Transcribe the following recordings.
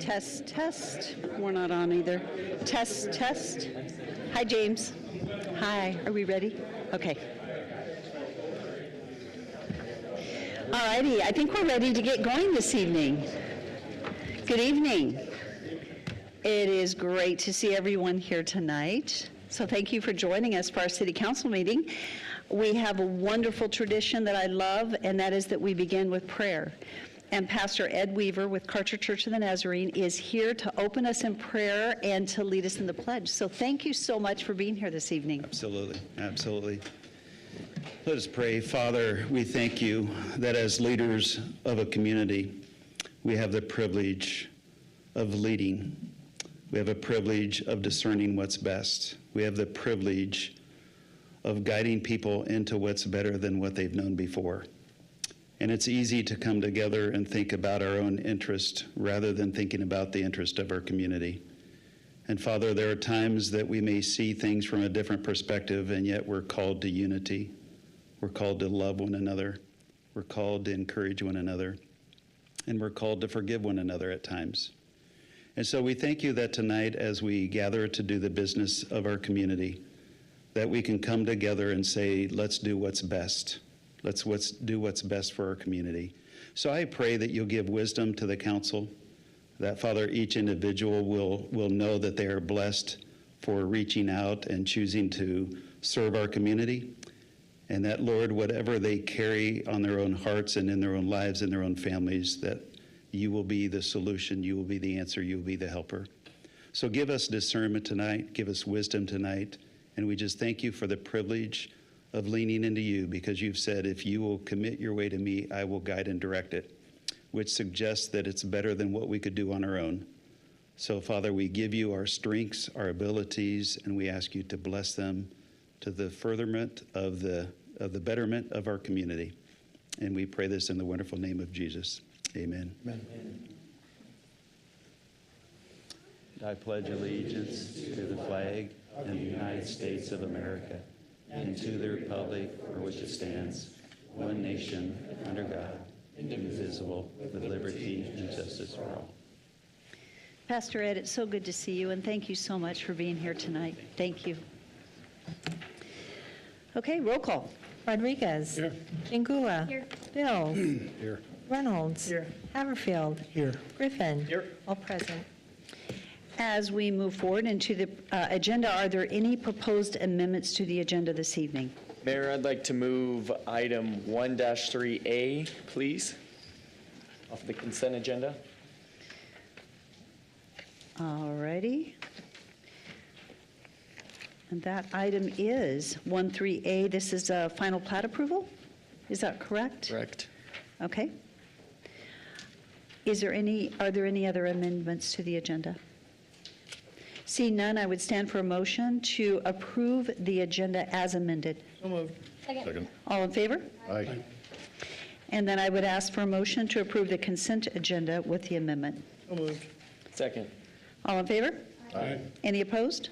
Test, test. We're not on either. Test, test. Hi, James. Hi. Are we ready? Okay. All righty. I think we're ready to get going this evening. Good evening. It is great to see everyone here tonight. So thank you for joining us for our City Council meeting. We have a wonderful tradition that I love, and that is that we begin with prayer. And Pastor Ed Weaver with Karcher Church of the Nazarene is here to open us in prayer and to lead us in the pledge. So thank you so much for being here this evening. Absolutely, absolutely. Let us pray. Father, we thank you that as leaders of a community, we have the privilege of leading. We have a privilege of discerning what's best. We have the privilege of guiding people into what's better than what they've known before. And it's easy to come together and think about our own interest rather than thinking about the interest of our community. And Father, there are times that we may see things from a different perspective, and yet we're called to unity. We're called to love one another. We're called to encourage one another. And we're called to forgive one another at times. And so we thank you that tonight, as we gather to do the business of our community, that we can come together and say, let's do what's best. Let's do what's best for our community. So I pray that you'll give wisdom to the council, that, Father, each individual will know that they are blessed for reaching out and choosing to serve our community, and that, Lord, whatever they carry on their own hearts and in their own lives and their own families, that you will be the solution, you will be the answer, you will be the helper. So give us discernment tonight, give us wisdom tonight, and we just thank you for the privilege of leaning into you, because you've said, if you will commit your way to me, I will guide and direct it, which suggests that it's better than what we could do on our own. So, Father, we give you our strengths, our abilities, and we ask you to bless them to the furtherment of the betterment of our community. And we pray this in the wonderful name of Jesus. Amen. Amen. I pledge allegiance to the flag of the United States of America, and to the republic for which it stands, one nation, under God, indivisible, with liberty and justice for all. Pastor Ed, it's so good to see you, and thank you so much for being here tonight. Thank you. Okay, roll call. Rodriguez. Here. Ingula. Here. Bills. Here. Reynolds. Here. Haverfield. Here. Griffin. Here. All present. As we move forward into the agenda, are there any proposed amendments to the agenda this evening? Mayor, I'd like to move item 1-3A, please, off the consent agenda. All righty. And that item is 13A. This is a final plat approval? Is that correct? Correct. Okay. Are there any other amendments to the agenda? Seeing none, I would stand for a motion to approve the agenda as amended. So moved. Second. All in favor? Aye. And then I would ask for a motion to approve the consent agenda with the amendment. So moved. Second. All in favor? Aye. Any opposed?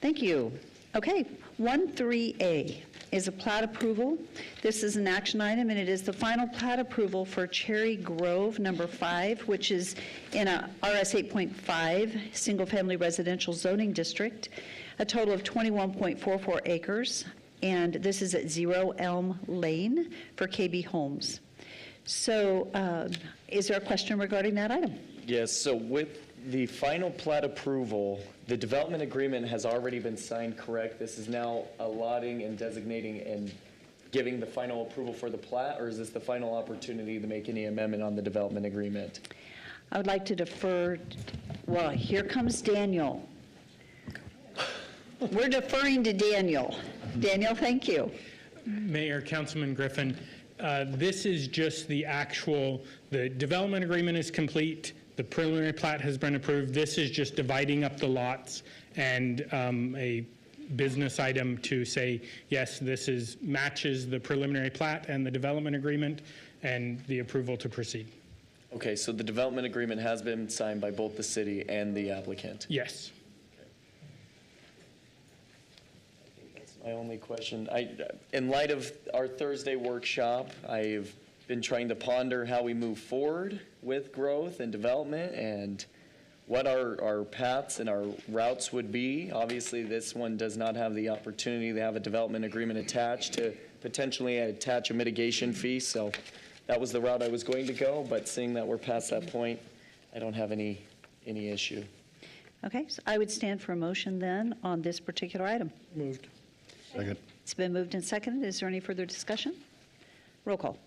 Thank you. Okay, 13A is a plat approval. This is an action item, and it is the final plat approval for Cherry Grove number 5, which is in a RS 8.5 single-family residential zoning district, a total of 21.44 acres, and this is at 0 Elm Lane for KB Homes. So is there a question regarding that item? Yes, so with the final plat approval, the development agreement has already been signed, correct? This is now allotting and designating and giving the final approval for the plat, or is this the final opportunity to make any amendment on the development agreement? I would like to defer, well, here comes Daniel. We're deferring to Daniel. Daniel, thank you. Mayor, Councilman Griffin, this is just the development agreement is complete. The preliminary plat has been approved. This is just dividing up the lots and a business item to say, yes, this matches the preliminary plat and the development agreement and the approval to proceed. Okay, so the development agreement has been signed by both the city and the applicant? Yes. My only question, in light of our Thursday workshop, I've been trying to ponder how we move forward with growth and development and what our paths and our routes would be. Obviously, this one does not have the opportunity to have a development agreement attached to potentially attach a mitigation fee, so that was the route I was going to go, but seeing that we're past that point, I don't have any issue. Okay, so I would stand for a motion then on this particular item. Moved. Second. It's been moved and seconded. Is there any further discussion? Roll call.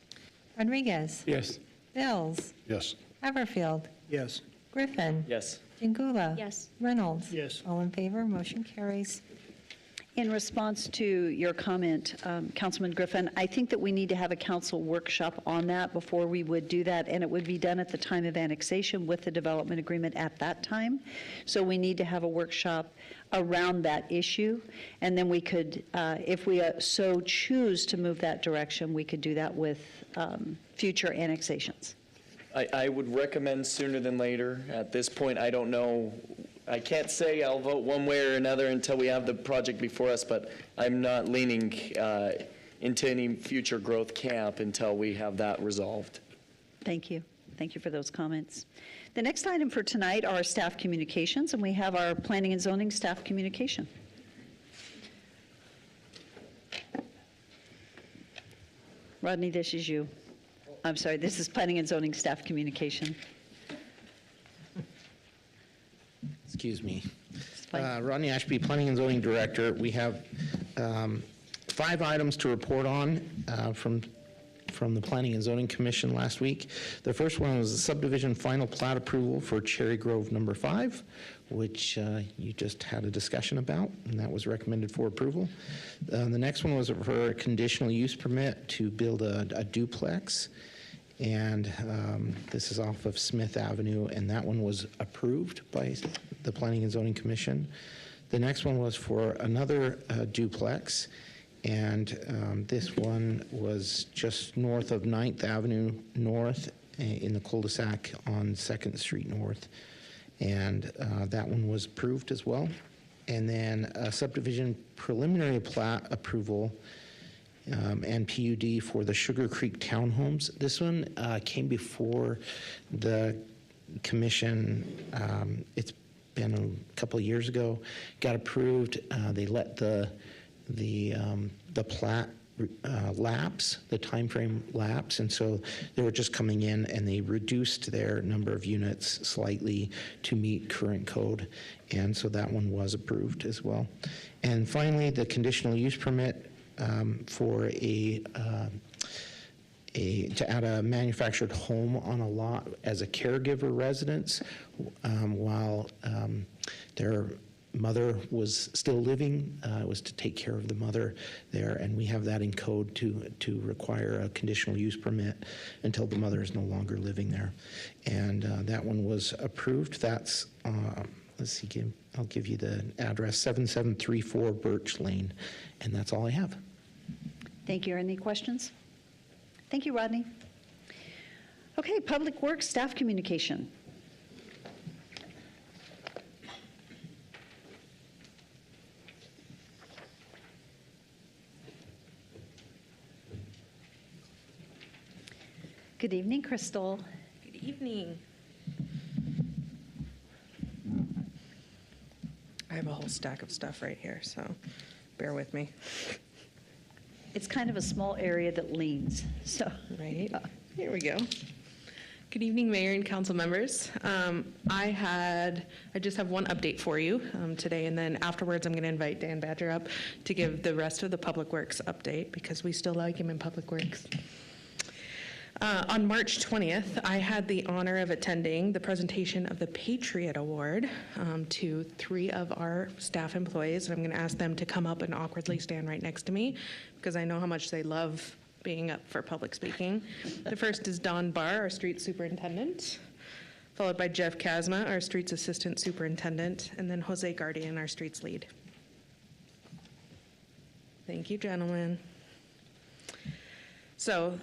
Rodriguez. Yes. Bills. Yes. Haverfield. Yes. Griffin. Yes. Jingula. Yes. Reynolds. Yes. All in favor, motion carries. In response to your comment, Councilman Griffin, I think that we need to have a council workshop on that before we would do that, and it would be done at the time of annexation with the development agreement at that time. So we need to have a workshop around that issue, and then we could, if we so choose to move that direction, we could do that with future annexations. I would recommend sooner than later. At this point, I don't know. I can't say I'll vote one way or another until we have the project before us, but I'm not leaning into any future growth camp until we have that resolved. Thank you. Thank you for those comments. The next item for tonight are staff communications, and we have our planning and zoning staff communication. Rodney, this is you. I'm sorry, this is planning and zoning staff communication. Excuse me. fine. Rodney Ashby, Planning and Zoning Director. We have 5 items to report on from the Planning and Zoning Commission last week. The first one was the subdivision final plat approval for Cherry Grove number 5, which you just had a discussion about, and that was recommended for approval. The next one was for a conditional use permit to build a duplex, and this is off of Smith Avenue, and that one was approved by the Planning and Zoning Commission. The next one was for another duplex, and this one was just north of 9th Avenue North in the cul-de-sac on 2nd Street North, and that one was approved as well. And then a subdivision preliminary plat approval and PUD for the Sugar Creek Townhomes. This one came before the commission. It's been a couple of years ago. Got approved. They let the plat lapse, the time frame lapse, and so they were just coming in and they reduced their number of units slightly to meet current code, and so that one was approved as well. And finally, the conditional use permit for to add a manufactured home on a lot as a caregiver residence while their mother was still living. It was to take care of the mother there, and we have that in code to require a conditional use permit until the mother is no longer living there. And that one was approved. That's, let's see, I'll give you the address, 7734 Birch Lane, and that's all I have. Thank you. Any questions? Thank you, Rodney. Okay, Public Works staff communication. Good evening, Crystal. Good evening. I have a whole stack of stuff right here, so bear with me. It's kind of a small area that leans, so. Right, here we go. Good evening, Mayor and council members. I just have one update for you today, and then afterwards I'm going to invite Dan Badger up to give the rest of the Public Works update, because we still like him in Public Works. On March 20th, I had the honor of attending the presentation of the Patriot Award to 3 of our staff employees. And I'm going to ask them to come up and awkwardly stand right next to me, because I know how much they love being up for public speaking. The first is Don Barr, our street superintendent, followed by Jeff Kazma, our streets assistant superintendent, and then Jose Guardian, our streets lead. Thank you, gentlemen. So,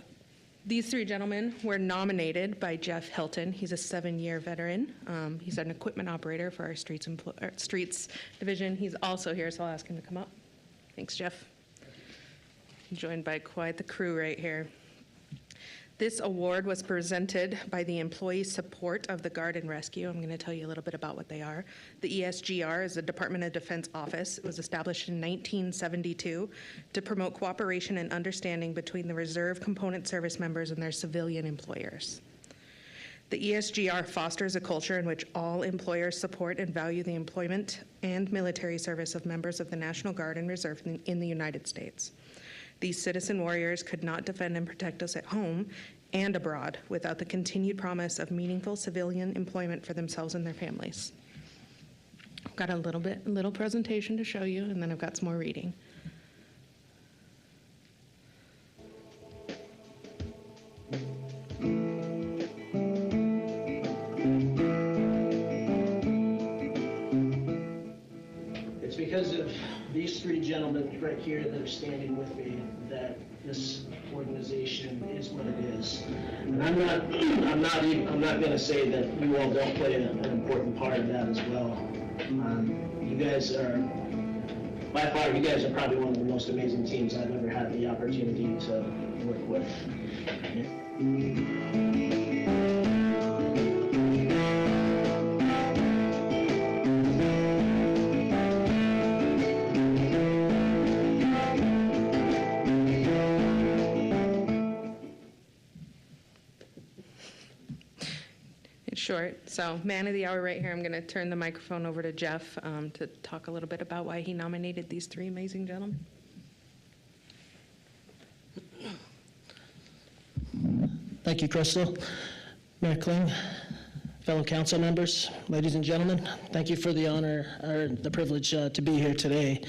these 3 gentlemen were nominated by Jeff Hilton. He's a 7-year veteran. He's an equipment operator for our streets division. He's also here, so I'll ask him to come up. Thanks, Jeff. Joined by quite the crew right here. This award was presented by the Employee Support of the Guard and Rescue. I'm going to tell you a little bit about what they are. The ESGR is the Department of Defense office. It was established in 1972 to promote cooperation and understanding between the reserve component service members and their civilian employers. The ESGR fosters a culture in which all employers support and value the employment and military service of members of the National Guard and Reserve in the United States. These citizen warriors could not defend and protect us at home and abroad without the continued promise of meaningful civilian employment for themselves and their families. I've got a little presentation to show you, and then I've got some more reading. It's because of these three gentlemen right here that are standing with me that this organization is what it is. And I'm not going to say that you all don't play an important part of that as well. You guys are, by far, you guys are probably one of the most amazing teams I've ever had the opportunity to work with. Short. So man of the hour right here. I'm going to turn the microphone over to Jeff to talk a little bit about why he nominated these three amazing gentlemen. Thank you, Crystal. Mayor Kling, fellow council members, ladies and gentlemen, thank you for the honor or the privilege to be here today.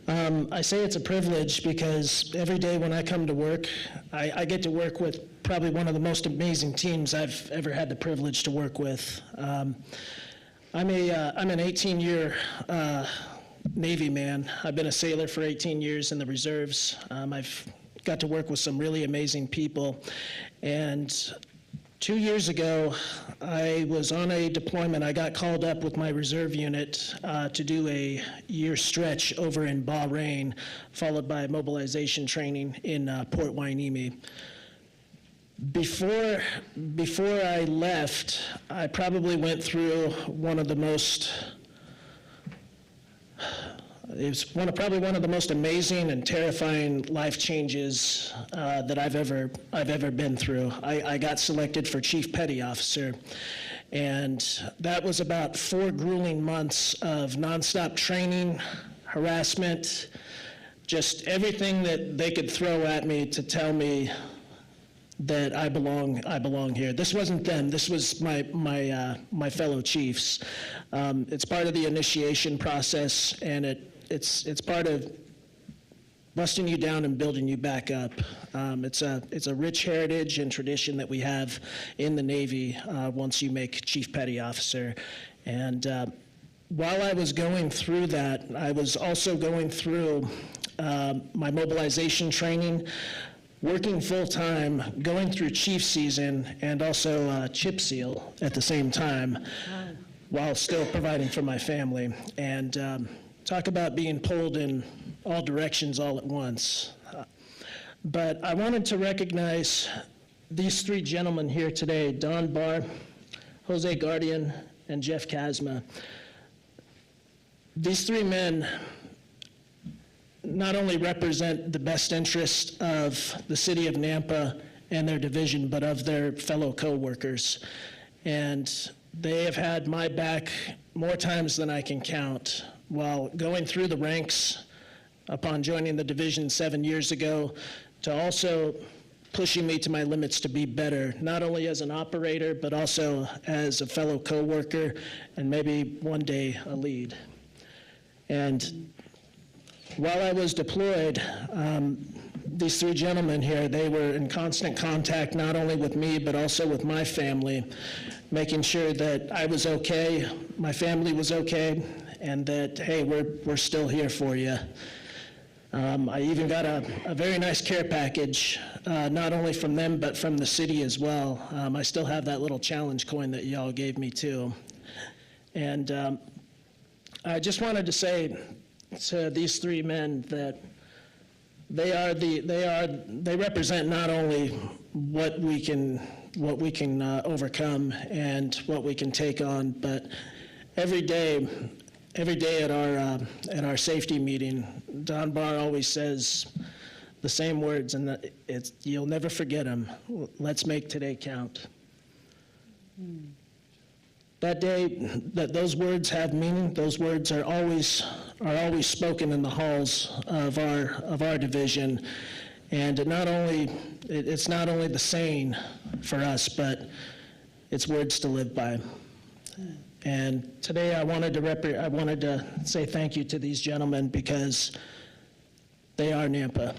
I say it's a privilege because every day when I come to work, I get to work with probably one of the most amazing teams I've ever had the privilege to work with. I'm an 18-year Navy man. I've been a sailor for 18 years in the reserves. I've got to work with some really amazing people. And 2 years ago, I was on a deployment. I got called up with my reserve unit to do a year stretch over in Bahrain, followed by mobilization training in Port Hueneme. Before I left, I probably went through one of the most probably one of the most amazing and terrifying life changes that I've ever been through. I got selected for Chief Petty Officer, and that was about 4 grueling months of nonstop training, harassment, just everything that they could throw at me to tell me that I belong here. This wasn't them. This was my fellow chiefs. It's part of the initiation process, and it's part of busting you down and building you back up. It's a rich heritage and tradition that we have in the Navy once you make Chief Petty Officer. And while I was going through that, I was also going through my mobilization training, working full-time, going through chief season, and also chip seal at the same time, while still providing for my family. And talk about being pulled in all directions all at once. But I wanted to recognize these 3 gentlemen here today, Don Barr, Jose Guardian, and Jeff Kazma. These 3 men not only represent the best interest of the city of Nampa and their division, but of their fellow co-workers. And they have had my back more times than I can count while going through the ranks upon joining the division 7 years ago, to also pushing me to my limits to be better, not only as an operator, but also as a fellow co-worker, and maybe one day a lead. And while I was deployed, these 3 gentlemen here, they were in constant contact not only with me, but also with my family, making sure that I was okay, my family was okay, and that, hey, we're still here for you. I even got a very nice care package, not only from them, but from the city as well. I still have that little challenge coin that y'all gave me too. And I just wanted to say to these 3 men that they represent not only what we can overcome and what we can take on. But every day at our safety meeting, Don Barr always says the same words, and it's, you'll never forget them. Let's make today count. That day, those words have meaning. Those words are always spoken in the halls of our division, and it's not only the saying for us, but it's words to live by. And today, I wanted to say thank you to these gentlemen because they are Nampa.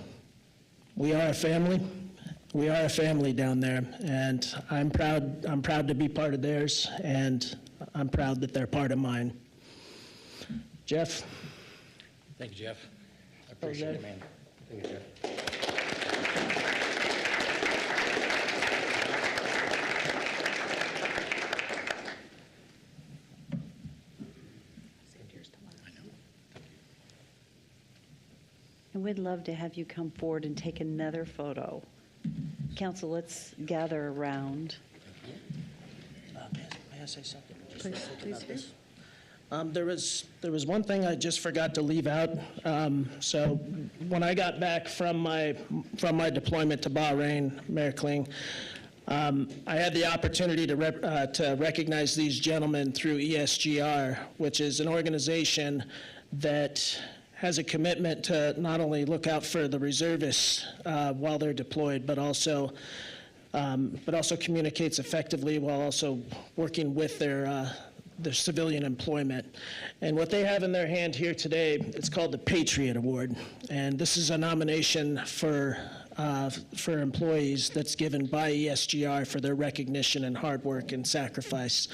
We are a family. We are a family down there, and I'm proud to be part of theirs, and I'm proud that they're part of mine. Jeff? Thank you, Jeff. I appreciate it, man. Thank you, Jeff. And we'd love to have you come forward and take another photo. Council, let's gather around. May I say something? Please. There was one thing I just forgot to leave out. So when I got back from my deployment to Bahrain, Mayor Kling, I had the opportunity to recognize these gentlemen through ESGR, which is an organization that has a commitment to not only look out for the reservists while they're deployed, but also communicates effectively while also working with their civilian employment. And what they have in their hand here today, it's called the Patriot Award. And this is a nomination for employees that's given by ESGR for their recognition and hard work and sacrifice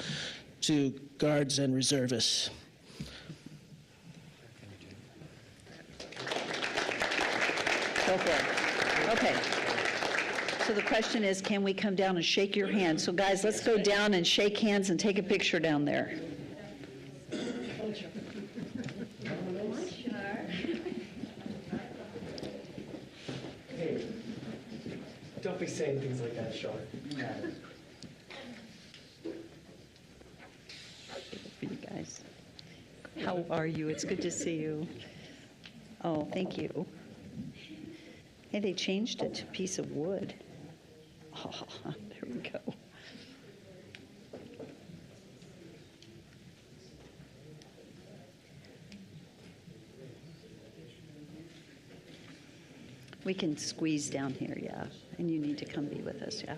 to guards and reservists. Go for it. Okay. So the question is, can we come down and shake your hand? So guys, let's go down and shake hands and take a picture down there. Don't be saying things like that, Sean. For you guys. How are you? It's good to see you. Oh, thank you. Hey, they changed it to a piece of wood. Oh, there we go. We can squeeze down here, yeah. And you need to come be with us, yeah.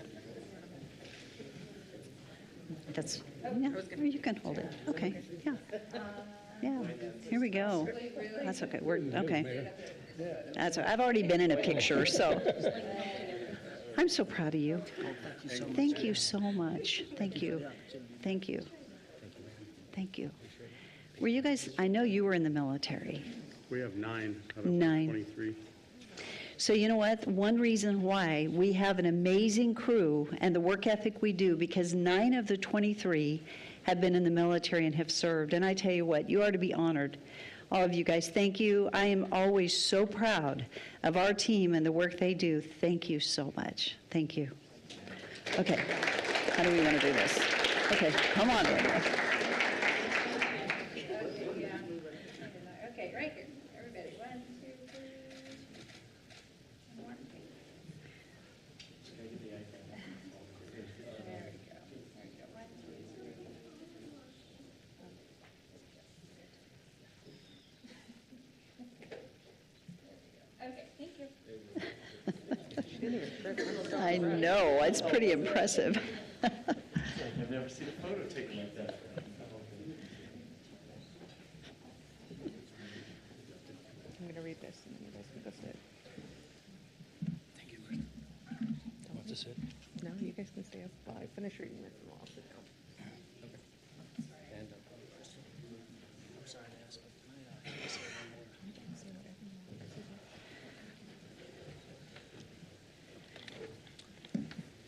That's, yeah, or you can hold it. Okay, yeah. Yeah, here we go. That's okay, okay. That's, I've already been in a picture, so. I'm so proud of you. Thank you so much. Thank you. Thank you. Thank you. Were you guys, I know you were in the military. We have 9 out of 9. 23. So you know what? One reason why we have an amazing crew and the work ethic we do, because 9 of the 23 have been in the military and have served. And I tell you what, you are to be honored. All of you guys, thank you. I am always so proud of our team and the work they do. Thank you so much. Thank you. Okay, how do we want to do this? Okay, come on, Daniel. Okay, right here. Everybody, 1, 2, 3. One more. There we go. There we go. 1, 2, 3. Okay, thank you. I know, it's pretty impressive. I've never seen a photo taken like that. I'm going to read this, and then you guys can go sit. Thank you, Martha. Want to sit? No, you guys can stay up while I finish reading this, and I'll sit down. I'm sorry to ask, but can I say one more?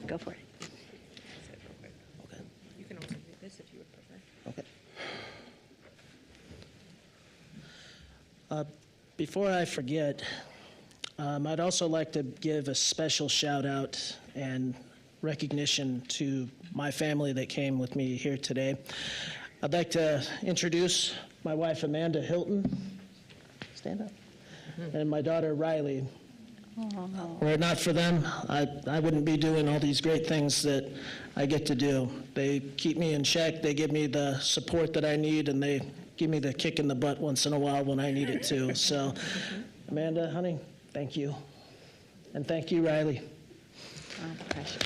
Go for it. Okay. You can also read this if you would prefer. Okay. Before I forget, I'd also like to give a special shout out and recognition to my family that came with me here today. I'd like to introduce my wife, Amanda Hilton. Stand up. And my daughter, Riley. Were it not for them, I wouldn't be doing all these great things that I get to do. They keep me in check, they give me the support that I need, and they give me the kick in the butt once in a while when I need it too. So, Amanda, honey, thank you. And thank you, Riley. Oh, precious.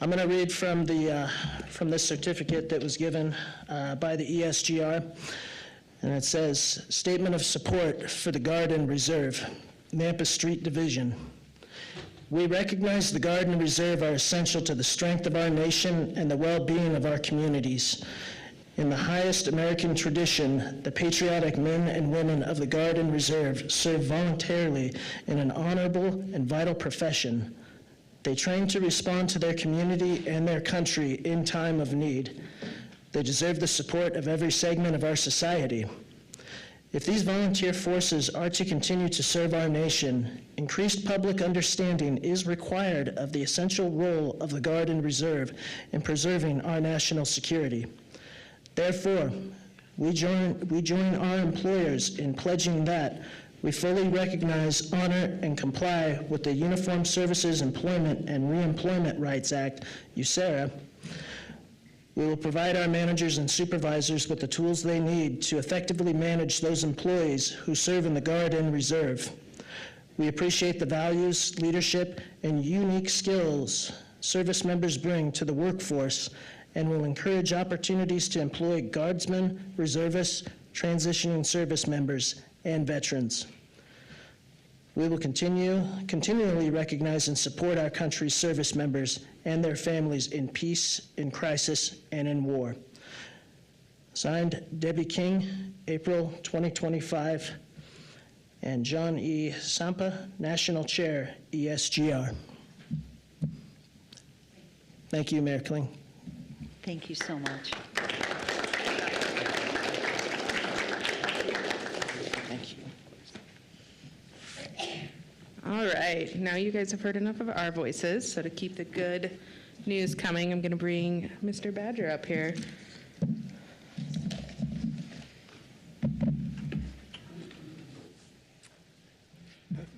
I'm going to read from this certificate that was given by the ESGR, and it says, Statement of Support for the Guard and Reserve, Nampa Street Division. We recognize the Guard and Reserve are essential to the strength of our nation and the well-being of our communities. In the highest American tradition, the patriotic men and women of the Guard and Reserve serve voluntarily in an honorable and vital profession. They train to respond to their community and their country in time of need. They deserve the support of every segment of our society. If these volunteer forces are to continue to serve our nation, increased public understanding is required of the essential role of the Guard and Reserve in preserving our national security. Therefore, we join our employers in pledging that we fully recognize, honor, and comply with the Uniformed Services Employment and Reemployment Rights Act, USERRA. We will provide our managers and supervisors with the tools they need to effectively manage those employees who serve in the Guard and Reserve. We appreciate the values, leadership, and unique skills service members bring to the workforce and will encourage opportunities to employ Guardsmen, reservists, transitioning service members, and veterans. We will continually recognize and support our country's service members and their families in peace, in crisis, and in war. Signed, Debbie King, April 2025, and John E. Sampa, National Chair, ESGR. Thank you, Mayor Kling. Thank you so much. Thank you. All right, now you guys have heard enough of our voices, so to keep the good news coming, I'm going to bring Mr. Badger up here.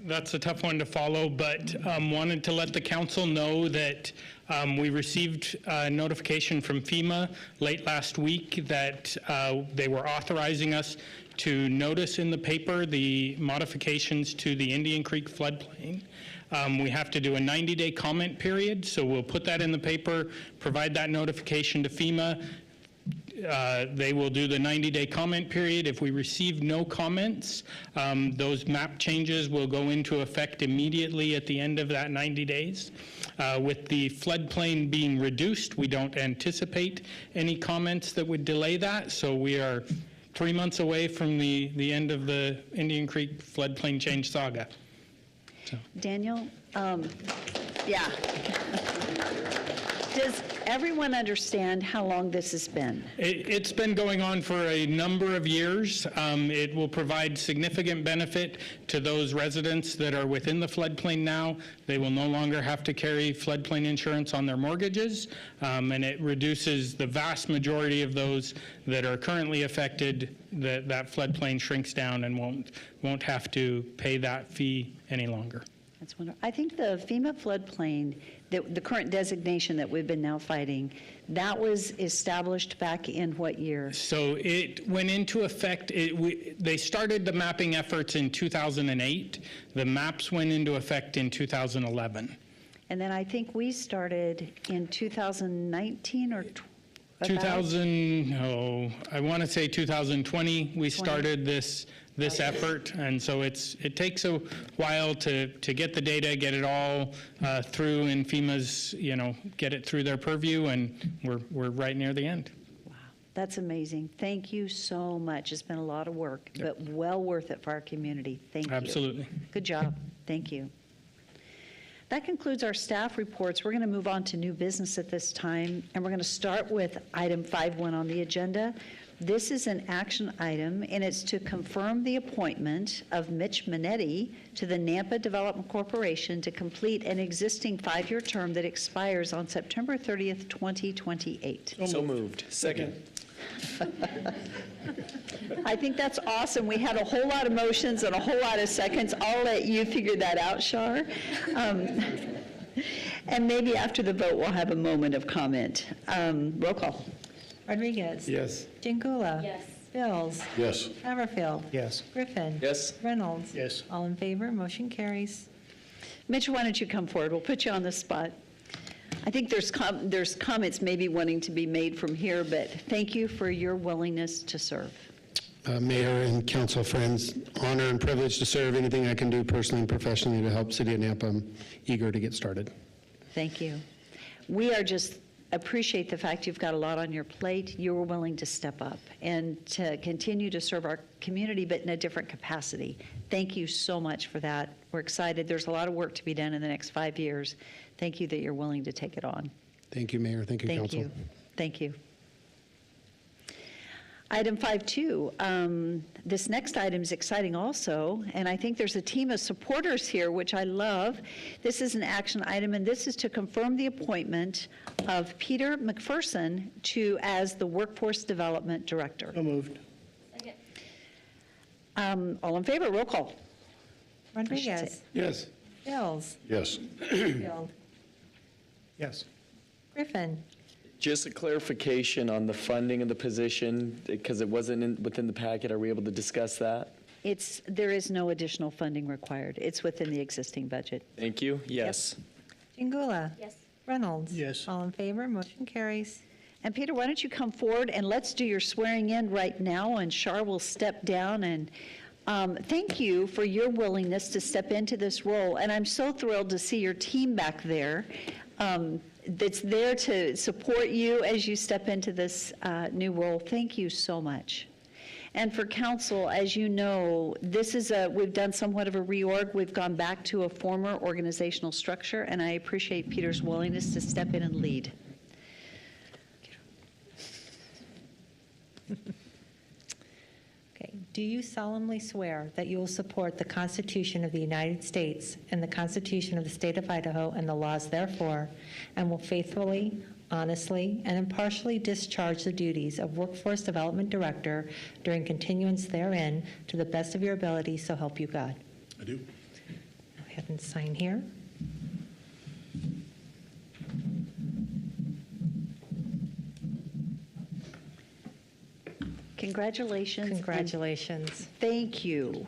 That's a tough one to follow, but wanted to let the council know that we received notification from FEMA late last week that they were authorizing us to notice in the paper the modifications to the Indian Creek floodplain. We have to do a 90-day comment period, so we'll put that in the paper, provide that notification to FEMA. They will do the 90-day comment period. If we receive no comments, those map changes will go into effect immediately at the end of that 90 days. With the floodplain being reduced, we don't anticipate any comments that would delay that, so we are 3 months away from the end of the Indian Creek floodplain change saga. So. Daniel, yeah. Does everyone understand how long this has been? It's been going on for a number of years. It will provide significant benefit to those residents that are within the floodplain now. They will no longer have to carry floodplain insurance on their mortgages, and it reduces the vast majority of those that are currently affected. That floodplain shrinks down and won't have to pay that fee any longer. That's wonderful. I think the FEMA floodplain, the current designation that we've been now fighting, that was established back in what year? So it went into effect, they started the mapping efforts in 2008. The maps went into effect in 2011. And then I think we started in 2019 or I want to say 2020, we started this effort, and so it takes a while to get the data, get it all through in FEMA's, get it through their purview, and we're right near the end. Wow, that's amazing. Thank you so much. It's been a lot of work, but well worth it for our community. Thank you. Absolutely. Good job. Thank you. That concludes our staff reports. We're going to move on to new business at this time, and we're going to start with item 5.1 on the agenda, This is an action item, and it's to confirm the appointment of Mitch Minetti to the Nampa Development Corporation to complete an existing 5-year term that expires on September 30th, 2028. So moved. Second. I think that's awesome. We had a whole lot of motions and a whole lot of seconds. I'll let you figure that out, Shar. And maybe after the vote, we'll have a moment of comment. Roll call. Rodriguez. Yes. Jingula. Yes. Bills. Yes. Haverfield. Yes. Griffin. Yes. Reynolds. Yes. All in favor, motion carries. Mitch, why don't you come forward? We'll put you on the spot. I think there's comments maybe wanting to be made from here, but thank you for your willingness to serve. Mayor and council friends, honor and privilege to serve. Anything I can do personally and professionally to help City of Nampa, I'm eager to get started. Thank you. We are just appreciate the fact you've got a lot on your plate. You were willing to step up and to continue to serve our community, but in a different capacity. Thank you so much for that. We're excited. There's a lot of work to be done in the next 5 years. Thank you that you're willing to take it on. Thank you, Mayor. Thank you, Thank council. you. Thank you. Item 5.2, this next item is exciting also, and I think there's a team of supporters here, which I love. This is an action item, and this is to confirm the appointment of Peter McPherson as the Workforce Development Director. So moved. All in favor, roll call. Rodriguez. Yes. Bills. Yes. Haverfield. Yes. Griffin. Just a clarification on the funding of the position, because it wasn't within the packet. Are we able to discuss that? There is no additional funding required. It's within the existing budget. Thank you. Yes. Jingula. Yes. Reynolds. Yes. All in favor, motion carries. And Peter, why don't you come forward and let's do your swearing in right now, and Shar will step down. And thank you for your willingness to step into this role. And I'm so thrilled to see your team back there that's there to support you as you step into this new role. Thank you so much. And for council, as you know, we've done somewhat of a reorg. We've gone back to a former organizational structure, and I appreciate Peter's willingness to step in and lead. Okay. Do you solemnly swear that you will support the Constitution of the United States and the Constitution of the State of Idaho and the laws therefore, and will faithfully, honestly, and impartially discharge the duties of Workforce Development Director during continuance therein to the best of your ability, so help you God? I do. Go ahead and sign here. Congratulations. and Congratulations. Thank you.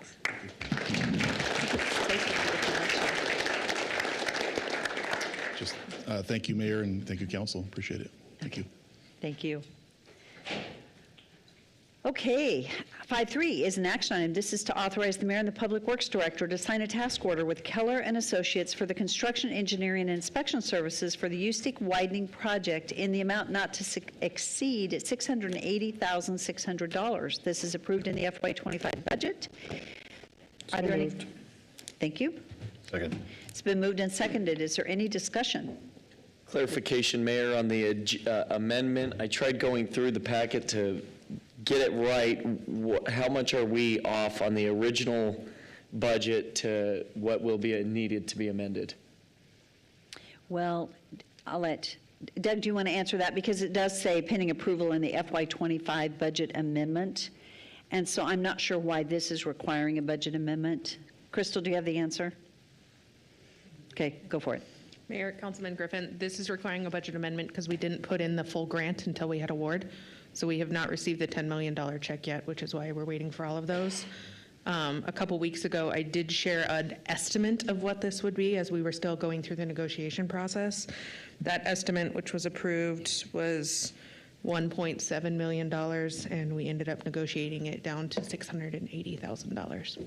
Just thank you, Mayor, and thank you, Council. Appreciate it. Thank you. Thank you. Okay, 5.3 is an action item. This is to authorize the mayor and the public works director to sign a task order with Keller and Associates for the construction, engineering, and inspection services for the Ustick widening project in the amount not to exceed $680,600. This is approved in the FY25 budget. Are there any? Thank you. Second. It's been moved and seconded. Is there any discussion? Clarification, Mayor, on the amendment. I tried going through the packet to get it right. How much are we off on the original budget to what will be needed to be amended? Well, I'll let, Doug, do you want to answer that? Because it does say pending approval in the FY25 budget amendment. And so I'm not sure why this is requiring a budget amendment. Crystal, do you have the answer? Okay, go for it. Mayor, Councilman Griffin, this is requiring a budget amendment because we didn't put in the full grant until we had award. So we have not received the $10 million check yet, which is why we're waiting for all of those. A couple weeks ago, I did share an estimate of what this would be as we were still going through the negotiation process. That estimate, which was approved, was $1.7 million, and we ended up negotiating it down to $680,000.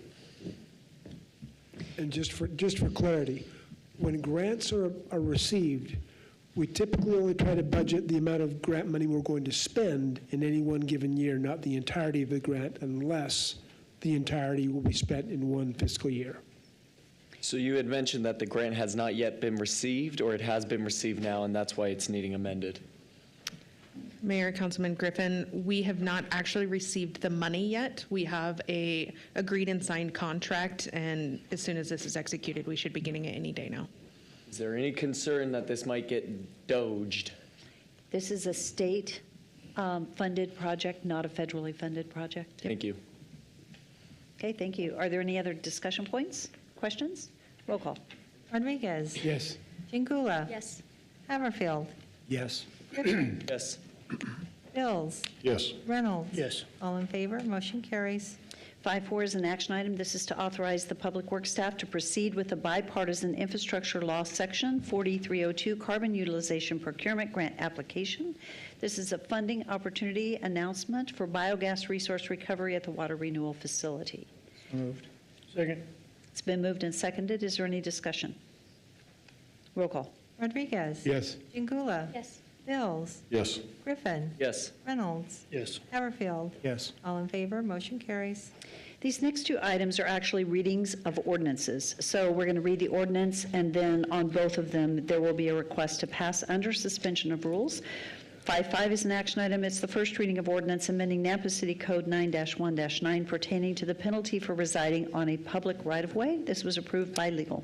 And just for clarity, when grants are received, we typically only try to budget the amount of grant money we're going to spend in any one given year, not the entirety of the grant, unless the entirety will be spent in one fiscal year. So you had mentioned that the grant has not yet been received, or it has been received now, and that's why it's needing amended? Mayor, Councilman Griffin, we have not actually received the money yet. We have a agreed and signed contract, and as soon as this is executed, we should be getting it any day now. Is there any concern that this might get doged? This is a state-funded project, not a federally funded project. Thank you. Okay, thank you. Are there any other discussion points, questions? Roll call. Rodriguez? Yes. Jingula? Yes. Haverfield? Yes. Griffin? Yes. Bills? Yes. Reynolds? Yes. All in favor, motion carries. 5.4 is an action item. This is to authorize the Public Works staff to proceed with the bipartisan infrastructure law section 4302 carbon utilization procurement grant application. This is a funding opportunity announcement for biogas resource recovery at the water renewal facility. Moved. Second. It's been moved and seconded. Is there any discussion? Roll call. Rodriguez? Yes. Jingula? Yes. Bills? Yes. Griffin? Yes. Reynolds? Yes. Haverfield? Yes. All in favor, motion carries. These next two items are actually readings of ordinances. So we're going to read the ordinance, and then on both of them, there will be a request to pass under suspension of rules. 5.5 is an action item. It's the first reading of ordinance amending Nampa City Code 9-1-9 pertaining to the penalty for residing on a public right-of-way. This was approved by legal.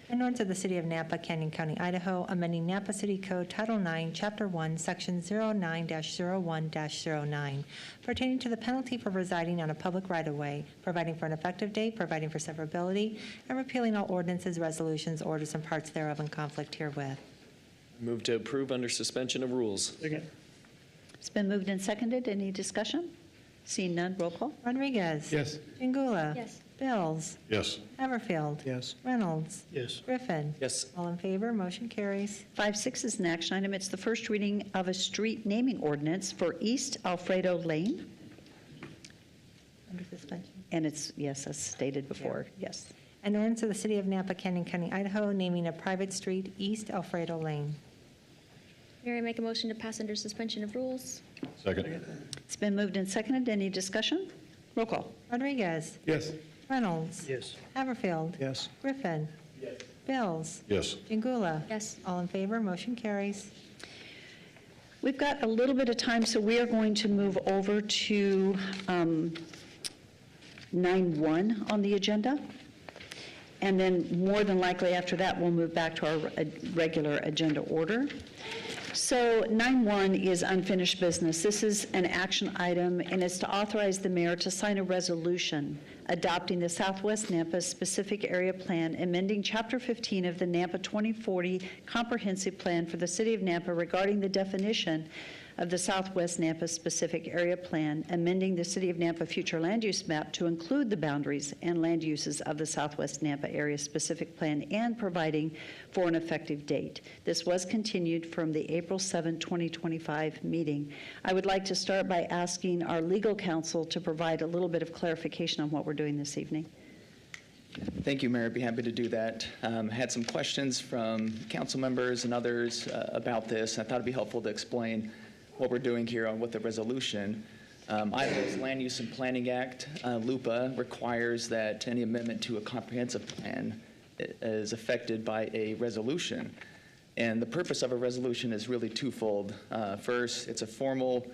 An ordinance of the City of Nampa, Canyon County, Idaho, amending Nampa City Code Title 9, Chapter 1, Section 09-01-09, pertaining to the penalty for residing on a public right-of-way, providing for an effective date, providing for severability, and repealing all ordinances, resolutions, orders, and parts thereof in conflict herewith. Move to approve under suspension of rules. Second. It's been moved and seconded. Any discussion? Seeing none, roll call. Rodriguez? Yes. Jingula? Yes. Bills? Yes. Haverfield? Yes. Reynolds? Yes. Griffin? Yes. All in favor, motion carries. 5.6 is an action item. It's the first reading of a street naming ordinance for East Alfredo Lane. Under suspension. And it's, yes, as stated before, yes. An ordinance of the City of Nampa, Canyon County, Idaho, naming a private street East Alfredo Lane. Mayor, I make a motion to pass under suspension of rules. Second. It's been moved and seconded. Any discussion? Roll call. Rodriguez? Yes. Reynolds? Yes. Haverfield? Yes. Griffin? Bills? Yes. Jingula? Yes. All in favor, motion carries. We've got a little bit of time, so we are going to move over to 9.1 on the agenda. And then more than likely after that, we'll move back to our regular agenda order. So 9.1 is unfinished business. This is an action item, and it's to authorize the mayor to sign a resolution adopting the Southwest Nampa Specific Area Plan, amending Chapter 15 of the Nampa 2040 Comprehensive Plan for the City of Nampa regarding the definition of the Southwest Nampa Specific Area Plan, amending the City of Nampa future land use map to include the boundaries and land uses of the Southwest Nampa Area Specific Plan, and providing for an effective date. This was continued from the April 7, 2025 meeting. I would like to start by asking our legal counsel to provide a little bit of clarification on what we're doing this evening. Thank you, Mayor. I'd be happy to do that. Had some questions from council members and others about this. I thought it'd be helpful to explain what we're doing here on with the resolution. Idaho's Land Use and Planning Act, LUPA, requires that any amendment to a comprehensive plan is affected by a resolution. And the purpose of a resolution is really twofold. First, it's a formal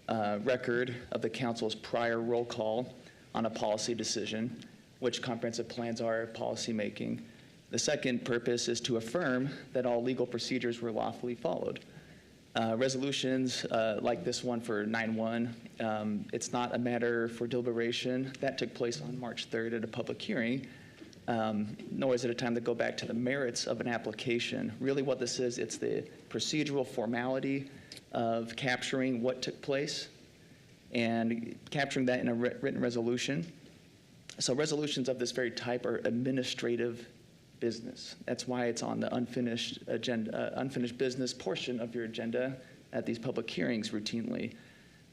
record of the council's prior roll call on a policy decision, which comprehensive plans are policymaking. The second purpose is to affirm that all legal procedures were lawfully followed. Resolutions like this one for 9.1, it's not a matter for deliberation. That took place on March 3rd at a public hearing, nor is it a time to go back to the merits of an application. Really what this is, it's the procedural formality of capturing what took place and capturing that in a written resolution. So resolutions of this very type are administrative business. That's why it's on the unfinished business portion of your agenda at these public hearings routinely.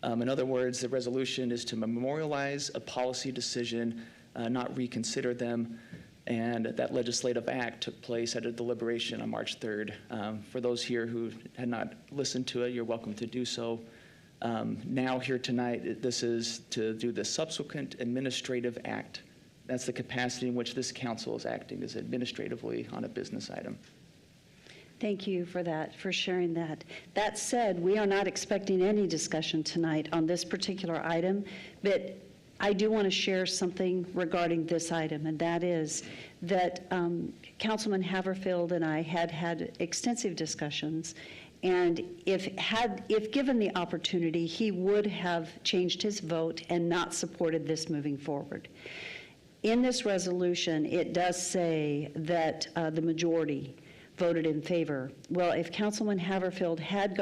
In other words, the resolution is to memorialize a policy decision, not reconsider them, and that legislative act took place at a deliberation on March 3rd. For those here who had not listened to it, you're welcome to do so. Now here tonight, this is to do the subsequent administrative act. That's the capacity in which this council is acting, is administratively on a business item. Thank you for that, for sharing that. That said, we are not expecting any discussion tonight on this particular item, but I do want to share something regarding this item, and that is that Councilman Haverfield and I had extensive discussions, and if given the opportunity, he would have changed his vote and not supported this moving forward. In this resolution, it does say that the majority voted in favor. Well, if Councilman Haverfield had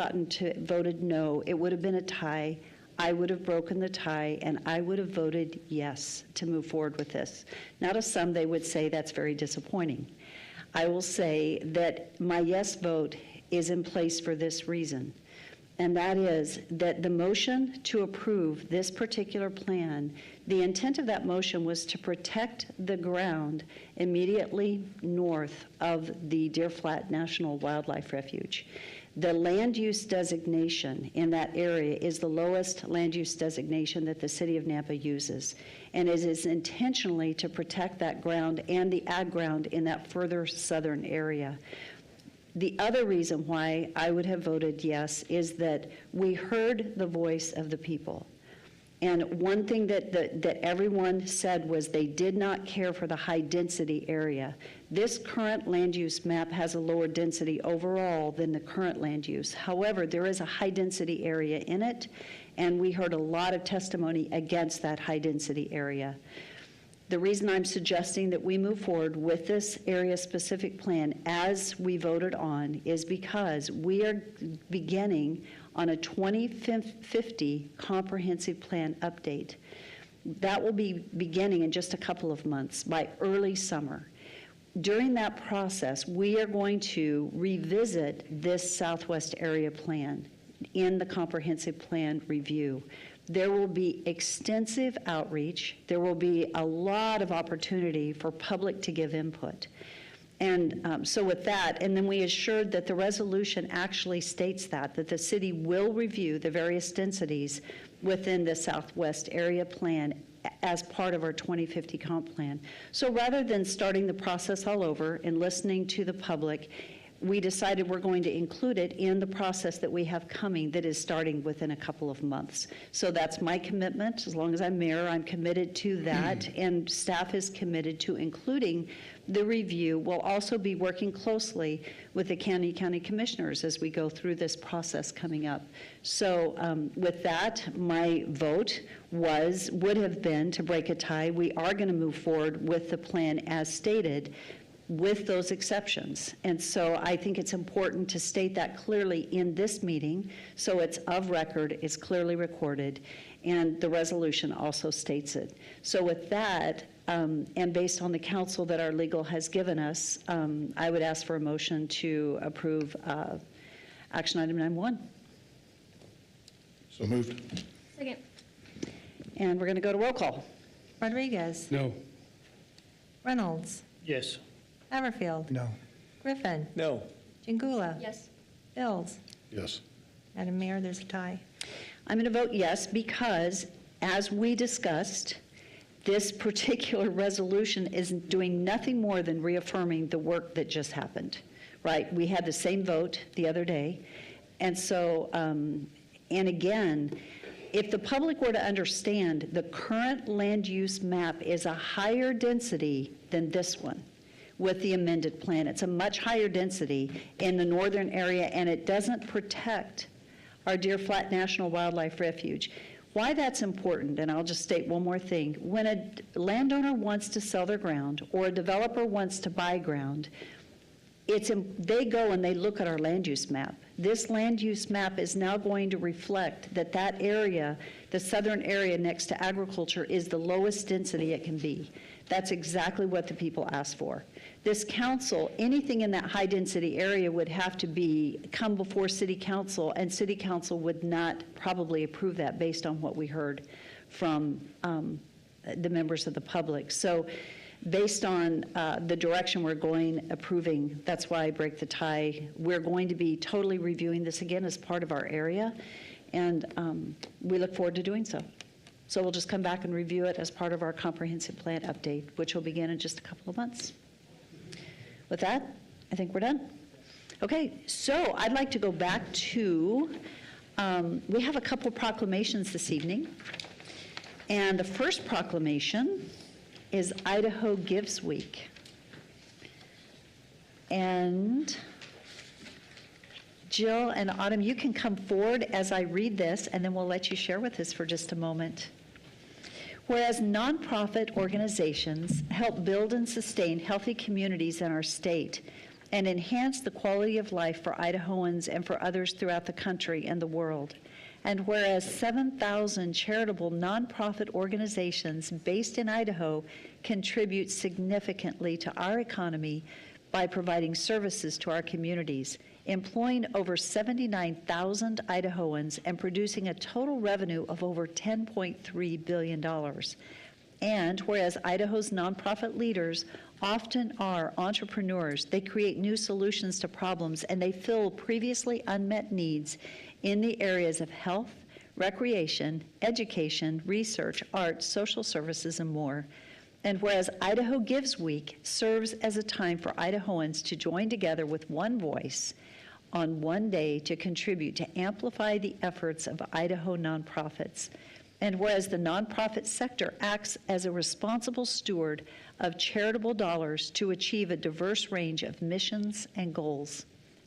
voted no, it would have been a tie. I would have broken the tie, and I would have voted yes to move forward with this. Now, to some, they would say that's very disappointing. I will say that my yes vote is in place for this reason, and that is that the motion to approve this particular plan, the intent of that motion was to protect the ground immediately north of the Deer Flat National Wildlife Refuge. The land use designation in that area is the lowest land use designation that the city of Nampa uses, and it is intentionally to protect that ground and the ag ground in that further southern area. The other reason why I would have voted yes is that we heard the voice of the people. And one thing that everyone said was they did not care for the high-density area. This current land use map has a lower density overall than the current land use. However, there is a high-density area in it, and we heard a lot of testimony against that high-density area. The reason I'm suggesting that we move forward with this area-specific plan as we voted on is because we are beginning on a 2050 comprehensive plan update. That will be beginning in just a couple of months, by early summer. During that process, we are going to revisit this Southwest Area Plan in the comprehensive plan review. There will be extensive outreach. There will be a lot of opportunity for public to give input. And so with that, and then we assured that the resolution actually states that the city will review the various densities within the Southwest Area Plan as part of our 2050 comp plan. So rather than starting the process all over and listening to the public, we decided we're going to include it in the process that we have coming that is starting within a couple of months. So that's my commitment. As long as I'm mayor, I'm committed to that, and staff is committed to including the review. We'll also be working closely with the county commissioners as we go through this process coming up. So with that, my vote would have been to break a tie. We are going to move forward with the plan as stated, with those exceptions. And so I think it's important to state that clearly in this meeting, so it's of record, it's clearly recorded, and the resolution also states it. So with that, and based on the counsel that our legal has given us, I would ask for a motion to approve action item 9.1. So moved. Second. And we're going to go to roll call. Rodriguez? No. Reynolds? Yes. Haverfield? No. Griffin? No. Jingula? Yes. Bills? Yes. Madam Mayor, there's a tie. I'm going to vote yes because, as we discussed, this particular resolution is doing nothing more than reaffirming the work that just happened, right? We had the same vote the other day. And so, and again, if the public were to understand, the current land use map is a higher density than this one with the amended plan. It's a much higher density in the northern area, and it doesn't protect our Deer Flat National Wildlife Refuge. Why that's important, and I'll just state one more thing. When a landowner wants to sell their ground or a developer wants to buy ground, they go and they look at our land use map. This land use map is now going to reflect that that area, the southern area next to agriculture, is the lowest density it can be. That's exactly what the people asked for. This council, anything in that high-density area would have to come before city council, and city council would not probably approve that based on what we heard from the members of the public. So based on the direction we're going, approving, that's why I break the tie. We're going to be totally reviewing this again as part of our area, and we look forward to doing so. So we'll just come back and review it as part of our comprehensive plan update, which will begin in just a couple of months. With that, I think we're done. Okay, so I'd like to go back to, we have a couple proclamations this evening. And the first proclamation is Idaho Gives Week. And Jill and Autumn, you can come forward as I read this, and then we'll let you share with us for just a moment. Whereas nonprofit organizations help build and sustain healthy communities in our state and enhance the quality of life for Idahoans and for others throughout the country and the world. And whereas 7,000 charitable nonprofit organizations based in Idaho contribute significantly to our economy by providing services to our communities, employing over 79,000 Idahoans and producing a total revenue of over $10.3 billion. And whereas Idaho's nonprofit leaders often are entrepreneurs, they create new solutions to problems and they fill previously unmet needs in the areas of health, recreation, education, research, arts, social services, and more. And whereas Idaho Gives Week serves as a time for Idahoans to join together with one voice on one day to contribute to amplify the efforts of Idaho nonprofits. And whereas the nonprofit sector acts as a responsible steward of charitable dollars to achieve a diverse range of missions and goals.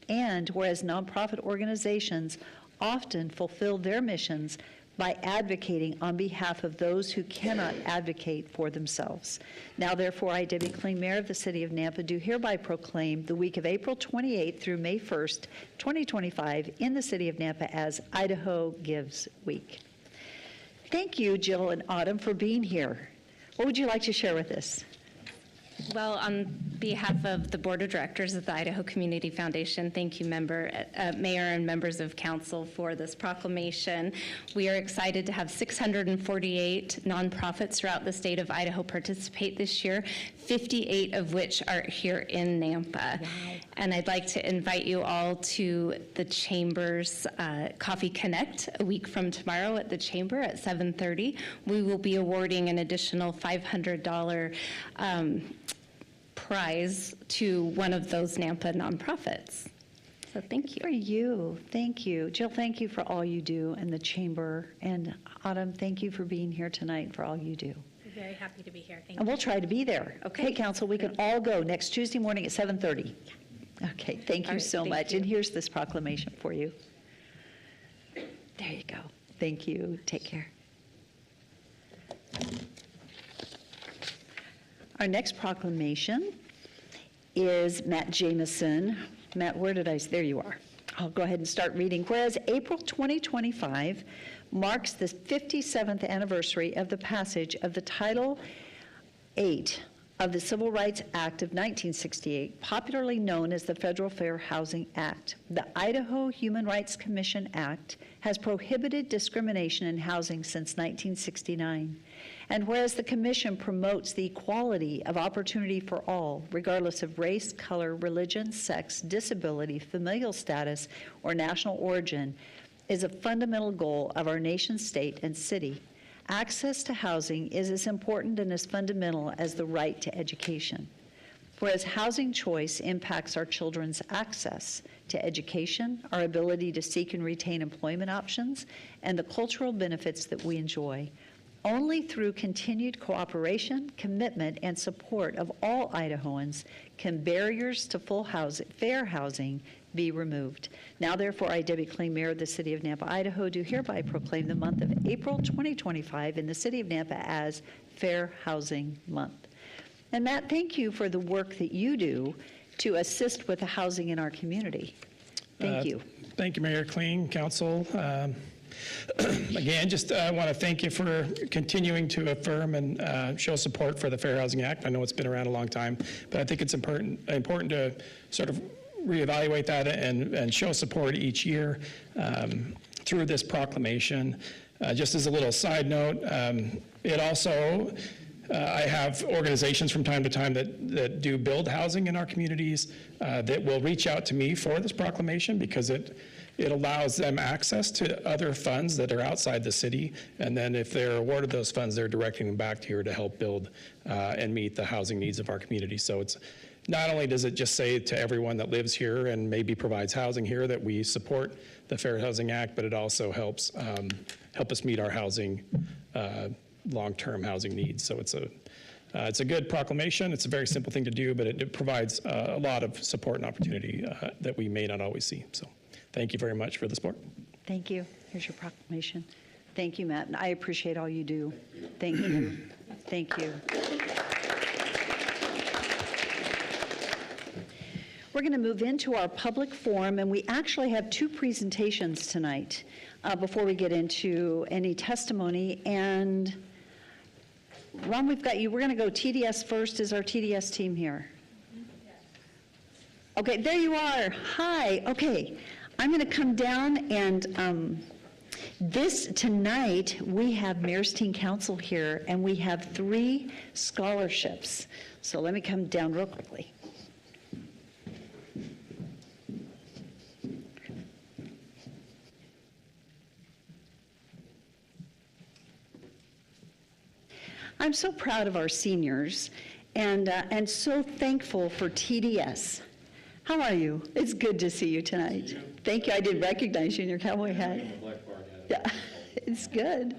And whereas nonprofit organizations often fulfill their missions by advocating on behalf of those who cannot advocate for themselves. Now, therefore, I, Debbie Kling, Mayor of the City of Nampa, do hereby proclaim the week of April 28th through May 1st, 2025, in the City of Nampa as Idaho Gives Week. Thank you, Jill and Autumn, for being here. What would you like to share with us? Well, on behalf of the Board of Directors of the Idaho Community Foundation, thank you, Mayor and members of Council, for this proclamation. We are excited to have 648 nonprofits throughout the state of Idaho participate this year, 58 of which are here in Nampa. Wow. And I'd like to invite you all to the Chamber's Coffee Connect a week from tomorrow at the Chamber at 7:30. We will be awarding an additional $500 prize to one of those Nampa nonprofits. So thank you. For you. Thank you. Jill, thank you for all you do in the Chamber. And Autumn, thank you for being here tonight for all you do. I'm very happy to be here. Thank And you. we'll try to be there. Okay, Council, we can all go next Tuesday morning at 7:30. Yeah. Okay, thank you All right, so thank much. you. And here's this proclamation for you. There you go. Thank you. Take care. Our next proclamation is Matt Jameson. Matt, where did I, there you are. I'll go ahead and start reading. Whereas April 2025 marks the 57th anniversary of the passage of the Title VIII of the Civil Rights Act of 1968, popularly known as the Federal Fair Housing Act. The Idaho Human Rights Commission Act has prohibited discrimination in housing since 1969. And whereas the Commission promotes the equality of opportunity for all, regardless of race, color, religion, sex, disability, familial status, or national origin, is a fundamental goal of our nation, state, and city. Access to housing is as important and as fundamental as the right to education. Whereas housing choice impacts our children's access to education, our ability to seek and retain employment options, and the cultural benefits that we enjoy. Only through continued cooperation, commitment, and support of all Idahoans can barriers to fair housing be removed. Now, therefore, I, Debbie Kling, Mayor of the City of Nampa, Idaho, do hereby proclaim the month of April 2025 in the City of Nampa as Fair Housing Month. And Matt, thank you for the work that you do to assist with the housing in our community. Thank you. Thank you, Mayor Kling, Council. Again, just want to thank you for continuing to affirm and show support for the Fair Housing Act. I know it's been around a long time, but I think it's important to sort of reevaluate that and show support each year through this proclamation. Just as a little side note, it also, I have organizations from time to time that do build housing in our communities that will reach out to me for this proclamation because it allows them access to other funds that are outside the city, and then if they're awarded those funds, they're directing them back to here to help build and meet the housing needs of our community. So not only does it just say to everyone that lives here and maybe provides housing here that we support the Fair Housing Act, but it also helps help us meet our housing, long-term housing needs. So it's a good proclamation. It's a very simple thing to do, but it provides a lot of support and opportunity that we may not always see. So thank you very much for the support. Thank you. Here's your proclamation. Thank you, Matt. And I appreciate all you do. Thank you. Thank you. We're going to move into our public forum, and we actually have two presentations tonight before we get into any testimony. And Ron, we've got you. We're going to go TDS first. Is our TDS team here? Okay, there you are. Hi. Okay, I'm going to come down and tonight we have Mayor's Teen Council here, and we have 3 scholarships. So let me come down real quickly. I'm so proud of our seniors and so thankful for TDS. How are you? It's good to see you tonight. Thank you. I didn't recognize you in your cowboy hat. Yeah, it's good.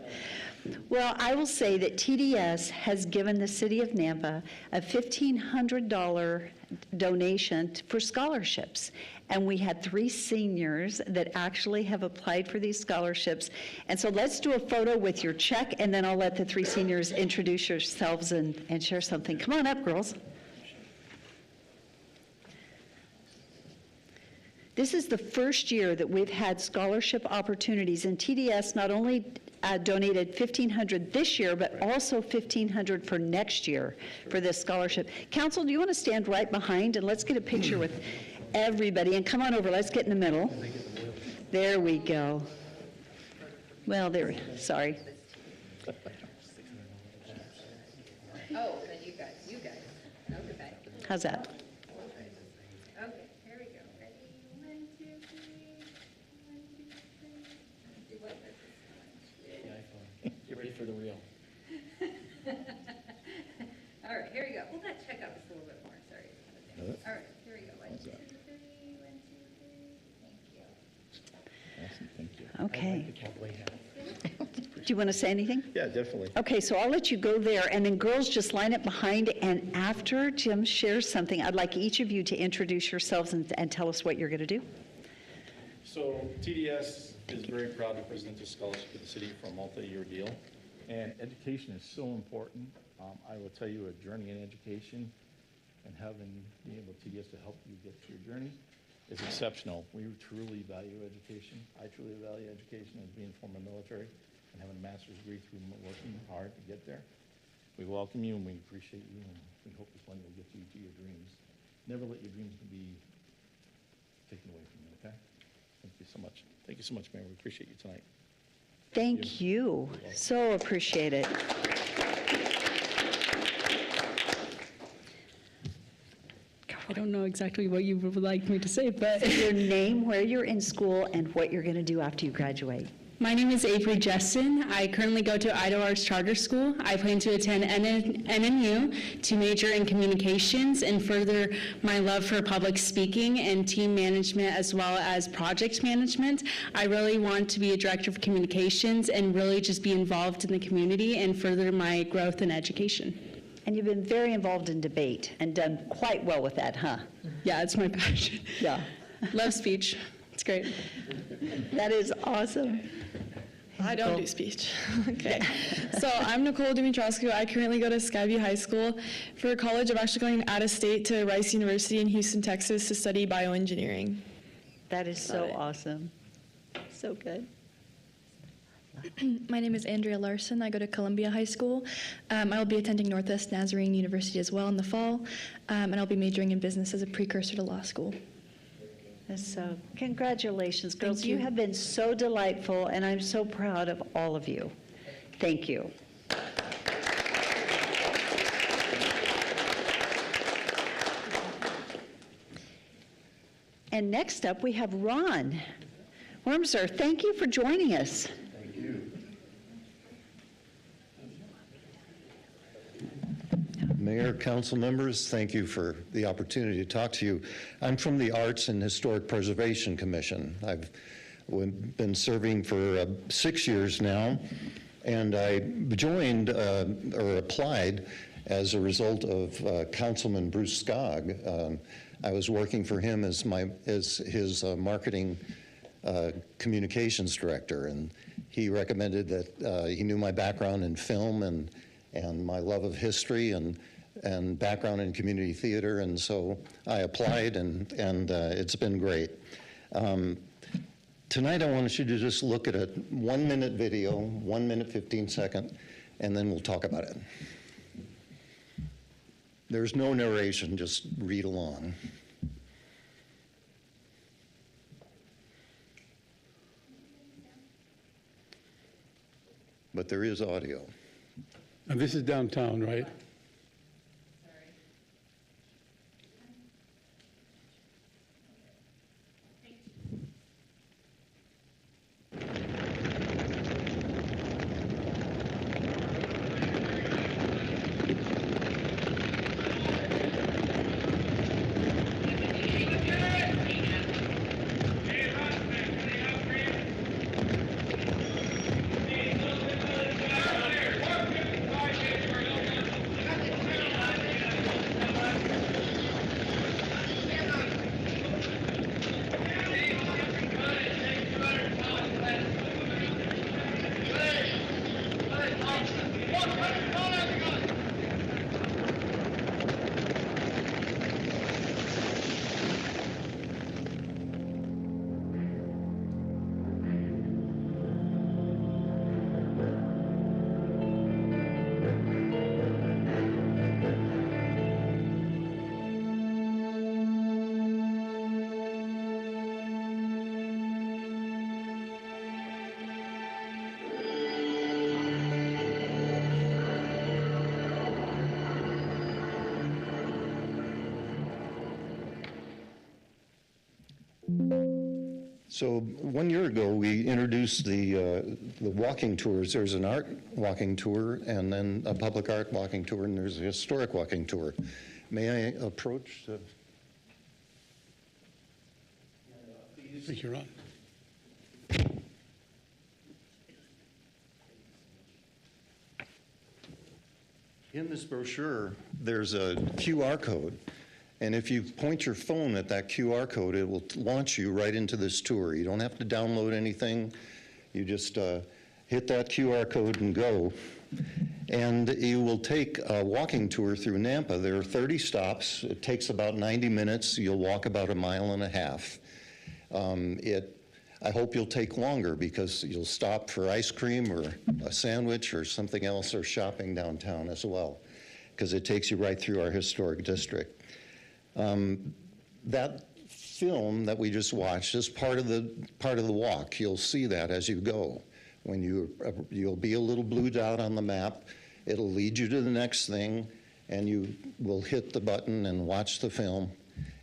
Well, I will say that TDS has given the city of Nampa a $1,500 donation for scholarships. And we had 3 seniors that actually have applied for these scholarships. And so let's do a photo with your check, and then I'll let the 3 seniors introduce yourselves and share something. Come on up, girls. This is the first year that we've had scholarship opportunities, and TDS not only donated $1,500 this year, but also $1,500 for next year for this scholarship. Council, do you want to stand right behind, and let's get a picture with everybody, and come on over, let's get in the middle. There we go. Well, sorry. Oh, then you guys. Okay. How's that? Okay, here we go. Ready? 1, 2, 3. 1, 2, 3. Do what? Get ready for the real. All right, here we go. Hold that check up just a little bit more. Sorry. All right, here we go. 1, 2, 3. 1, 2, 3. Thank you. Awesome, thank you. Okay. Do you want to say anything? Yeah, definitely. Okay, so I'll let you go there, and then girls, just line up behind, and after Jim shares something, I'd like each of you to introduce yourselves and tell us what you're going to do. So TDS is very proud to present this scholarship to the city for a multi-year deal. And education is so important. I will tell you, a journey in education and being able TDS to help you get to your journey is exceptional. We truly value education. I truly value education as being former military and having a master's degree through working hard to get there. We welcome you and we appreciate you, and we hope this one will get you to your dreams. Never let your dreams be taken away from you, okay? Thank you so much. Thank you so much, Mayor. We appreciate you tonight. Thank you. So appreciate it. I don't know exactly what you would like me to say, but Your name, where you're in school, and what you're going to do after you graduate. my name is Avery Jessen. I currently go to Idaho Arts Charter School. I plan to attend NNU to major in communications and further my love for public speaking and team management as well as project management. I really want to be a director of communications and really just be involved in the community and further my growth in education. And you've been very involved in debate and done quite well with that, huh? Yeah, it's my passion. Yeah. Love speech. It's great. That is awesome. I don't do speech. Okay. So I'm Nicole Dumitroscu. I currently go to Skyview High School. For college, I'm actually going out of state to Rice University in Houston, Texas to study bioengineering. That is so awesome. So good. My name is Andrea Larson. I go to Columbia High School. I will be attending Northwest Nazarene University as well in the fall, and I'll be majoring in business as a precursor to law school. So, congratulations, girls. Thank You you. have been so delightful, and I'm so proud of all of you. Thank you. And next up, we have Ron Wormser. Thank you for joining us. Thank you. Mayor, council members, thank you for the opportunity to talk to you. I'm from the Arts and Historic Preservation Commission. I've been serving for 6 years now, and I joined or applied as a result of Councilman Bruce Skog. I was working for him as his marketing communications director, and he recommended that he knew my background in film and my love of history and background in community theater, and so I applied, and it's been great. Tonight I want you to just look at a 1-minute video, 1 minute 15 second, and then we'll talk about it. There's no narration, just read along. But there is audio. And this is downtown, right? So 1 year ago, we introduced the walking tours. There's an art walking tour, and then a public art walking tour, and there's a historic walking tour. May I approach? I think you're on. In this brochure, there's a QR code. And if you point your phone at that QR code, it will launch you right into this tour. You don't have to download anything. You just hit that QR code and go. And you will take a walking tour through Nampa. There are 30 stops. It takes about 90 minutes. You'll walk about 1.5 miles. I hope you'll take longer because you'll stop for ice cream or a sandwich or something else, or shopping downtown as well, because it takes you right through our historic district. That film that we just watched is part of the walk. You'll see that as you go. When you'll be a little blued out on the map, it'll lead you to the next thing, and you will hit the button and watch the film.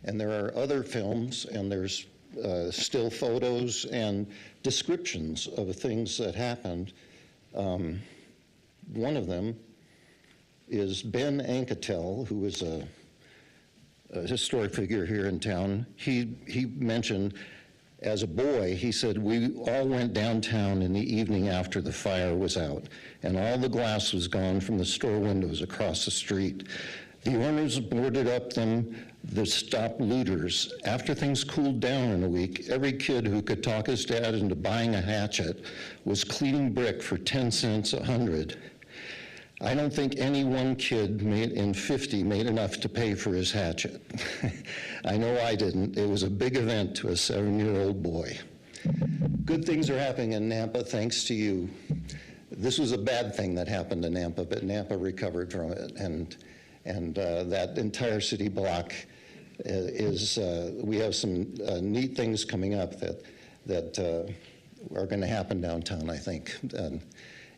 And there are other films, and there's still photos and descriptions of things that happened. One of them is Ben Anketel, who was a historic figure here in town. He mentioned, as a boy, he said, we all went downtown in the evening after the fire was out, and all the glass was gone from the store windows across the street. The owners boarded up the stop looters. After things cooled down in a week, every kid who could talk his dad into buying a hatchet was cleaning brick for 10 cents a hundred. I don't think any one kid in 50 made enough to pay for his hatchet. I know I didn't. It was a big event to a 7-year-old boy. Good things are happening in Nampa thanks to you. This was a bad thing that happened in Nampa, but Nampa recovered from it, and that entire city block we have some neat things coming up that are going to happen downtown, I think,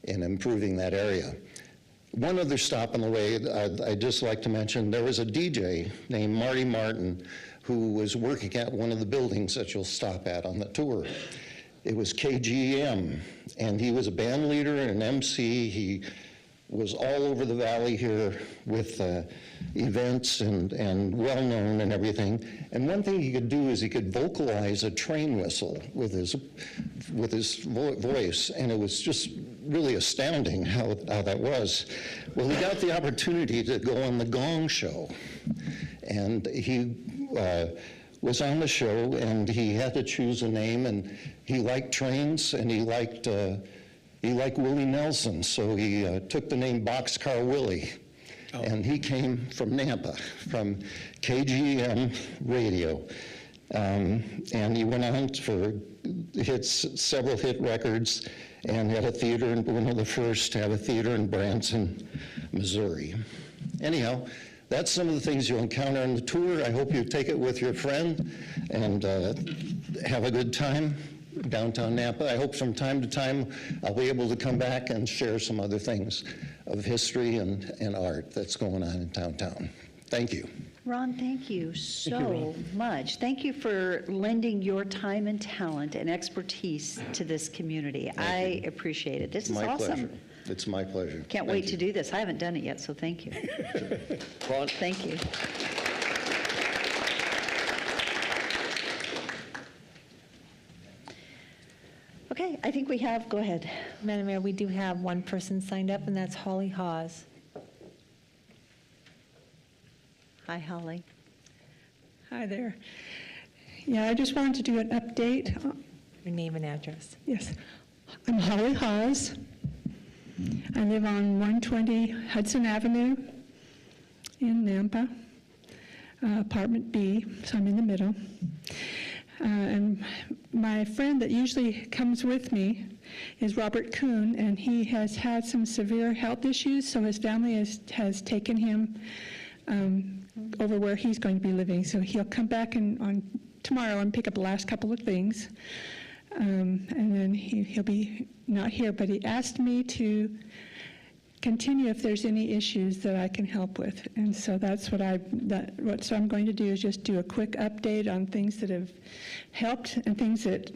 in improving that area. One other stop on the way I'd just like to mention, there was a DJ named Marty Martin who was working at one of the buildings that you'll stop at on the tour. It was KGM, and he was a band leader and an MC. He was all over the valley here with events and well-known and everything. And one thing he could do is he could vocalize a train whistle with his voice, and it was just really astounding how that was. Well, he got the opportunity to go on the Gong Show, and he was on the show, and he had to choose a name, and he liked trains, and he liked Willie Nelson, so he took the name Boxcar Willie. Oh. And he came from Nampa, from KGM Radio. And he went on for several hit records, and had a theater, one of the first to have a theater in Branson, Missouri. Anyhow, that's some of the things you'll encounter on the tour. I hope you take it with your friend and have a good time downtown Nampa. I hope from time to time I'll be able to come back and share some other things of history and art that's going on in downtown. Thank you. Ron, thank you so much. Thank you for lending your time and talent and expertise to this community. I appreciate it. This is awesome. Pleasure. It's my pleasure. Can't wait to do this. I haven't done it yet, so thank you. Ron. Thank you. Okay, I think we have, go ahead. Madam Mayor, we do have one person signed up, and that's Holly Hawes. Hi, Holly. Hi there. Yeah, I just wanted to do an update. Your name and address. Yes. I'm Holly Hawes. I live on 120 Hudson Avenue in Nampa, apartment B, so I'm in the middle. And my friend that usually comes with me is Robert Kuhn, and he has had some severe health issues, so his family has taken him over where he's going to be living. So he'll come back on tomorrow and pick up the last couple of things, and then he'll be not here. But he asked me to continue if there's any issues that I can help with, and so that's what I'm going to do is just do a quick update on things that have helped and things that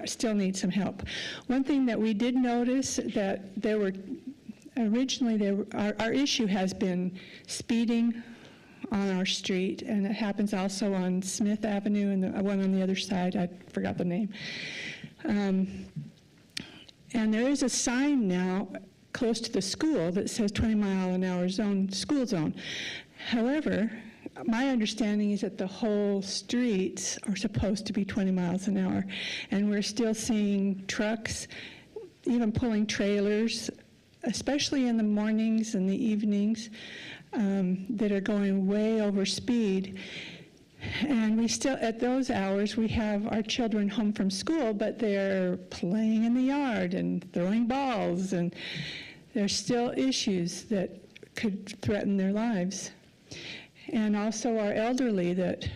still need some help. One thing that we did notice that there were originally our issue has been speeding on our street, and it happens also on Smith Avenue and the one on the other side. I forgot the name. And there is a sign now close to the school that says 20-mile-an-hour school zone. However, my understanding is that the whole streets are supposed to be 20 miles an hour, and we're still seeing trucks, even pulling trailers, especially in the mornings and the evenings, that are going way over speed. And we still, at those hours, we have our children home from school, but they're playing in the yard and throwing balls, and there's still issues that could threaten their lives. And also our elderly that,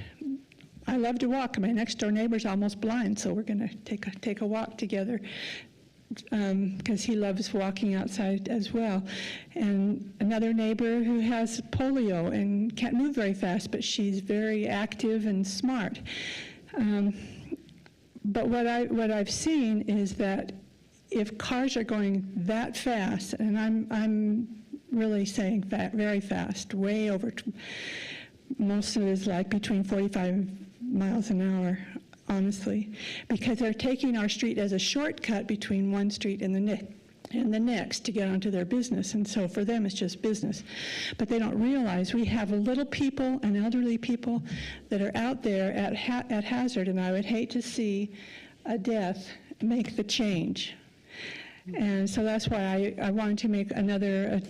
I love to walk. My next door neighbor's almost blind, so we're gonna take a walk together, because he loves walking outside as well. And another neighbor who has polio and can't move very fast, but she's very active and smart. But what I've seen is that if cars are going that fast, and I'm really saying very fast, way over, most of it is like between 45 miles an hour, honestly, because they're taking our street as a shortcut between one street and the next to get onto their business. And so for them, it's just business. But they don't realize we have little people and elderly people that are out there at hazard, and I would hate to see a death make the change. And so that's why I wanted to make another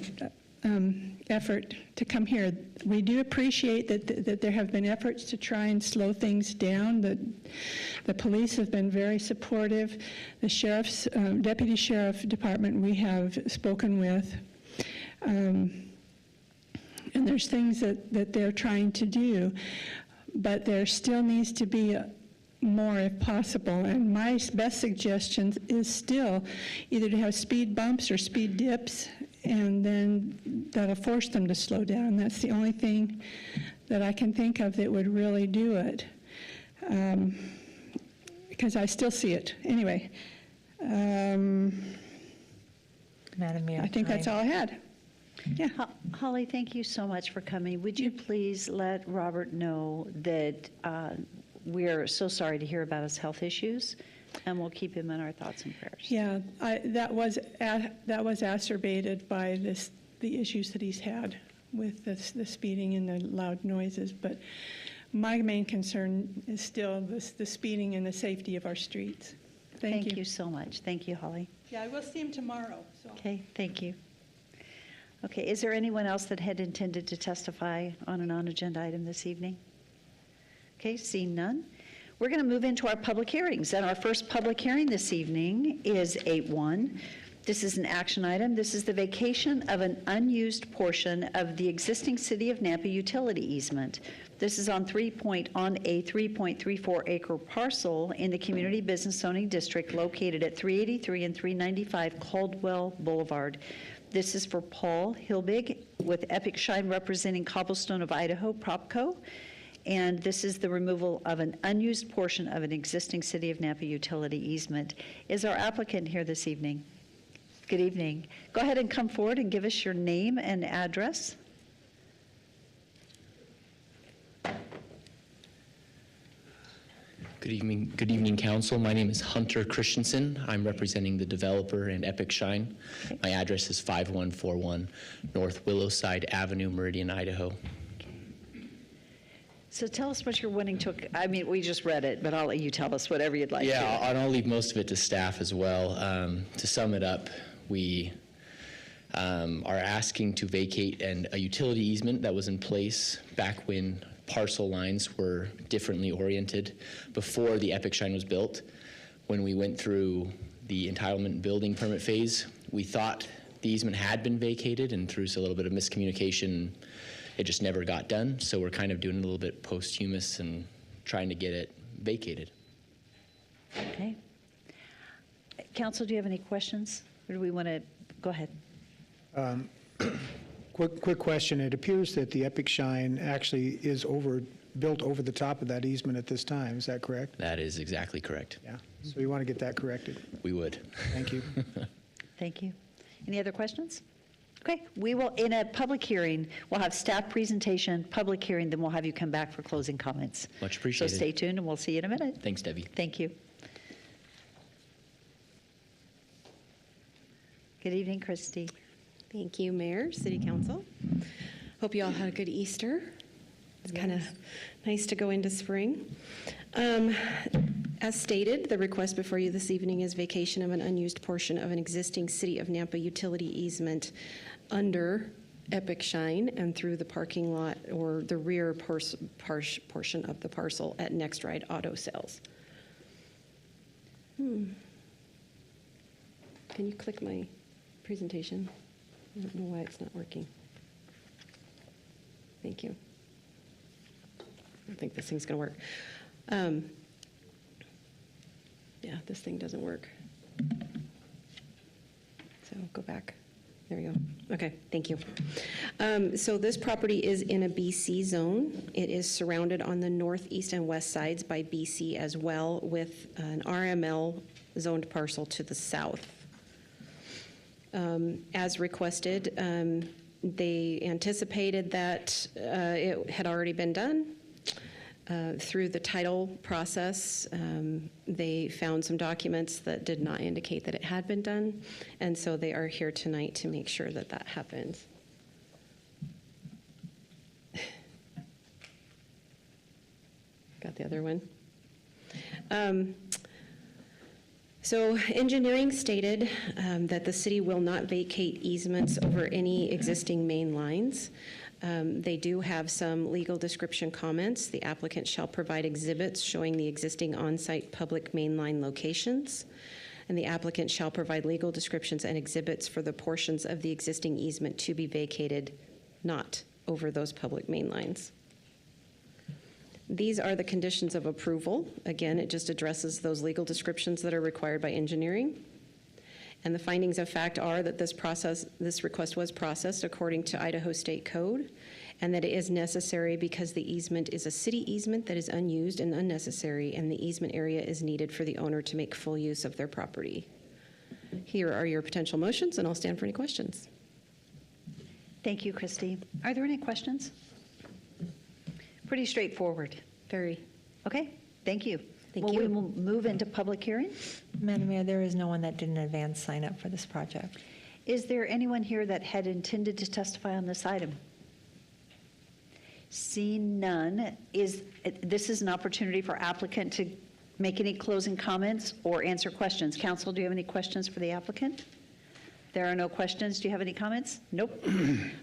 effort to come here. We do appreciate that there have been efforts to try and slow things down. The police have been very supportive. The sheriff's, deputy sheriff department we have spoken with. And there's things that they're trying to do, but there still needs to be more if possible. And my best suggestion is still either to have speed bumps or speed dips, and then that'll force them to slow down. That's the only thing that I can think of that would really do it, because I still see it. Anyway, Madam Mayor. I think that's all I had. Yeah. Holly, thank you so much for coming. Would you please let Robert know that we're so sorry to hear about his health issues, and we'll keep him in our thoughts and prayers. Yeah, that was exacerbated by the issues that he's had with the speeding and the loud noises. But my main concern is still the speeding and the safety of our streets. Thank you so much. Thank you, Holly. Yeah, I will see him tomorrow. So. Okay, thank you. Okay, is there anyone else that had intended to testify on a non-agenda item this evening? Okay, seeing none. We're going to move into our public hearings, and our first public hearing this evening is 8-1. This is an action item. This is the vacation of an unused portion of the existing City of Nampa utility easement. This is on a 3.34 acre parcel in the Community Business Zoning District located at 383 and 395 Caldwell Boulevard. This is for Paul Hilbig with Epic Shine representing Cobblestone of Idaho, PropCo. And this is the removal of an unused portion of an existing City of Nampa utility easement. Is our applicant here this evening? Good evening. Go ahead and come forward and give us your name and address. Good evening, Council. My name is Hunter Christensen. I'm representing the developer and Epic Shine. My address is 5141 North Willowside Avenue, Meridian, Idaho. So tell us what you're wanting to, I mean, we just read it, but I'll let you tell us whatever you'd like to. Yeah, and I'll leave most of it to staff as well. To sum it up, we are asking to vacate a utility easement that was in place back when parcel lines were differently oriented before the Epic Shine was built. When we went through the entitlement and building permit phase, we thought the easement had been vacated, and through a little bit of miscommunication, it just never got done. So we're kind of doing a little bit posthumous and trying to get it vacated. Okay. Council, do you have any questions? Or do we want to, go ahead. Quick question. It appears that the Epic Shine actually is built over the top of that easement at this time. Is that correct? That is exactly correct. Yeah. So you want to get that corrected? We would. Thank you. Thank you. Any other questions? Okay, we will, in a public hearing, we'll have staff presentation, public hearing, then we'll have you come back for closing comments. Much appreciated. So stay tuned, and we'll see you in a minute. Thanks, Debbie. Thank you. Good evening, Christy. Thank you, Mayor, City Council. Hope you all had a good Easter. It's kind of nice to go into spring. As stated, the request before you this evening is vacation of an unused portion of an existing City of Nampa utility easement under Epic Shine and through the parking lot or the rear portion of the parcel at Next Ride Auto Sales. Can you click my presentation? I don't know why it's not working. Thank you. I don't think this thing's going to work. Yeah, this thing doesn't work. So go back. There we go. Okay, thank you. So this property is in a BC zone. It is surrounded on the northeast and west sides by BC as well, with an RML zoned parcel to the south. As requested, they anticipated that it had already been done. Through the title process, they found some documents that did not indicate that it had been done, and so they are here tonight to make sure that that happens. Got the other one. So engineering stated that the city will not vacate easements over any existing main lines. They do have some legal description comments. The applicant shall provide exhibits showing the existing on-site public mainline locations, and the applicant shall provide legal descriptions and exhibits for the portions of the existing easement to be vacated, not over those public main lines. These are the conditions of approval. Again, it just addresses those legal descriptions that are required by engineering. And the findings of fact are that this request was processed according to Idaho State Code, and that it is necessary because the easement is a city easement that is unused and unnecessary, and the easement area is needed for the owner to make full use of their property. here are your potential motions, and I'll stand for any questions. Thank you, Christy. Are there any questions? Pretty straightforward. Very. Okay, thank you. Thank Well, you. we will move into public hearing. Madam Mayor, there is no one that did an advance sign up for this project. Is there anyone here that had intended to testify on this item? Seeing none, this is an opportunity for applicant to make any closing comments or answer questions. Council, do you have any questions for the applicant? There are no questions. Do you have any comments? Nope.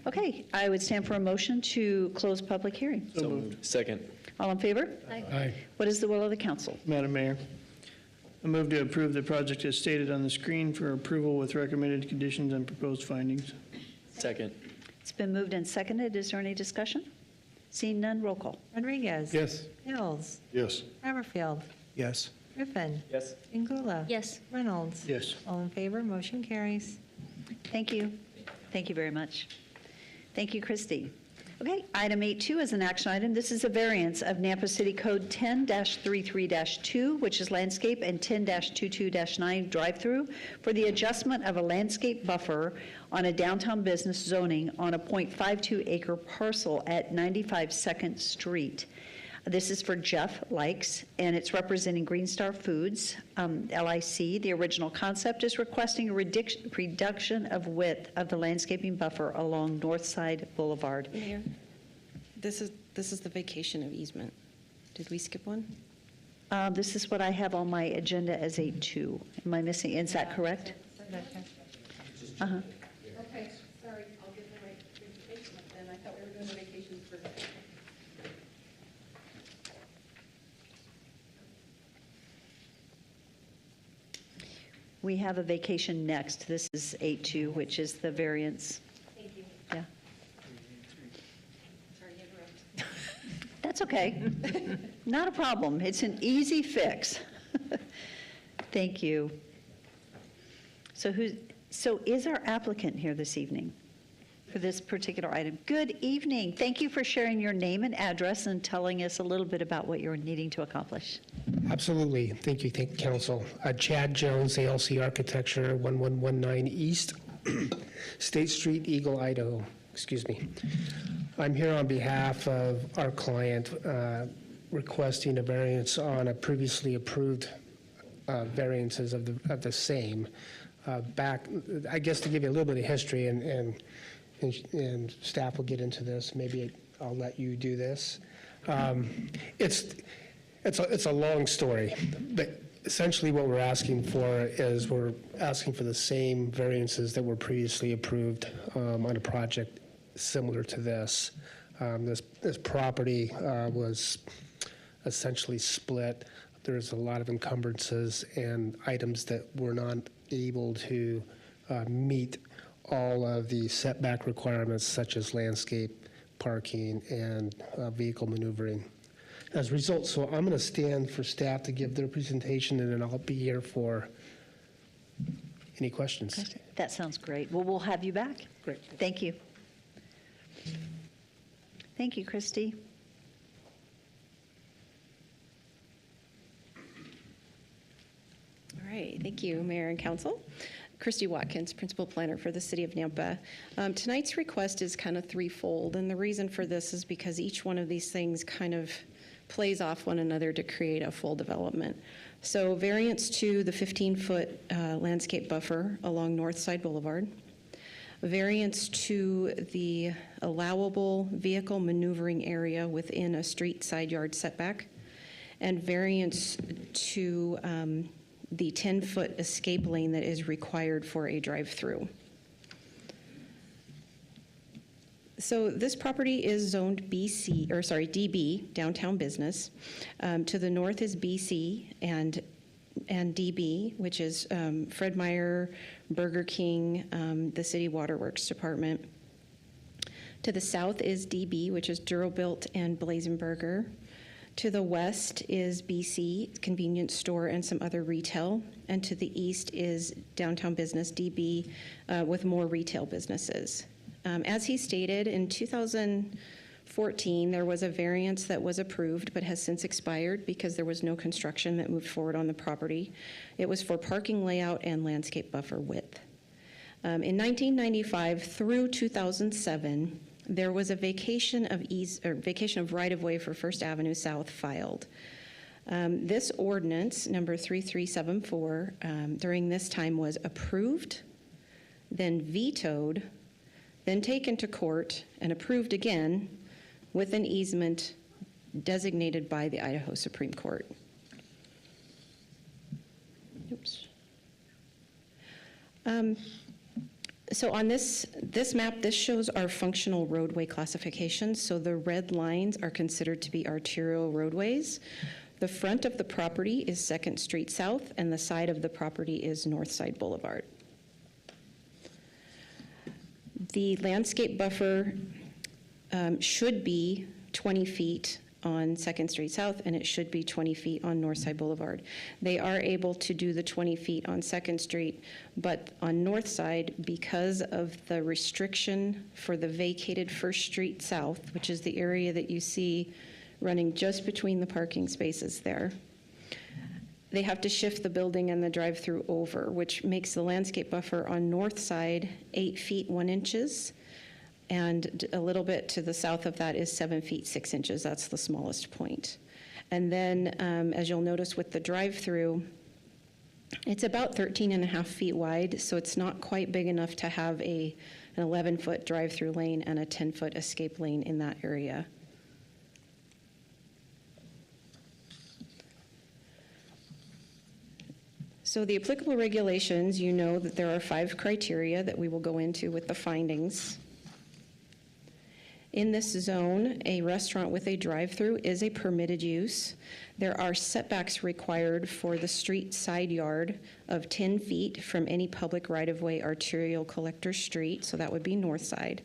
Okay, I would stand for a motion to close public hearing. So moved. Second. All in favor? Aye. What is the will of the council? Madam Mayor, I move to approve the project as stated on the screen for approval with recommended conditions and proposed findings. Second. It's been moved and seconded. Is there any discussion? Seeing none, roll call. Rodriguez? Yes. Hills? Yes. Haverfield? Yes. Griffin? Yes. Ingula? Yes. Reynolds? Yes. All in favor, motion carries. Thank you. Thank you very much. Thank you, Christy. Okay, item 8.2 is an action item. This is a variance of Nampa City Code 10-33-2, which is landscape, and 10-22-9 drive-through for the adjustment of a landscape buffer on a downtown business zoning on a .52 acre parcel at 95 Second Street. This is for Jeff Likes, and it's representing Green Star Foods, LIC. The original concept is requesting a reduction of width of the landscaping buffer along Northside Boulevard. Mayor, this is the vacation of easement. Did we skip one? This is what I have on my agenda as 8.2. Am I missing, is that correct? Uh-huh. Okay, sorry, I'll get the right vacation then. I thought we were doing the vacations first. We have a vacation next. This is 8.2, which is the variance. Thank you. Yeah, Sorry to interrupt. that's okay. Not a problem. It's an easy fix. Thank you. So is our applicant here this evening for this particular item? Good evening. Thank you for sharing your name and address and telling us a little bit about what you're needing to accomplish. Absolutely. Thank you, Council. Chad Jones, ALC Architecture, 1119 East State Street, Eagle, Idaho. Excuse me. I'm here on behalf of our client requesting a variance on a previously approved variances of the same. Back, I guess to give you a little bit of history, and staff will get into this. Maybe I'll let you do this. It's a long story, but essentially what we're asking for is we're asking for the same variances that were previously approved on a project similar to this. This property was essentially split. There's a lot of encumbrances and items that were not able to meet all of the setback requirements such as landscape, parking, and vehicle maneuvering. As a result, so I'm going to stand for staff to give their presentation, and then I'll be here for any questions. That sounds great. Well, we'll have you back. Great. Thank you. Thank you, Christy. All right, thank you, Mayor and Council. Christy Watkins, Principal Planner for the City of Nampa. Tonight's request is kind of threefold, and the reason for this is because each one of these things kind of plays off one another to create a full development. So variance to the 15-foot landscape buffer along Northside Boulevard, variance to the allowable vehicle maneuvering area within a street side yard setback, and variance to the 10-foot escape lane that is required for a drive-through. So this property is zoned DB, downtown business. To the north is BC and DB, which is Fred Meyer, Burger King, the City Waterworks Department. To the south is DB, which is Durabuilt and Blazenberger. To the west is BC, convenience store and some other retail. And to the east is downtown business, DB, with more retail businesses. As he stated, in 2014 14, there was a variance that was approved but has since expired because there was no construction that moved forward on the property. It was for parking layout and landscape buffer width. In 1995 through 2007, there was a vacation of right-of-way for First Avenue South filed. This ordinance, number 3374, during this time was approved, then vetoed, then taken to court and approved again with an easement designated by the Idaho Supreme Court. Oops. So on this map, this shows our functional roadway classifications. So the red lines are considered to be arterial roadways. The front of the property is 2nd Street South, and the side of the property is Northside Boulevard. The landscape buffer should be 20 feet on 2nd Street South, and it should be 20 feet on Northside Boulevard. They are able to do the 20 feet on 2nd Street, but on Northside, because of the restriction for the vacated 1st Street South, which is the area that you see running just between the parking spaces there, they have to shift the building and the drive-through over, which makes the landscape buffer on north side 8 feet 1 inches, and a little bit to the south of that is 7 feet 6 inches. That's the smallest point. And then, as you'll notice with the drive-through, it's about 13.5 feet wide, so it's not quite big enough to have an 11-foot drive-through lane and a 10-foot escape lane in that area. So the applicable regulations, you know that there are 5 criteria that we will go into with the findings. In this zone, a restaurant with a drive-through is a permitted use. There are setbacks required for the street side yard of 10 feet from any public right-of-way arterial collector street, so that would be north side.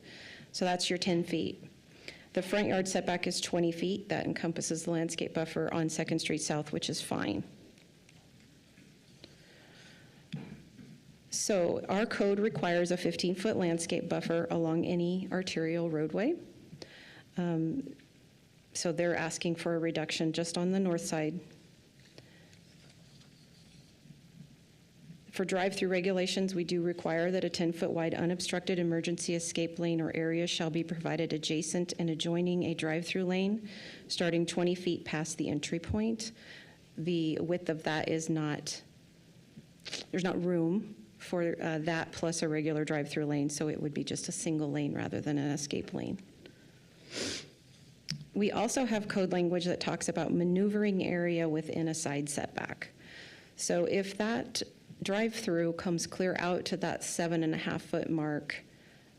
So that's your 10 feet. The front yard setback is 20 feet. That encompasses the landscape buffer on 2nd Street South, which is fine. So our code requires a 15-foot landscape buffer along any arterial roadway. So they're asking for a reduction just on the north side. For drive-through regulations, we do require that a 10-foot wide unobstructed emergency escape lane or area shall be provided adjacent and adjoining a drive-through lane, starting 20 feet past the entry point. The width of that is not, there's not room for that plus a regular drive-through lane, so it would be just a single lane rather than an escape lane. We also have code language that talks about maneuvering area within a side setback. So if that drive-through comes clear out to that 7.5-foot mark,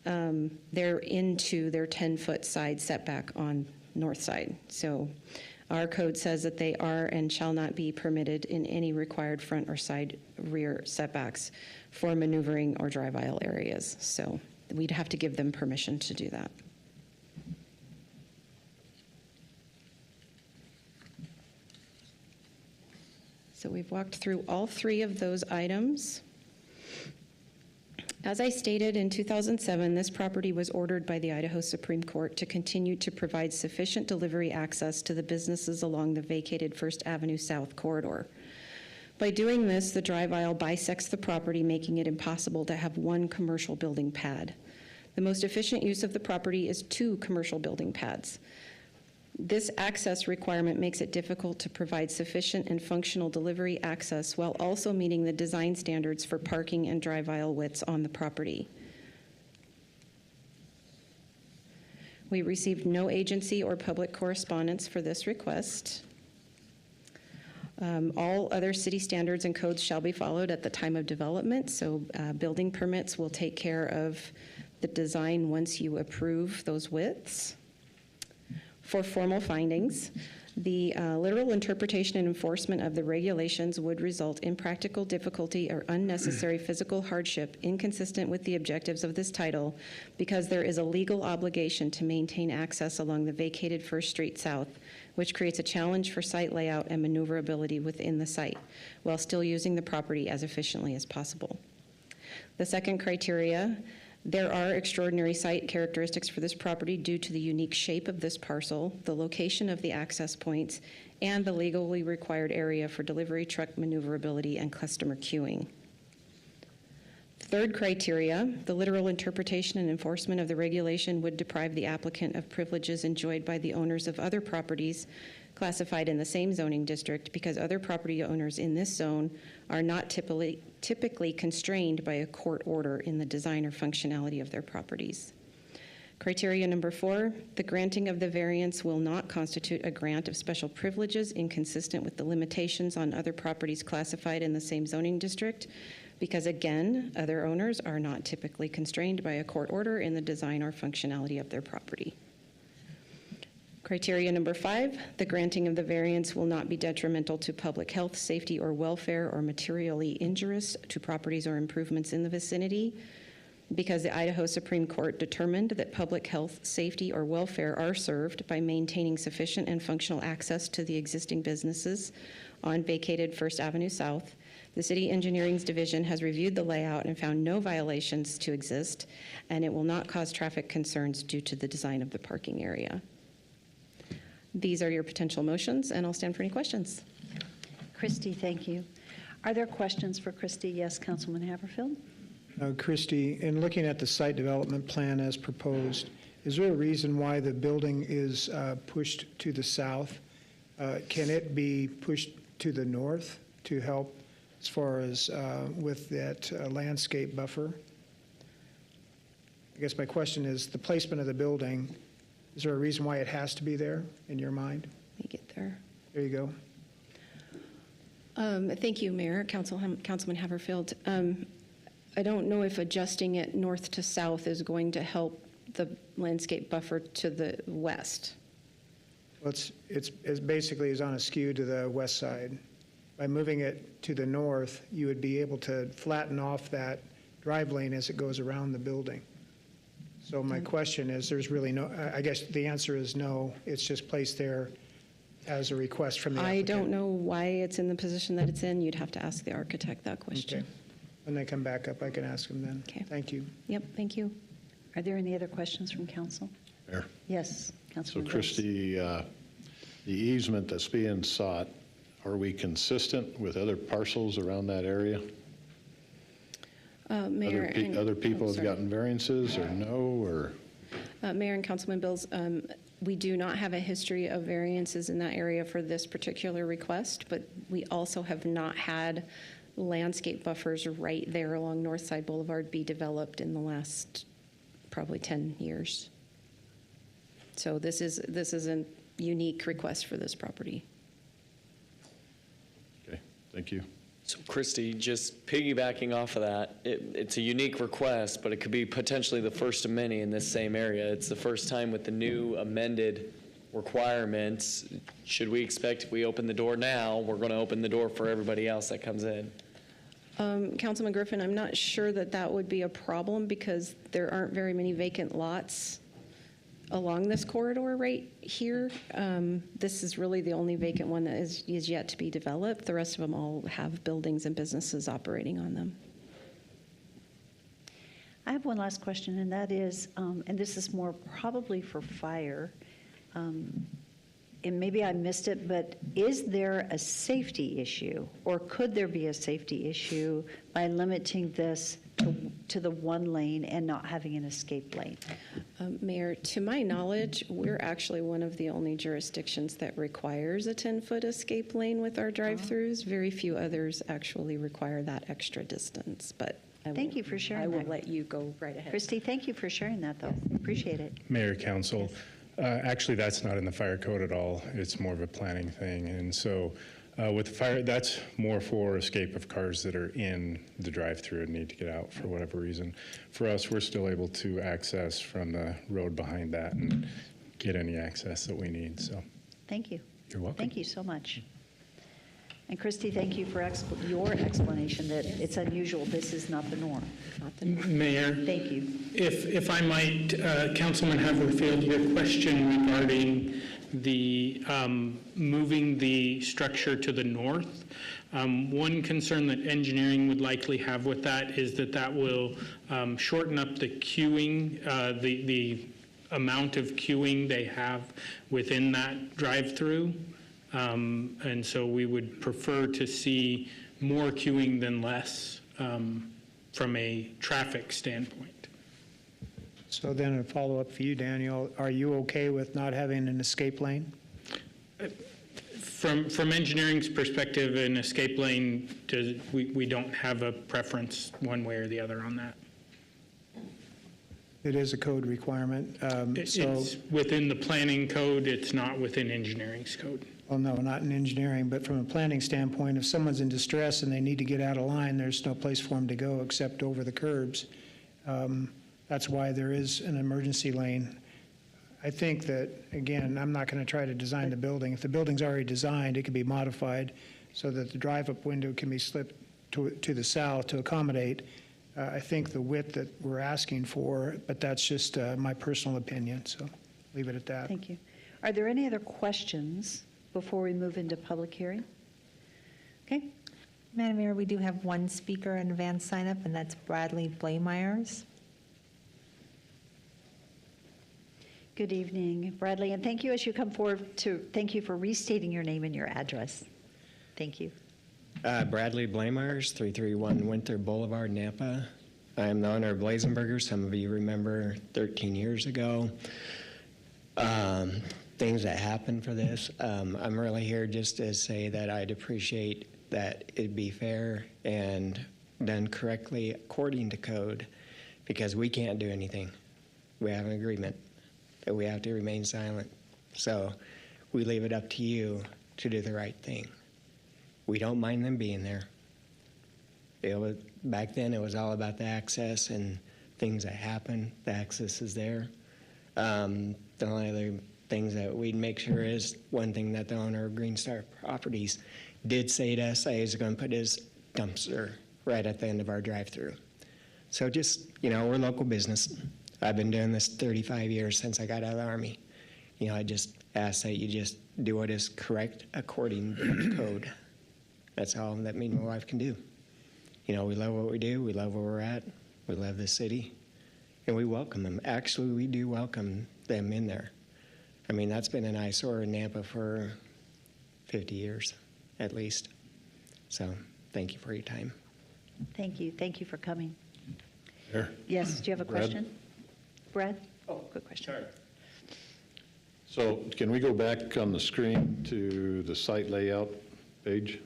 they're into their 10-foot side setback on north side. So our code says that they are and shall not be permitted in any required front or side rear setbacks for maneuvering or drive aisle areas. So we'd have to give them permission to do that. So we've walked through all 3 of those items. As I stated, in 2007, this property was ordered by the Idaho Supreme Court to continue to provide sufficient delivery access to the businesses along the vacated First Avenue South corridor. By doing this, the drive aisle bisects the property, making it impossible to have 1 commercial building pad. The most efficient use of the property is 2 commercial building pads. This access requirement makes it difficult to provide sufficient and functional delivery access while also meeting the design standards for parking and drive aisle widths on the property. We received no agency or public correspondence for this request. All other city standards and codes shall be followed at the time of development, so building permits will take care of the design once you approve those widths. For formal findings, the literal interpretation and enforcement of the regulations would result in practical difficulty or unnecessary physical hardship inconsistent with the objectives of this title because there is a legal obligation to maintain access along the vacated First Street South, which creates a challenge for site layout and maneuverability within the site while still using the property as efficiently as possible. The second criteria There are extraordinary site characteristics for this property due to the unique shape of this parcel, the location of the access points, and the legally required area for delivery truck maneuverability and customer queuing. Third criteria, the literal interpretation and enforcement of the regulation would deprive the applicant of privileges enjoyed by the owners of other properties classified in the same zoning district because other property owners in this zone are not typically constrained by a court order in the design or functionality of their properties. Criteria number 4, the granting of the variance will not constitute a grant of special privileges inconsistent with the limitations on other properties classified in the same zoning district because, again, other owners are not typically constrained by a court order in the design or functionality of their property. Criteria number 5, the granting of the variance will not be detrimental to public health, safety, or welfare or materially injurious to properties or improvements in the vicinity because the Idaho Supreme Court determined that public health, safety, or welfare are served by maintaining sufficient and functional access to the existing businesses on vacated First Avenue South. The City Engineering's division has reviewed the layout and found no violations to exist, and it will not cause traffic concerns due to the design of the parking area. These are your potential motions, and I'll stand for any questions. Christy, thank you. Are there questions for Christy? Yes, Councilman Haverfield? Christy, in looking at the site development plan as proposed, is there a reason why the building is pushed to the south? Can it be pushed to the north to help as far as with that landscape buffer? I guess my question is the placement of the building. Is there a reason why it has to be there in your mind? Let me get there. There you go. Thank you, Mayor, Councilman Haverfield. I don't know if adjusting it north to south is going to help the landscape buffer to the west. Well, it's basically is on a skew to the west side. By moving it to the north, you would be able to flatten off that drive lane as it goes around the building. So my question is, there's really no, I guess the answer is no, it's just placed there as a request from the applicant. I don't know why it's in the position that it's in. You'd have to ask the architect that question. Okay. When they come back up, I can ask them then. Okay. Thank you. Yep, thank you. Are there any other questions from council? Mayor. Yes, So Councilman Bills. Christie, the easement that's being sought, are we consistent with other parcels around that area? Mayor Other people have gotten variances or no, or? Mayor and Councilman Bills, we do not have a history of variances in that area for this particular request, but we also have not had landscape buffers right there along Northside Boulevard be developed in the last probably 10 years. So this is a unique request for this property. Okay, thank you. So Christy, just piggybacking off of that, it's a unique request, but it could be potentially the first of many in this same area. It's the first time with the new amended requirements. Should we expect if we open the door now, we're going to open the door for everybody else that comes in? Councilman Griffin, I'm not sure that that would be a problem because there aren't very many vacant lots along this corridor right here. This is really the only vacant one that is yet to be developed. The rest of them all have buildings and businesses operating on them. I have one last question, and that is, and this is more probably for fire, and maybe I missed it, but is there a safety issue, or could there be a safety issue by limiting this to the one lane and not having an escape lane? Mayor, to my knowledge, we're actually one of the only jurisdictions that requires a 10-foot escape lane with our drive-throughs. Very few others actually require that extra distance, but Thank you for sharing I will that. let you go right ahead. Christy, thank you for sharing that, though. Appreciate it. Mayor, Council, actually, that's not in the fire code at all. It's more of a planning thing. And so with the fire, that's more for escape of cars that are in the drive-through and need to get out for whatever reason. For us, we're still able to access from the road behind that and get any access that we need. So Thank you. You're welcome. Thank you so much. And Christy, thank you for your explanation that it's unusual. This is not the norm. Mayor. Thank you. If I might, Councilman Haverfield, your question regarding moving the structure to the north. One concern that engineering would likely have with that is that that will shorten up the queuing, the amount of queuing they have within that drive-through. And so we would prefer to see more queuing than less from a traffic standpoint. So then a follow-up for you, Daniel. Are you okay with not having an escape lane? From engineering's perspective, an escape lane, we don't have a preference one way or the other on that. It is a code requirement. It's within the planning code, it's not within engineering's code. Well, no, not in engineering, but from a planning standpoint, if someone's in distress and they need to get out of line, there's no place for them to go except over the curbs. That's why there is an emergency lane. I think that, again, I'm not going to try to design the building. If the building's already designed, it can be modified so that the drive-up window can be slipped to the south to accommodate, I think, the width that we're asking for, but that's just my personal opinion, so leave it at that. Thank you. Are there any other questions before we move into public hearing? Okay. Madam Mayor, we do have one speaker in advance sign-up, and that's Bradley Blaemeyers. Good evening, Bradley, and thank you as you come forward thank you for restating your name and your address. Thank you. Bradley Blaemeyers, 331 Winter Boulevard, Nampa. I am the owner of Blazenberger. Some of you remember 13 years ago. Things that happened for this. I'm really here just to say that I'd appreciate that it'd be fair and done correctly according to code, because we can't do anything. We have an agreement that we have to remain silent. So we leave it up to you to do the right thing. We don't mind them being there. Back then, it was all about the access and things that happen. The access is there. The only other things that we'd make sure is, one thing that the owner of Green Star Properties did say to us, he's going to put his dumpster right at the end of our drive-through. So just, we're local business. I've been doing this 35 years since I got out of the Army. I just ask that you just do what is correct according to code. That's all that me and my wife can do. We love what we do. We love where we're at. We love the city. And we welcome them. Actually, we do welcome them in there. I mean, that's been an eyesore in Nampa for 50 years, at least. So thank you for your time. Thank you. Thank you for coming. Here. Yes, do you have a Brad? question? Brad? Oh, good question. Sure. So can we go back on the screen to the site layout page?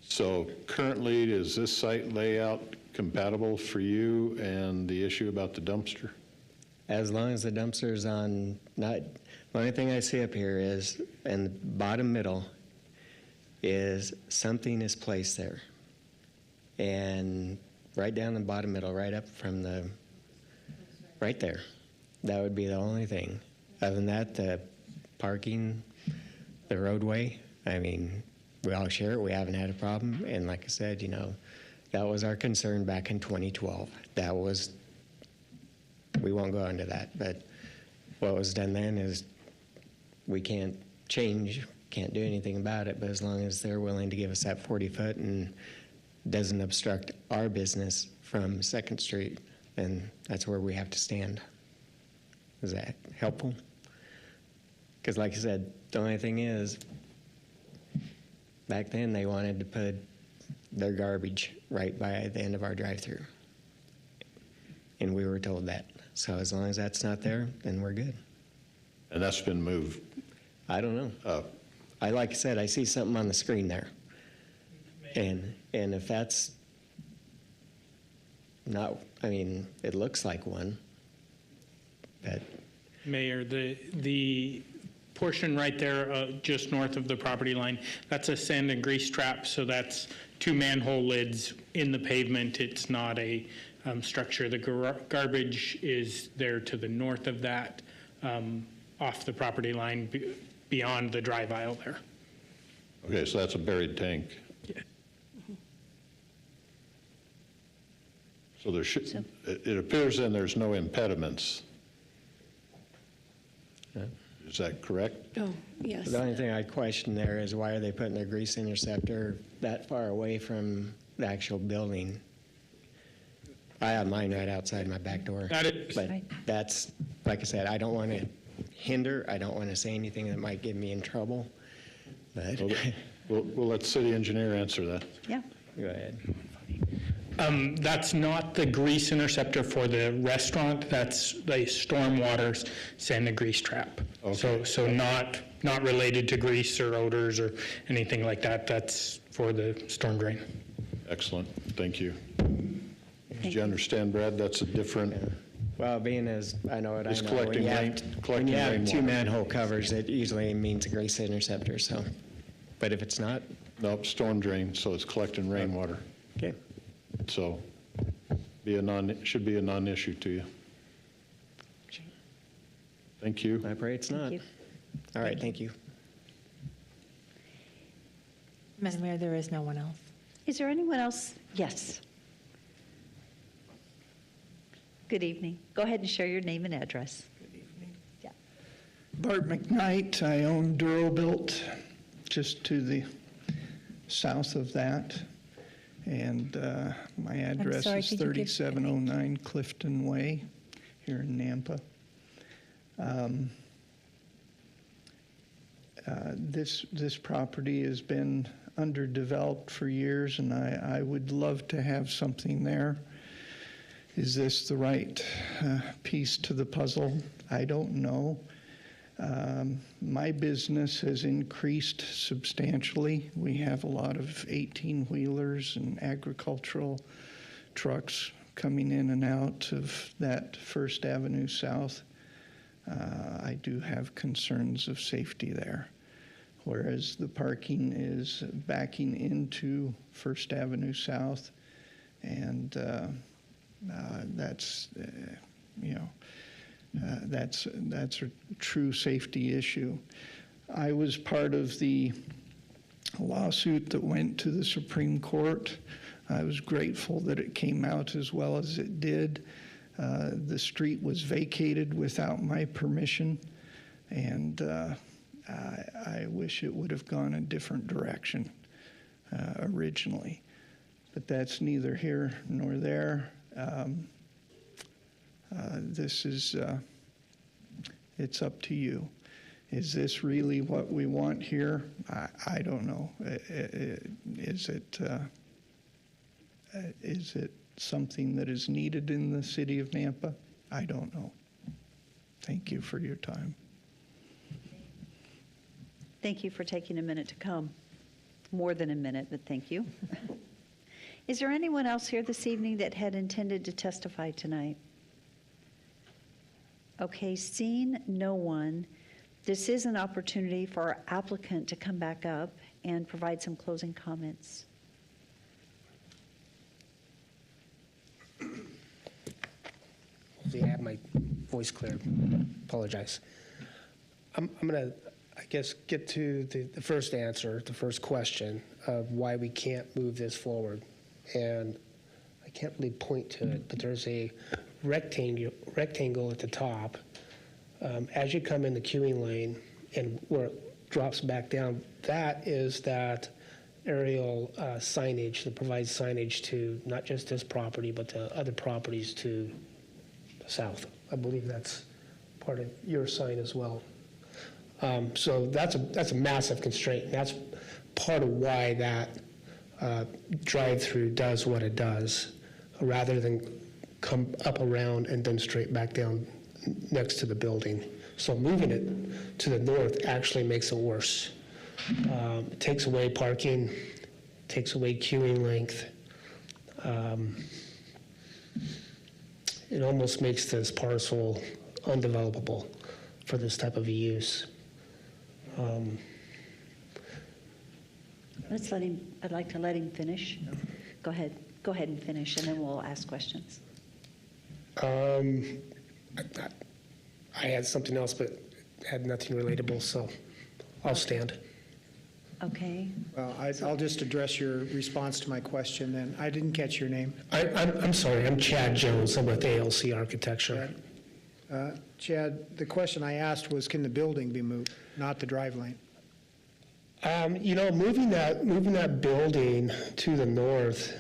So currently, is this site layout compatible for you and the issue about the dumpster? As long as the dumpster's on, the only thing I see up here is, in the bottom middle, is something is placed there. And right down the bottom middle, right up from right there. That would be the only thing. Other than that, the parking, the roadway, I mean, we all share it. We haven't had a problem. And like I said, that was our concern back in 2012. We won't go into that, but what was done then is we can't change, can't do anything about it, but as long as they're willing to give us that 40 foot and doesn't obstruct our business from 2nd Street, then that's where we have to stand. Is that helpful? Because like I said, the only thing is, back then they wanted to put their garbage right by the end of our drive-through. And we were told that. So as long as that's not there, then we're good. And that's been moved? I don't know. Like I said, I see something on the screen there. And if that's not, it looks like one, but. Mayor, the portion right there just north of the property line, that's a sand and grease trap, so that's 2 manhole lids in the pavement. It's not a structure. The garbage is there to the north of that, off the property line beyond the drive aisle there. Okay, so that's a buried tank. Yeah. So there should, it appears then there's no impediments. Is that correct? Oh, yes. The only thing I question there is why are they putting their grease interceptor that far away from the actual building? I have mine right outside my back door. But that's, like I said, I don't want to hinder, I don't want to say anything that might get me in trouble. But We'll let the city engineer answer that. Yeah. Go ahead. That's not the grease interceptor for the restaurant, that's the stormwater and the grease trap. So not related to grease or odors or anything like that, that's for the storm drain. Excellent, thank you. Did you understand, Brad, that's a different? Well, being as I know it, I It's know collecting when you have two rainwater. manhole covers, it usually means a grease interceptor, so. But if it's not? Nope, storm drain, so it's collecting rainwater. Okay. So should be a non-issue to you. Thank you. I pray it's not. All right, thank you. Madam Mayor, there is no one else. Is there anyone else? Yes. Good evening. Go ahead and share your name and address. Bart McKnight, I own Durabuilt, just to the south of that. And my address sorry, is could you give- 3709 Clifton Way here in Nampa. This property has been underdeveloped for years, and I would love to have something there. Is this the right piece to the puzzle? I don't know. My business has increased substantially. We have a lot of 18-wheelers and agricultural trucks coming in and out of that First Avenue South. I do have concerns of safety there, whereas the parking is backing into First Avenue South, and that's a true safety issue. I was part of the lawsuit that went to the Supreme Court. I was grateful that it came out as well as it did. The street was vacated without my permission, and I wish it would have gone a different direction originally. But that's neither here nor there. This is, it's up to you. Is this really what we want here? I don't know. Is it something that is needed in the city of Nampa? I don't know. Thank you for your time. Thank you for taking a minute to come. More than a minute, but thank you. Is there anyone else here this evening that had intended to testify tonight? Okay, seeing no one, this is an opportunity for our applicant to come back up and provide some closing comments. Hopefully I have my voice clear. Apologize. I'm going to, I guess, get to the first answer, the first question of why we can't move this forward. And I can't really point to it, but there's a rectangle at the top. As you come in the queuing lane and where it drops back down, that is that aerial signage that provides signage to not just this property, but to other properties to the south. I believe that's part of your sign as well. So that's a massive constraint. That's part of why that drive-through does what it does, rather than come up around and then straight back down next to the building. So moving it to the north actually makes it worse. It takes away parking, takes away queuing length. It almost makes this parcel undevelopable for this type of a use. I'd like to let him finish. Go ahead and finish, and then we'll ask questions. I had something else, but had nothing relatable, so I'll stand. Okay. Well, I'll just address your response to my question then. I didn't catch your name. I'm sorry, I'm Chad Jones, I'm with ALC Architecture. Chad, the question I asked was, can the building be moved, not the drive lane? Moving that building to the north,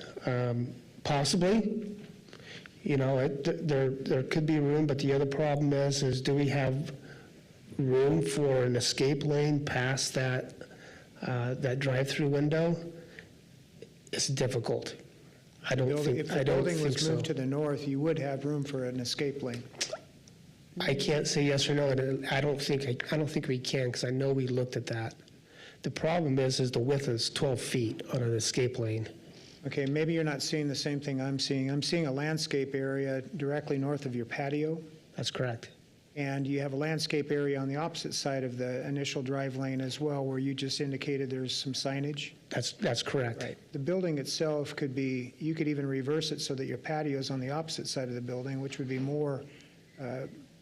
possibly. There could be room, but the other problem is do we have room for an escape lane past that drive-through window? It's difficult. I don't think so. If the building was moved to the north, you would have room for an escape lane. I can't say yes or no. I don't think we can, because I know we looked at that. The problem is the width is 12 feet on an escape lane. Okay, maybe you're not seeing the same thing I'm seeing. I'm seeing a landscape area directly north of your patio. That's correct. And you have a landscape area on the opposite side of the initial drive lane as well, where you just indicated there's some signage. That's correct. Right. The building itself could be, you could even reverse it so that your patio is on the opposite side of the building, which would be more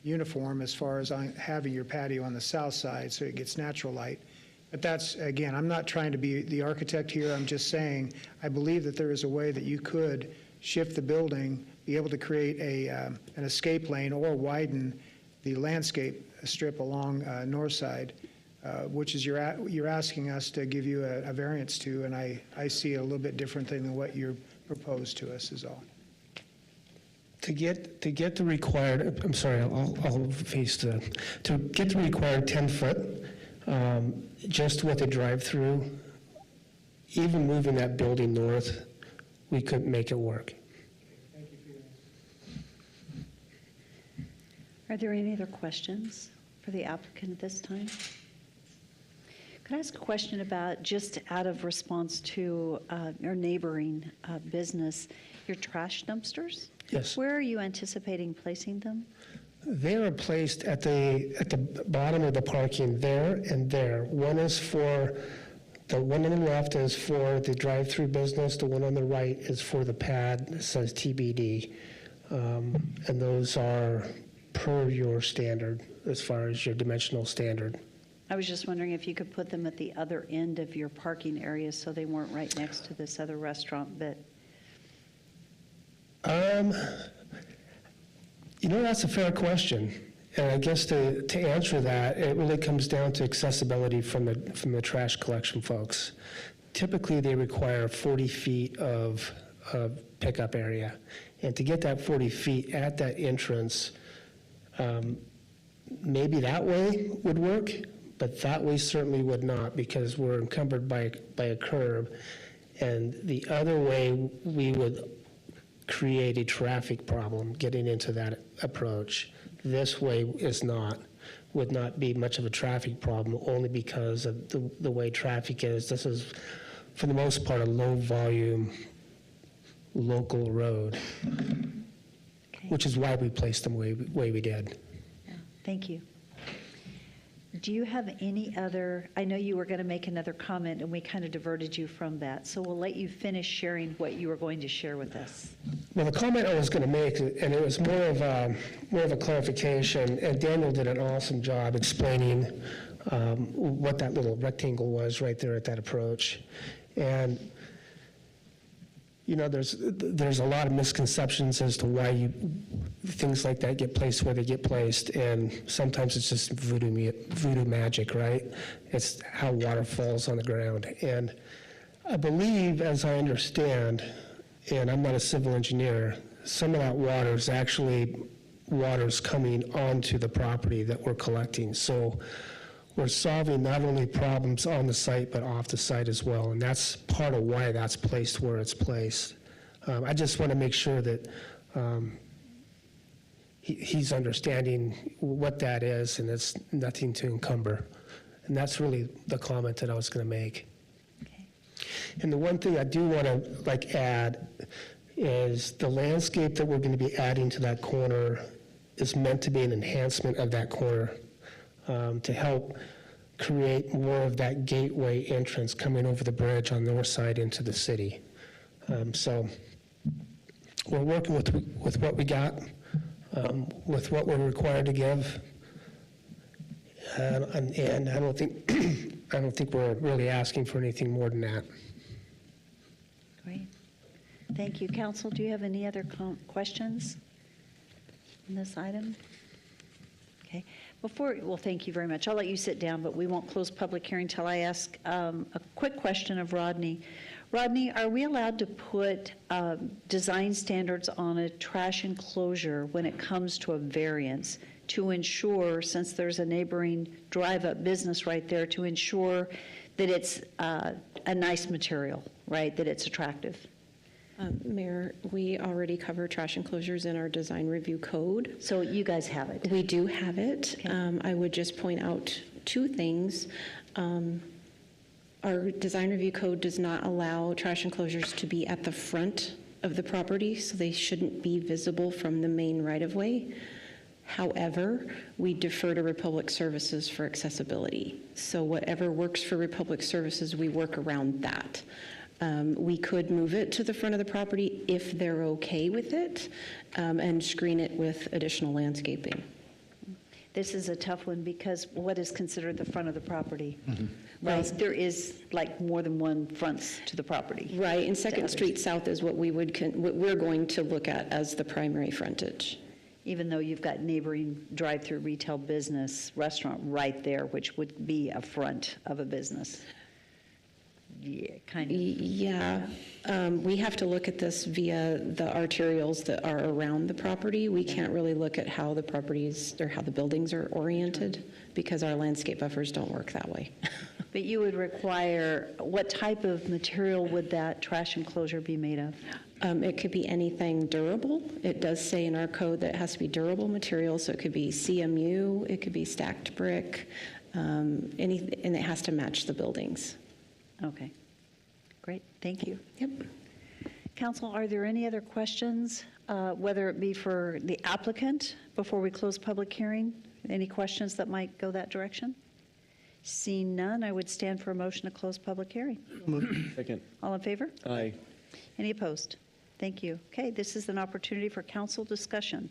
uniform as far as having your patio on the south side so it gets natural light. But that's, again, I'm not trying to be the architect here. I'm just saying I believe that there is a way that you could shift the building, be able to create an escape lane or widen the landscape strip along north side, which is you're asking us to give you a variance to, and I see it a little bit different than what you're proposed to us is all. To get the required, I'm sorry, I'll face to get the required 10-foot, just with a drive-through, even moving that building north, we couldn't make it work. Are there any other questions for the applicant at this time? Could I ask a question about, just out of response to your neighboring business, your trash dumpsters? Yes. Where are you anticipating placing them? They are placed at the bottom of the parking there and there. One is for, the one on the left is for the drive-through business. The one on the right is for the pad that says TBD. And those are per your standard, as far as your dimensional standard. I was just wondering if you could put them at the other end of your parking area so they weren't right next to this other restaurant that... That's a fair question. And I guess to answer that, it really comes down to accessibility from the trash collection folks. Typically, they require 40 feet of pickup area. And to get that 40 feet at that entrance, maybe that way would work, but that way certainly would not, because we're encumbered by a curb. And the other way, we would create a traffic problem getting into that approach. This way would not be much of a traffic problem, only because of the way traffic is. This is, for the most part, a low-volume local road, which is why we placed them the way we did. Yeah, thank you. Do you have any other, I know you were going to make another comment and we kind of diverted you from that, so we'll let you finish sharing what you were going to share with us. Well, the comment I was going to make, and it was more of a clarification, and Daniel did an awesome job explaining what that little rectangle was right there at that approach. And there's a lot of misconceptions as to why things like that get placed where they get placed, and sometimes it's just voodoo magic, right? It's how water falls on the ground. And I believe, as I understand, and I'm not a civil engineer, some of that water is actually water's coming onto the property that we're collecting. So we're solving not only problems on the site, but off the site as well. And that's part of why that's placed where it's placed. I just want to make sure that he's understanding what that is, and it's nothing to encumber. And that's really the comment that I was going to make. Okay. And the one thing I do want to add is the landscape that we're going to be adding to that corner is meant to be an enhancement of that corner. To help create more of that gateway entrance coming over the bridge on the north side into the city. So we're working with what we got, with what we're required to give, and I don't think I don't think we're really asking for anything more than that. Great. Thank you. Council, do you have any other questions on this item? Okay. Well, thank you very much. I'll let you sit down, but we won't close public hearing until I ask a quick question of Rodney. Rodney, are we allowed to put design standards on a trash enclosure when it comes to a variance to ensure, since there's a neighboring drive-up business right there, to ensure that it's a nice material, right, that it's attractive? Mayor, we already cover trash enclosures in our design review code. So you guys have it? We do have it. I would just point out two things. Our design review code does not allow trash enclosures to be at the front of the property, so they shouldn't be visible from the main right-of-way. However, we defer to Republic Services for accessibility. So whatever works for Republic Services, we work around that. We could move it to the front of the property if they're okay with it, and screen it with additional landscaping. This is a tough one because what is considered the front of the property? Right, there is like more than one fronts to the property. Right, and Second Street South is what we're going to look at as the primary frontage. Even though you've got neighboring drive-through retail business, restaurant right there, which would be a front of a business. Yeah, kind of. Yeah, we have to look at this via the arterials that are around the property. We can't really look at how the properties or how the buildings are oriented because our landscape buffers don't work that way. But you would require, what type of material would that trash enclosure be made of? It could be anything durable. It does say in our code that it has to be durable material, so it could be CMU, it could be stacked brick, and it has to match the buildings. Okay, great, thank you. Yep. Council, are there any other questions, whether it be for the applicant before we close public hearing? Any questions that might go that direction? Seeing none, I would stand for a motion to close public hearing. Second. All in favor? Aye. Any opposed? Thank you. Okay, this is an opportunity for council discussion.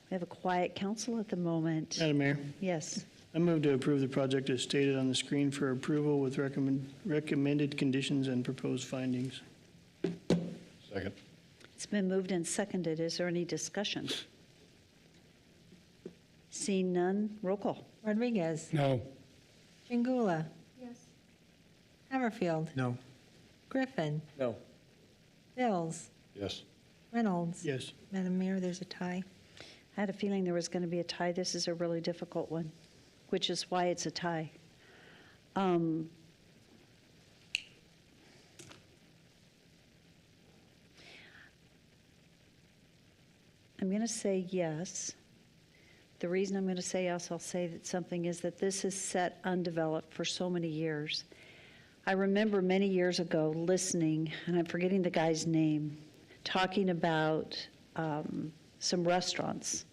We have a quiet council at the moment. Madam Mayor, Yes. I move to approve the project as stated on the screen for approval with recommended conditions and proposed findings. Second. It's been moved and seconded. Is there any discussion? Seeing none, roll call. Rodriguez. No. Chingula. Yes. Hammerfield. No. Griffin. No. Bills. Yes. Reynolds. Yes. Madam Mayor, there's a tie. I had a feeling there was going to be a tie. This is a really difficult one, which is why it's a tie. I'm going to say yes. The reason I'm going to say yes, I'll say that something is that this is set undeveloped for so many years. I remember many years ago listening, and I'm forgetting the guy's name, talking about some restaurants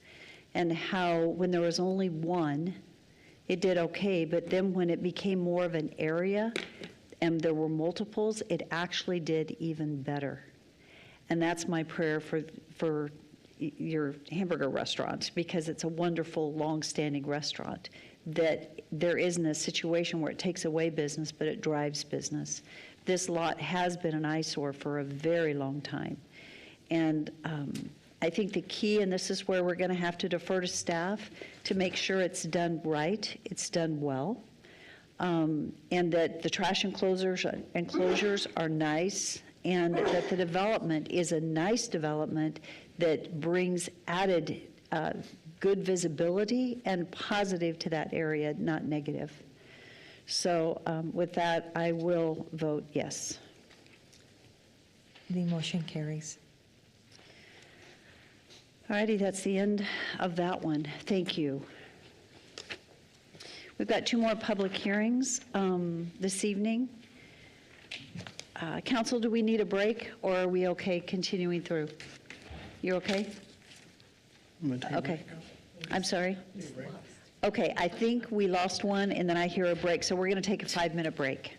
and how when there was only one, it did okay, but then when it became more of an area and there were multiples, it actually did even better. And that's my prayer for your hamburger restaurant, because it's a wonderful, long-standing restaurant, that there isn't a situation where it takes away business, but it drives business. This lot has been an eyesore for a very long time. And I think the key, and this is where we're going to have to defer to staff to make sure it's done right, it's done well, and that the trash enclosures are nice, and that the development is a nice development that brings added good visibility and positive to that area, not negative. So with that, I will vote yes. The motion carries. All righty, that's the end of that one. Thank you. We've got 2 more public hearings this evening. Council, do we need a break, or are we okay continuing through? You're okay? Okay. I'm sorry? Okay, I think we lost one, and then I hear a break, so we're going to take a 5-minute break.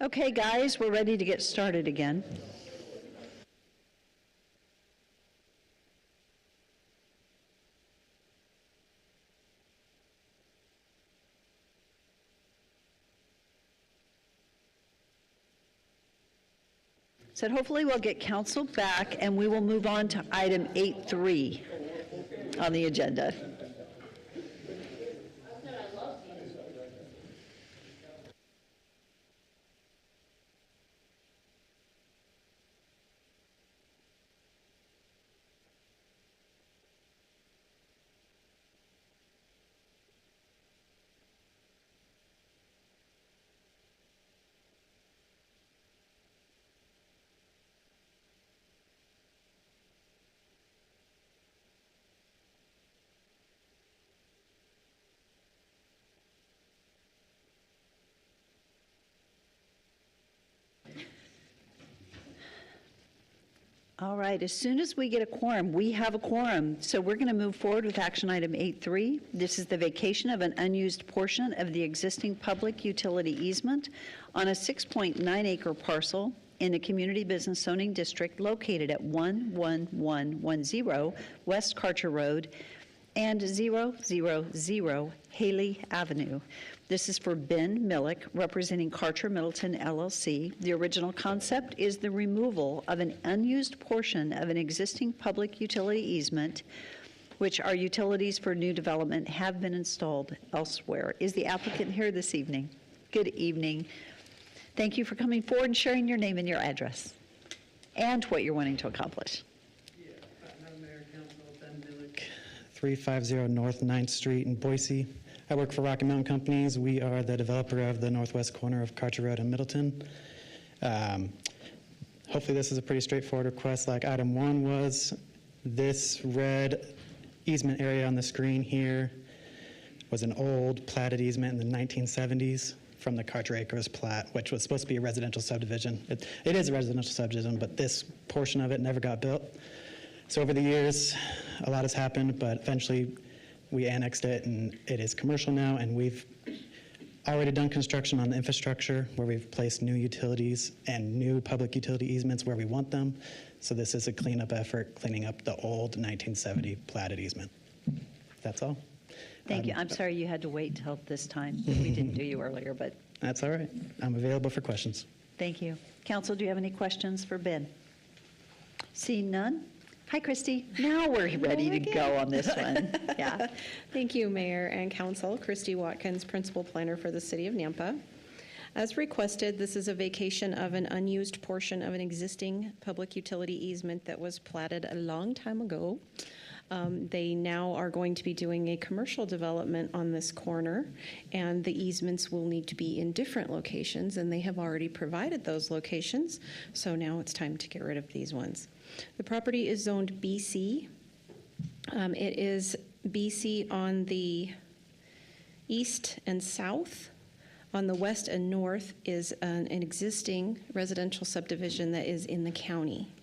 Okay, guys, we're ready to get started again. So hopefully we'll get council back and we will move on to item 8.3 on the agenda. All right, as soon as we get a quorum, we have a quorum, so we're going to move forward with action item 8.3. This is the vacation of an unused portion of the existing public utility easement on a 6.9-acre parcel in the Community Business Zoning District located at 11110 West Karcher Road and 000 Haley Avenue. This is for Ben Millick, representing Karcher Middleton LLC. The original concept is the removal of an unused portion of an existing public utility easement, which our utilities for new development have been installed elsewhere. Is the applicant here this evening? Good evening. Thank you for coming forward and sharing your name and your address and what you're wanting to accomplish. Madam Mayor, Council, Ben Millick, 350 North 9th Street in Boise. I work for Rocky Mountain Companies. We are the developer of the northwest corner of Karcher Road in Middleton. Hopefully this is a pretty straightforward request like item 1 was. This red easement area on the screen here was an old platted easement in the 1970s from the Karcher Acres plat, which was supposed to be a residential subdivision. It is a residential subdivision, but this portion of it never got built. So over the years, a lot has happened, but eventually we annexed it and it is commercial now, and we've already done construction on the infrastructure where we've placed new utilities and new public utility easements where we want them. So this is a cleanup effort, cleaning up the old 1970 platted easement. That's all. Thank you. I'm sorry you had to wait till this time. We didn't do you earlier, but That's all right. I'm available for questions. thank you. Council, do you have any questions for Ben? Seeing none? Hi, Christy. Now we're ready to go on this one. Yeah. Thank you, Mayor and Council. Christy Watkins, Principal Planner for the City of Nampa. As requested, this is a vacation of an unused portion of an existing public utility easement that was platted a long time ago. They now are going to be doing a commercial development on this corner, and the easements will need to be in different locations, and they have already provided those locations, so now it's time to get rid of these ones. The property is zoned BC. It is BC on the east and south. On the west and north is an existing residential subdivision that is in the county.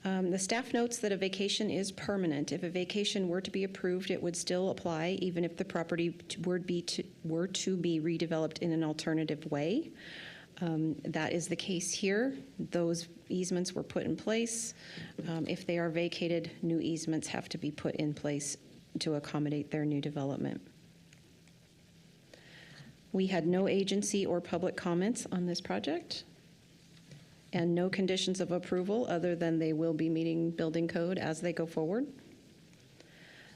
The staff notes that a vacation is permanent. If a vacation were to be approved, it would still apply even if the property were to be redeveloped in an alternative way. That is the case here. Those easements were put in place. If they are vacated, new easements have to be put in place to accommodate their new development. We had no agency or public comments on this project, and no conditions of approval other than they will be meeting building code as they go forward.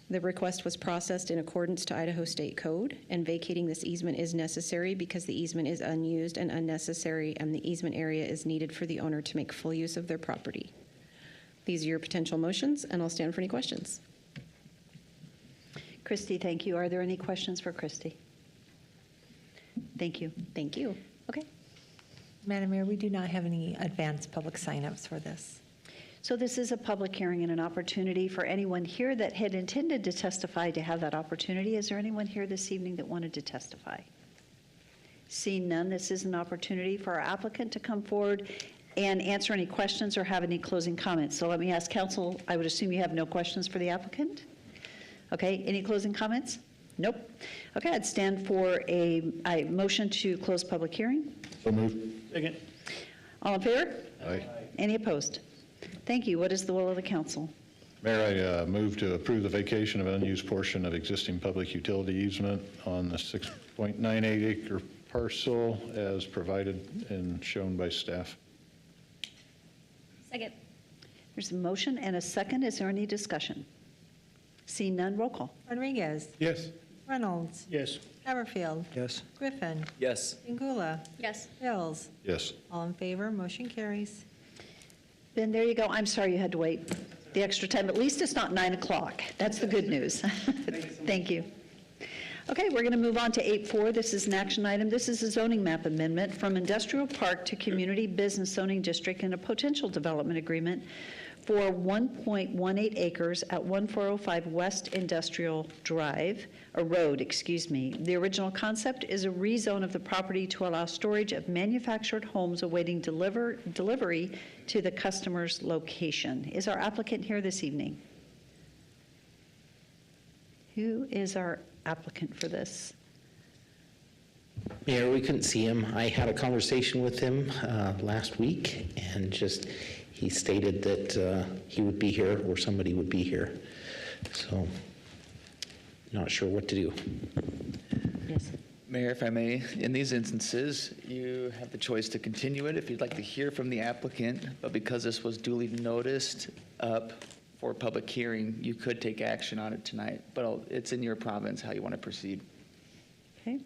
The request was processed in accordance to Idaho State Code, and vacating this easement is necessary because the easement is unused and unnecessary, and the easement area is needed for the owner to make full use of their property. These are your potential motions, and I'll stand for any questions. Christy, thank you. Are there any questions for Christy? Thank you. Thank you. Okay. Madam Mayor, we do not have any advanced public signups for this. So this is a public hearing and an opportunity for anyone here that had intended to testify to have that opportunity. Is there anyone here this evening that wanted to testify? Seeing none, this is an opportunity for our applicant to come forward and answer any questions or have any closing comments. So let me ask council, I would assume you have no questions for the applicant? Okay, any closing comments? Nope. Okay, I'd stand for a motion to close public hearing. So moved. Second. All in favor? Aye. Any opposed? Thank you. What is the will of the council? Mayor, I move to approve the vacation of unused portion of existing public utility easement on the 6.98 acre parcel as provided and shown by staff. Second. There's a motion and a second. Is there any discussion? Seeing none, roll call. Rodriguez. Yes. Reynolds. Yes. Haverfield. Yes. Griffin. Yes. Pingula. Yes. Hills. Yes. All in favor, motion carries. Ben, there you go. I'm sorry you had to wait the extra time. At least it's not 9 o'clock. That's the good news. Thank you. Okay, we're going to move on to 8.4. This is an action item. This is a zoning map amendment from industrial park to community business zoning district and a potential development agreement for 1.18 acres at 1405 West Industrial Drive, or Road, excuse me. The original concept is a rezone of the property to allow storage of manufactured homes awaiting delivery to the customer's location. Is our applicant here this evening? Who is our applicant for this? Mayor, we couldn't see him. I had a conversation with him last week, and he stated that he would be here or somebody would be here. So, not sure what to do. Yes. Mayor, if I may, in these instances, you have the choice to continue it if you'd like to hear from the applicant, but because this was duly noticed up for public hearing, you could take action on it tonight, but it's in your province how you want to proceed. Okay.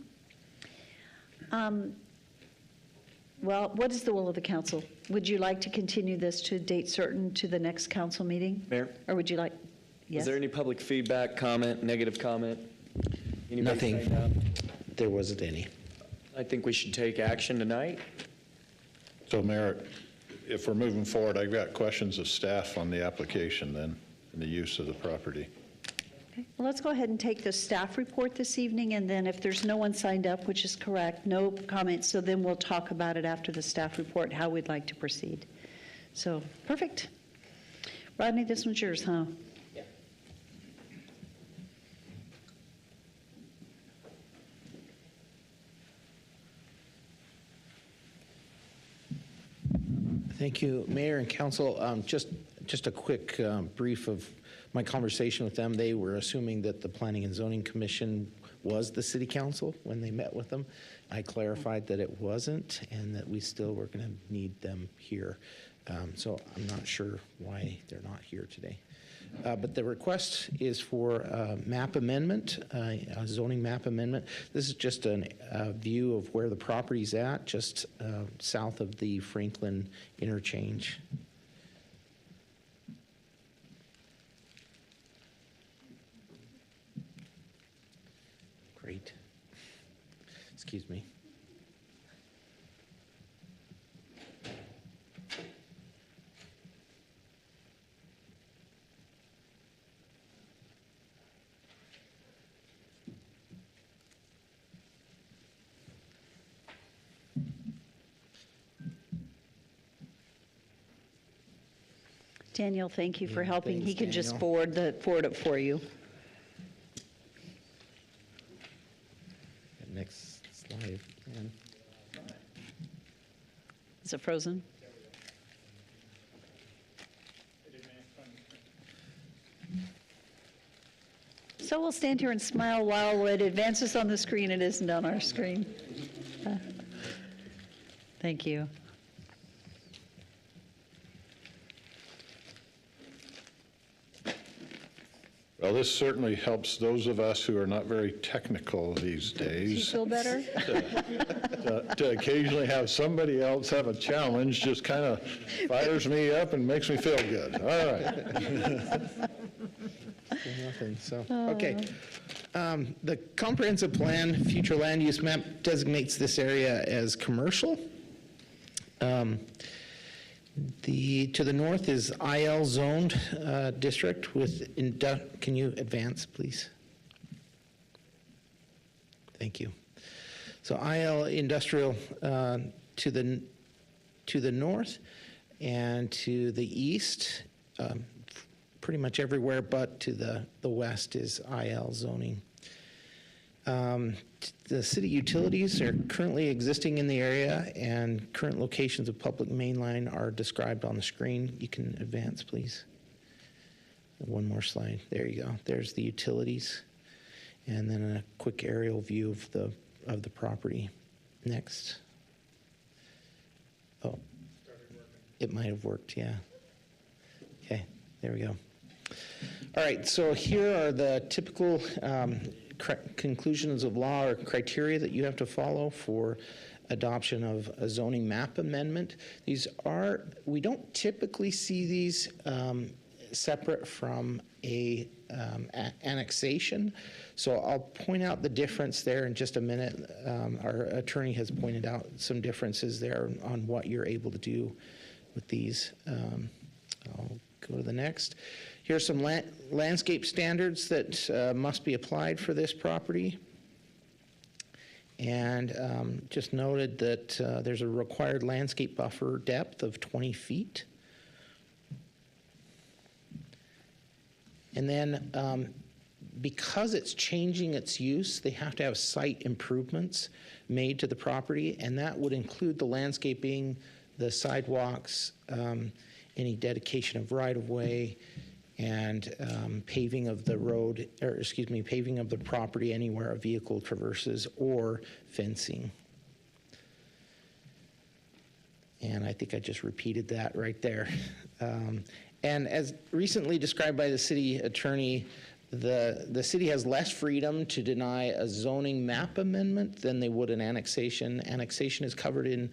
Well, what is the will of the council? Would you like to continue this to a date certain to the next council meeting? Mayor? Or would you like, yes? Was there any public feedback, comment, negative comment? Anybody signed up? Nothing. There wasn't any. I think we should take action tonight. So Mayor, if we're moving forward, I've got questions of staff on the application then, and the use of the property. Okay. Well, let's go ahead and take the staff report this evening, and then if there's no one signed up, which is correct, no comments, so then we'll talk about it after the staff report, how we'd like to proceed. So, perfect. Rodney, this one's yours, huh? Yeah. Thank you, Mayor and Council. Just a quick brief of my conversation with them. They were assuming that the Planning and Zoning Commission was the City Council when they met with them. I clarified that it wasn't and that we still were going to need them here. So I'm not sure why they're not here today. But the request is for a map amendment, a zoning map amendment. This is just a view of where the property's at, just south of the Franklin interchange. Great. Excuse me. Daniel, thank you for Yeah, helping. He thanks, can just Daniel. forward it for you. Next slide, Ann. Is it frozen? So we'll stand here and smile while it advances on the screen. It isn't on our screen. Thank you. Well, this certainly helps those of us who are not very technical these Do you days. feel better? To occasionally have somebody else have a challenge just kind of fires me up and makes me feel good. All right. Nothing, so, okay. The comprehensive plan, future land use map designates this area as commercial. To the north is IL zoned district with, can you advance, please? Thank you. So IL industrial to the north, and to the east, pretty much everywhere but to the west is IL zoning. The city utilities are currently existing in the area, and current locations of public main line are described on the screen. You can advance, please. One more slide. There you go. There's the utilities, and then a quick aerial view of the property. Next. Oh, it might have worked. Yeah. Okay. There we go. All right. So here are the typical conclusions of law or criteria that you have to follow for adoption of a zoning map amendment. We don't typically see these separate from a annexation. So I'll point out the difference there in just a minute. Our attorney has pointed out some differences there on what you're able to do with these. I'll go to the next. Here are some landscape standards that must be applied for this property. And just noted that there's a required landscape buffer depth of 20 feet. And then because it's changing its use, they have to have site improvements made to the property, and that would include the landscaping, the sidewalks, any dedication of right-of-way, and paving of the road, or excuse me, paving of the property anywhere a vehicle traverses, or fencing. And I think I just repeated that right there. And as recently described by the city attorney, the city has less freedom to deny a zoning map amendment than they would an annexation. Annexation is covered in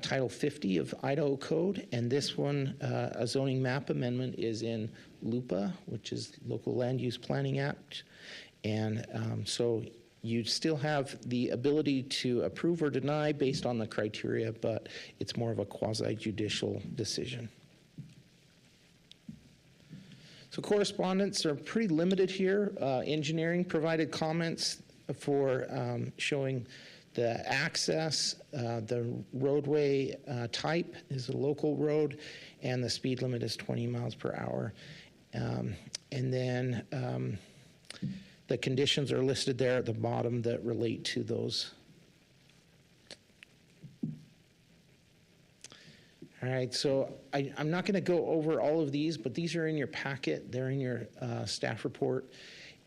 Title 50 of Idaho Code, and this one, a zoning map amendment, is in LUPA, which is Local Land Use Planning Act. And so you still have the ability to approve or deny based on the criteria, but it's more of a quasi-judicial decision. So correspondence are pretty limited here. Engineering provided comments for showing the access, the roadway type is a local road, and the speed limit is 20 miles per hour. And then the conditions are listed there at the bottom that relate to those. All right, so I'm not going to go over all of these, but these are in your packet. They're in your staff report.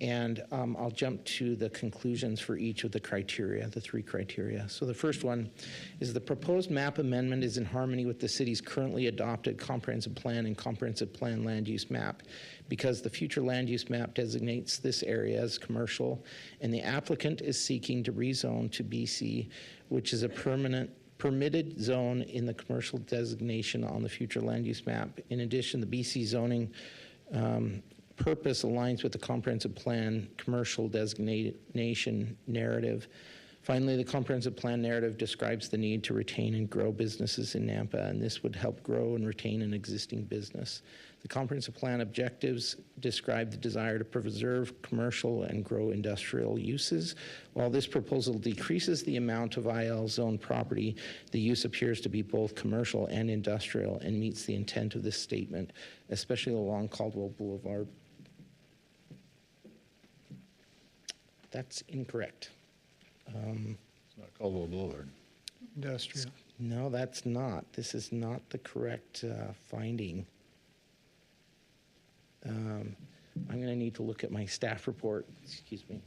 And I'll jump to the conclusions for each of the criteria, the three criteria. So the first one is the proposed map amendment is in harmony with the city's currently adopted comprehensive plan and comprehensive plan land use map, because the future land use map designates this area as commercial, and the applicant is seeking to rezone to BC, which is a permitted zone in the commercial designation on the future land use map. In addition, the BC zoning purpose aligns with the comprehensive plan commercial designation narrative. Finally, the comprehensive plan narrative describes the need to retain and grow businesses in Nampa, and this would help grow and retain an existing business. The comprehensive plan objectives describe the desire to preserve commercial and grow industrial uses. While this proposal decreases the amount of IL zone property, the use appears to be both commercial and industrial and meets the intent of this statement, especially along Caldwell Boulevard. That's incorrect. It's not Caldwell Boulevard. Industrial. No, that's not. This is not the correct finding. I'm going to need to look at my staff report. Excuse me.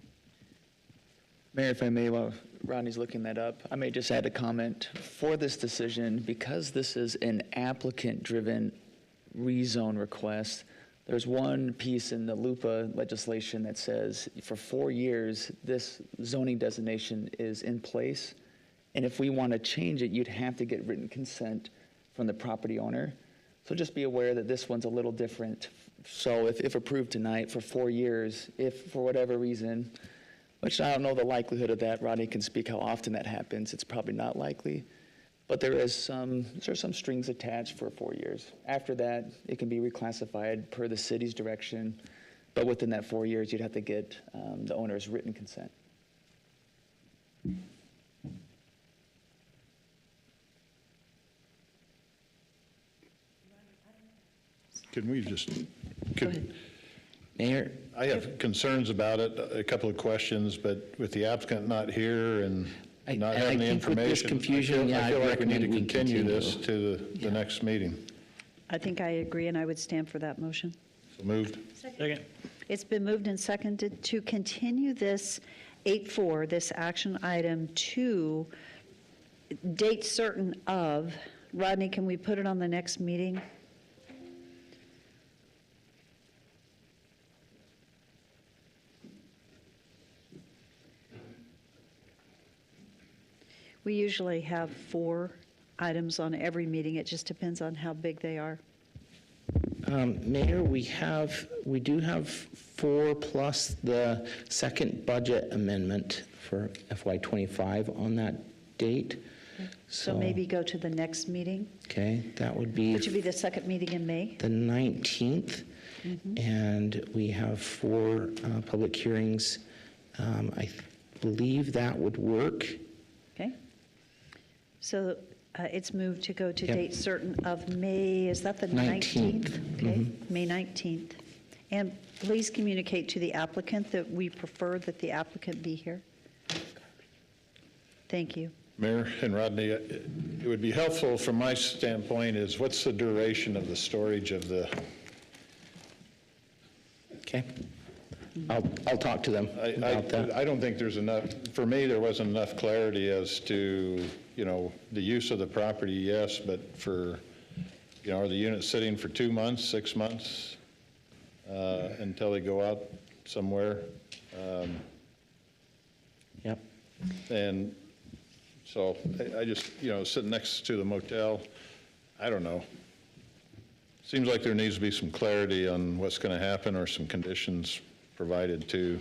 Mayor, if I may, while Rodney's looking that up, I may just add a comment. For this decision, because this is an applicant-driven rezone request, there's one piece in the LUPA legislation that says for 4 years, this zoning designation is in place. And if we want to change it, you'd have to get written consent from the property owner. So just be aware that this one's a little different. So if approved tonight for 4 years, if for whatever reason, which I don't know the likelihood of that, Rodney can speak how often that happens, it's probably not likely. But there's some strings attached for 4 years. After that, it can be reclassified per the city's direction. But within that 4 years, you'd have to get the owner's written consent. Can we just, Mayor? I have concerns about it, a couple of questions, but with the applicant not here and not I having the think with this information, confusion, yeah, I feel I'd like we need to recommend we continue this continue. to the next meeting. I think I agree, and I would stand for that motion. So moved. Second. It's been moved and seconded to continue this 8-4, this action item, to date certain of. Rodney, can we put it on the next meeting? We usually have 4 items on every meeting. It just depends on how big they are. Mayor, we do have 4 plus the second budget amendment for FY25 on that date. So maybe go to the next meeting, Okay, that would be which would be the second meeting in May. the 19th. And we have 4 public hearings. I believe that would work. Okay. So it's moved to go to Yep. date certain of May, is that the 19th? 19th. Okay, May 19th. And please communicate to the applicant that we prefer that the applicant be here. Thank you. Mayor and Rodney, it would be helpful from my standpoint is what's the duration of the storage of the, Okay. I'll talk to them about that. I don't think there's enough, for me, there wasn't enough clarity as to, the use of the property, yes, but for, are the units sitting for 2 months, 6 months until they go out somewhere? Yep. And so I just, sitting next to the motel, I don't know. Seems like there needs to be some clarity on what's going to happen or some conditions provided too.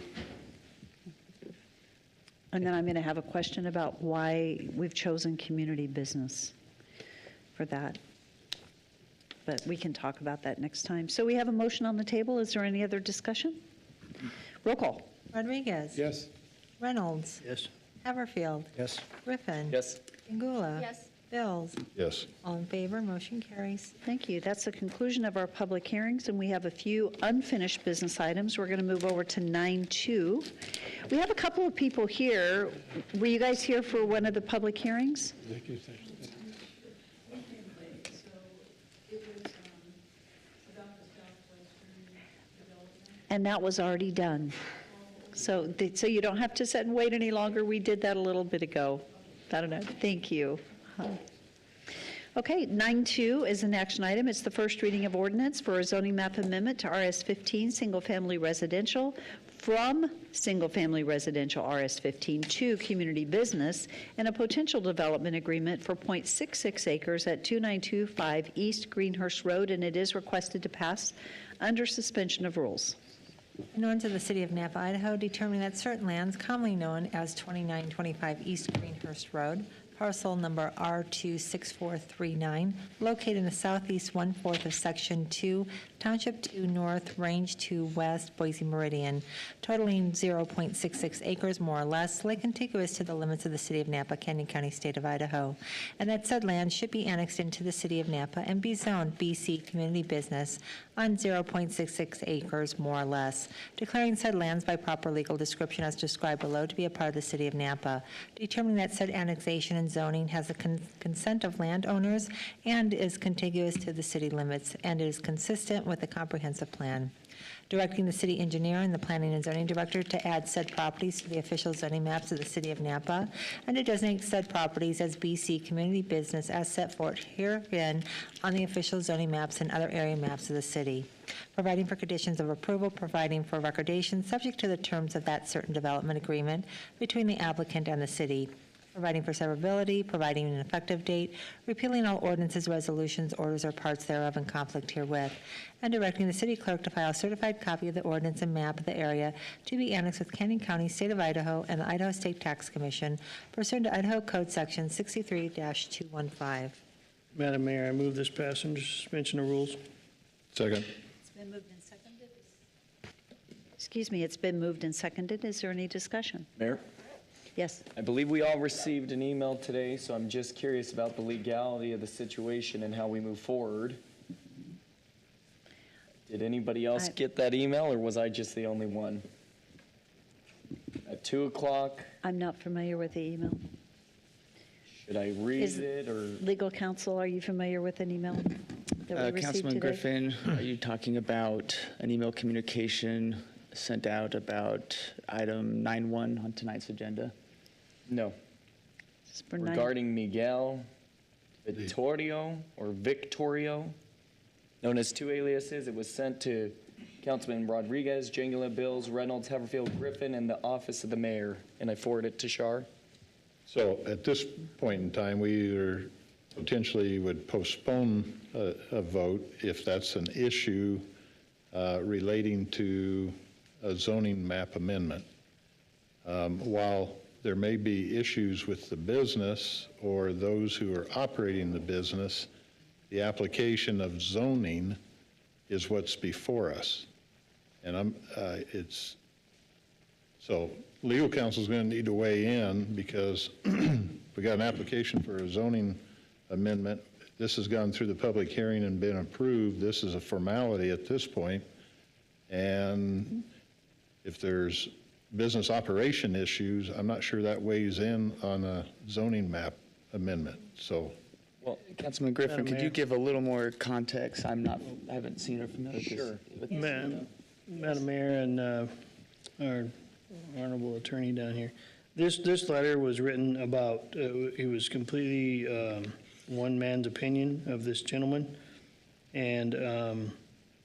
And then I'm going to have a question about why we've chosen community business for that. But we can talk about that next time. So we have a motion on the table. Is there any other discussion? Roll call. Rodriguez? Yes. Reynolds? Yes. Haverfield? Yes. Griffin? Yes. Pingula? Yes. Bills? Yes. All in favor, motion carries. Thank you. That's the conclusion of our public hearings, and we have a few unfinished business items. We're going to move over to 9.2. We have a couple of people here. Were you guys here for one of the public hearings? Executive session. And that was already done. So you don't have to sit and wait any longer. We did that a little bit ago. I don't know. Thank you. Okay, 9.2 is an action item. It's the first reading of ordinance for a zoning map amendment to RS-15 single-family residential from single-family residential RS-15 to community business and a potential development agreement for .66 acres at 2925 East Greenhurst Road, and it is requested to pass under suspension of rules. An ordinance of the City of Nampa, Idaho, determining that certain lands commonly known as 2925 East Greenhurst Road, parcel number R26439, located in the southeast 1/4 of Section 2, Township 2 North, Range 2 West, Boise Meridian, totaling 0.66 acres more or less, lay contiguous to the limits of the City of Nampa, Canyon County, State of Idaho, and that said land should be annexed into the City of Nampa and be zoned BC Community Business on 0.66 acres more or less, declaring said lands by proper legal description as described below to be a part of the City of Nampa, determining that said annexation and zoning has the consent of landowners and is contiguous to the city limits and is consistent with the comprehensive plan. Directing the city engineer and the planning and zoning director to add said properties to the official zoning maps of the City of Nampa and to designate said properties as BC Community Business as set forth herein on the official zoning maps and other area maps of the city. Providing for conditions of approval, providing for recordation subject to the terms of that certain development agreement between the applicant and the city. Providing for severability, providing an effective date, repealing all ordinances, resolutions, orders, or parts thereof in conflict herewith, and directing the city clerk to file a certified copy of the ordinance and map of the area to be annexed with Canyon County, State of Idaho, and the Idaho State Tax Commission pursuant to Idaho Code Section 63-215. Madam Mayor, I move this pass under suspension of rules. Second. It's been moved and seconded. Excuse me, it's been moved and seconded. Is there any discussion? Mayor? Yes. I believe we all received an email today, so I'm just curious about the legality of the situation and how we move forward. Did anybody else get that email, or was I just the only one? At 2 o'clock, I'm not familiar with the email. should I read Is- it, or? Legal counsel, are you familiar with an email that we received Councilman today? Griffin, are you talking about an email communication sent out about item 9.1 on tonight's agenda? No. It's for nine- Regarding Miguel Vittorio, or Victorio, known as two aliases, it was sent to Councilman Rodriguez, Jangula, Bills, Reynolds, Haverfield, Griffin, and the office of the mayor, and I forwarded it to Shar. So at this point in time, we either potentially would postpone a vote if that's an issue relating to a zoning map amendment. While there may be issues with the business or those who are operating the business, the application of zoning is what's before us. And so legal counsel is going to need to weigh in because we got an application for a zoning amendment. This has gone through the public hearing and been approved. This is a formality at this point. And if there's business operation issues, I'm not sure that weighs in on a zoning map amendment. So, Well, Councilman Griffin, Madam could you Mayor. give a little more context? I haven't seen or familiar with this. Madam Mayor and our honorable attorney down here, this letter was written about, it was completely one man's opinion of this gentleman, and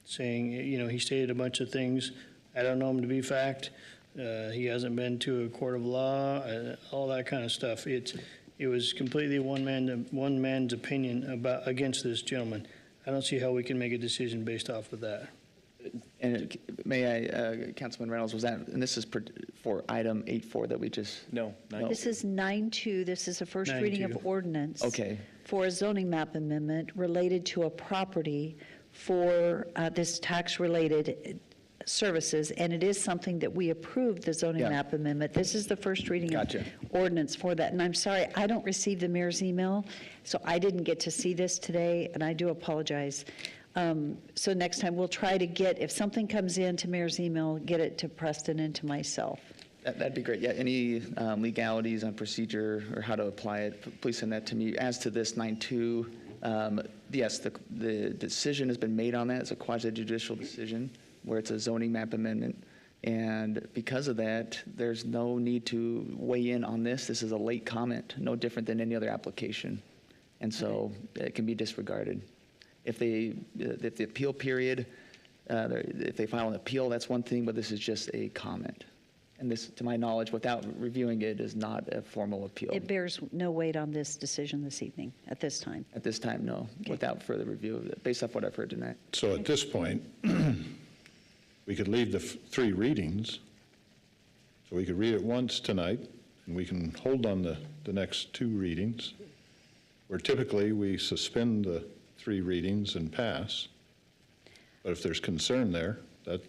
saying, he stated a bunch of things. I don't know him to be fact. He hasn't been to a court of law, all that kind of stuff. It was completely one man's opinion against this gentleman. I don't see how we can make a decision based off of that. And may I, Councilman Reynolds, was that, and this is for item 8.4 that we just? No. This is 9.2. This is a first reading of 9.2. ordinance. Okay. For a zoning map amendment related to a property for this tax-related services, and it is something that we approved, the zoning Yeah. map amendment. This is the first reading Gotcha. of ordinance for that. And I'm sorry, I don't receive the mayor's email, so I didn't get to see this today, and I do apologize. So next time, we'll try to get, if something comes in to mayor's email, get it to Preston and to myself. That'd be great. Yeah, any legalities on procedure or how to apply it, please send that to me. As to this 9.2, yes, the decision has been made on that. It's a quasi-judicial decision where it's a zoning map amendment. And because of that, there's no need to weigh in on this. This is a late comment, no different than any other application. And so it can be disregarded. If the appeal period, if they file an appeal, that's one thing, but this is just a comment. And this, to my knowledge, without reviewing it, is not a formal appeal. It bears no weight on this decision this evening, at this time. At this time, no, without further review of it, based off what I've heard tonight. so at this point, we could leave the three readings. So we could read it once tonight, and we can hold on the next two readings, where typically we suspend the three readings and pass. But if there's concern there, that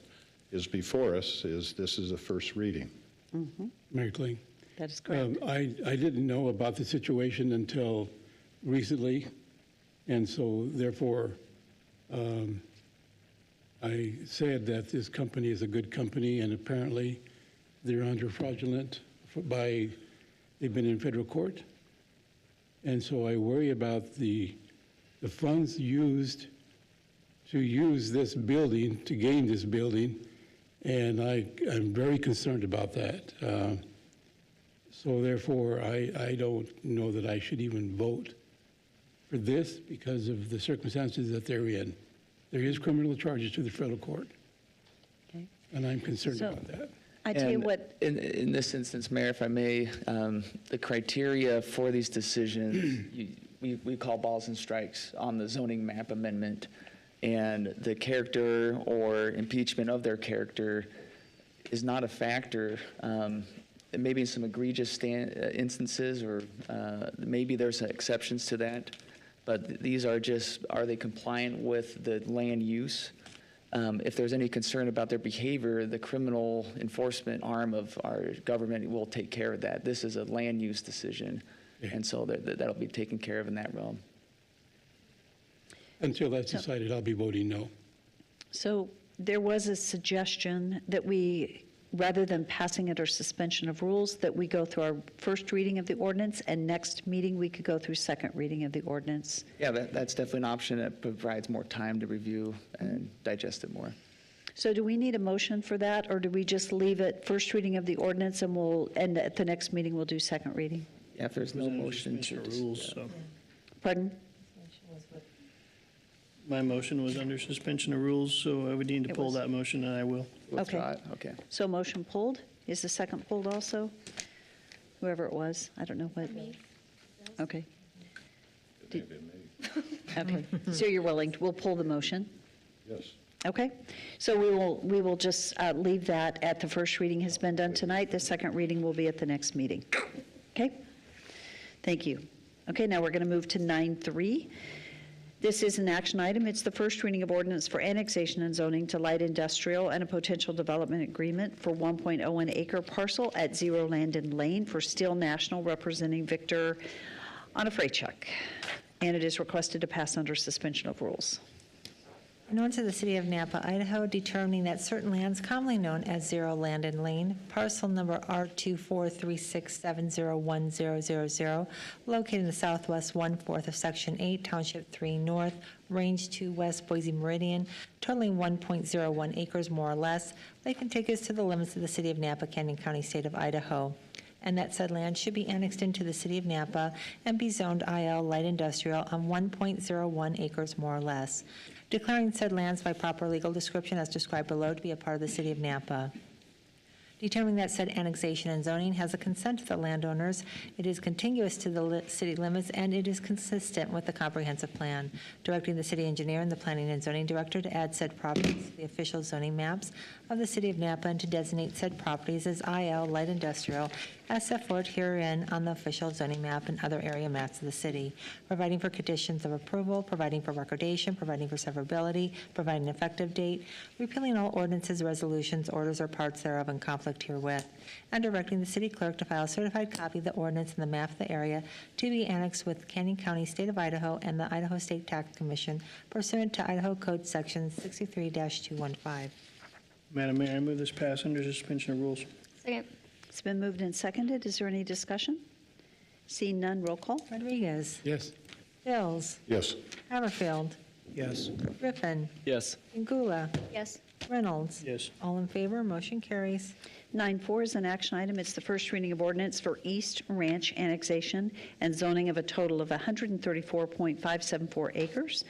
is before us, this is a first reading. Mayor Kling. That is correct. I didn't know about the situation until recently, and so therefore, I said that this company is a good company, and apparently they're under fraudulent they've been in federal court. And so I worry about the funds used to use this building, to gain this building, and I'm very concerned about that. So therefore, I don't know that I should even vote for this because of the circumstances that they're in. There is criminal charges to the federal court. Okay. And I'm concerned So- about that. I tell you And what, In this instance, Mayor, if I may, the criteria for these decisions, we call balls and strikes on the zoning map amendment, and the character or impeachment of their character is not a factor. Maybe in some egregious instances, or maybe there's exceptions to that, but these are just, are they compliant with the land use? If there's any concern about their behavior, the criminal enforcement arm of our government will take care of that. This is a land use decision, and so that'll be taken care of in that realm. Until that's decided, I'll be voting no. So there was a suggestion that we, rather than passing it or suspension of rules, that we go through our first reading of the ordinance, and next meeting, we could go through second reading of the ordinance. Yeah, that's definitely an option. It provides more time to review and digest it more. So do we need a motion for that, or do we just leave it first reading of the ordinance and at the next meeting, we'll do second reading? Yeah, if there's no motion to. Rules, so. Pardon? My motion was under suspension of rules, so I would need to It pull was. that motion, and I will. Withdraw it. Okay. So motion pulled. Is the second pulled also? Whoever it was, I don't know what. Okay. Okay, so you're willing, we'll pull the motion? Yes. Okay, so we will just leave that at the first reading has been done tonight. The second reading will be at the next meeting. Okay? Thank you. Okay, now we're going to move to 9.3. This is an action item. It's the first reading of ordinance for annexation and zoning to light industrial and a potential development agreement for 1.01 acre parcel at 0 Landon Lane for Steel National, representing Victor Onufrichuk. And it is requested to pass under suspension of rules. An ordinance of the City of Nampa, Idaho, determining that certain lands commonly known as 0 Landon Lane, parcel number R24367010000, located in the southwest 1/4 of Section 8, Township 3 North, Range 2 West, Boise Meridian, totaling 1.01 acres more or less, lay contiguous to the limits of the City of Nampa, Canyon County, State of Idaho, and that said land should be annexed into the City of Nampa and be zoned IL Light Industrial on 1.01 acres more or less, declaring said lands by proper legal description as described below to be a part of the City of Nampa. Determining that said annexation and zoning has the consent of the landowners, it is contiguous to the city limits, and it is consistent with the comprehensive plan. Directing the city engineer and the planning and zoning director to add said properties to the official zoning maps of the City of Nampa and to designate said properties as IL Light Industrial as set forth herein on the official zoning map and other area maps of the city, providing for conditions of approval, providing for recordation, providing for severability, providing an effective date, repealing all ordinances, resolutions, orders, or parts thereof in conflict herewith, and directing the city clerk to file a certified copy of the ordinance and the map of the area to be annexed with Canyon County, State of Idaho, and the Idaho State Tax Commission pursuant to Idaho Code Section 63-215. Madam Mayor, I move this pass under suspension of rules. Second. It's been moved and seconded. Is there any discussion? Seeing none, roll call. Rodriguez. Yes. Hills. Yes. Haverfield. Yes. Griffin. Yes. Ingula. Yes. Reynolds. Yes. All in favor, motion carries. 9.4 is an action item. It's the first reading of ordinance for East Ranch annexation and zoning of a total of 134.574 acres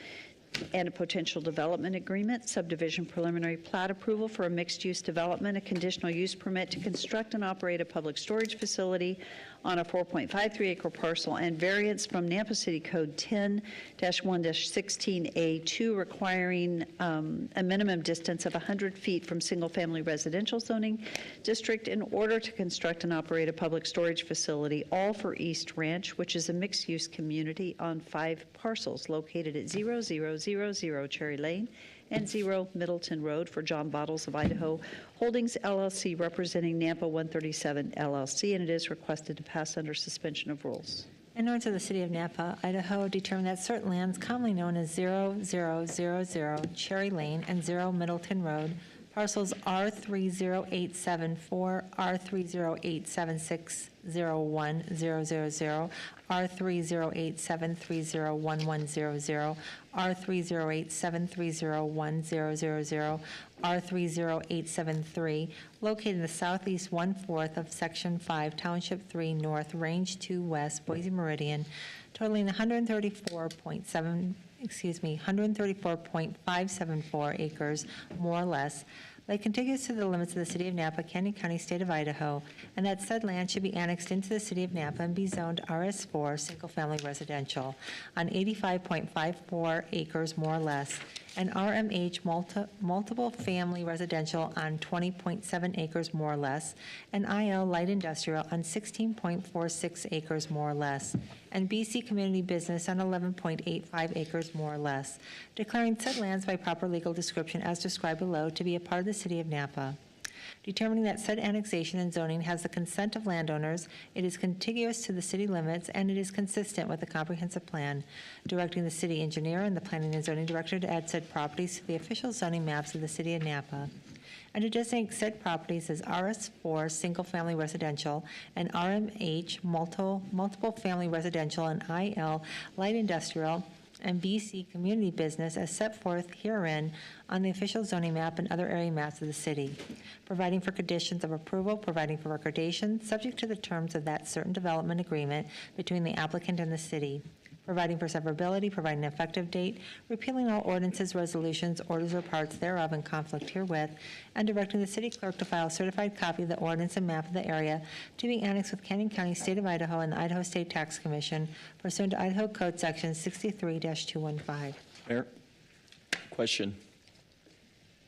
and a potential development agreement, subdivision preliminary plat approval for a mixed-use development, a conditional use permit to construct and operate a public storage facility on a 4.53 acre parcel, and variance from Nampa City Code 10-1-16A2 requiring a minimum distance of 100 feet from single-family residential zoning district in order to construct and operate a public storage facility, all for East Ranch, which is a mixed-use community on 5 parcels located at 0000 Cherry Lane and 0 Middleton Road for John Bottles of Idaho Holdings LLC, representing Nampa 137 LLC, and it is requested to pass under suspension of rules. In order to the City of Nampa, Idaho, determine that certain lands commonly known as 0000 Cherry Lane and 0 Middleton Road, parcels R30874, R308760100, R308730110, R308730100, R30873, located in the southeast 1/4 of Section 5, Township 3 North, Range 2 West, Boise Meridian, totaling 134.574 acres, more or less, lay contiguous to the limits of the City of Nampa, Canyon County, State of Idaho, and that said land should be annexed into the City of Nampa and be zoned RS4, single-family residential, on 85.54 acres, more or less, and RMH multiple family residential on 20.7 acres, more or less, and IL light industrial on 16.46 acres, more or less, and BC community business on 11.85 acres, more or less, declaring said lands by proper legal description as described below to be a part of the City of Nampa. determining that said annexation and zoning has the consent of landowners, it is contiguous to the city limits, and it is consistent with the comprehensive plan, directing the city engineer and the planning and zoning director to add said properties to the official zoning maps of the city of Napa, and to designate said properties as RS4 single-family residential and RMH multiple family residential and IL light industrial and BC community business as set forth herein on the official zoning map and other area maps of the city, providing for conditions of approval, providing for recordation, subject to the terms of that certain development agreement between the applicant and the city, providing for severability, providing an effective date, repealing all ordinances, resolutions, orders, or parts thereof in conflict herewith, and directing the city clerk to file a certified copy of the ordinance and map of the area to be annexed with Canyon County, State of Idaho, and the Idaho State Tax Commission pursuant to Idaho Code Section 63-215. Mayor, question.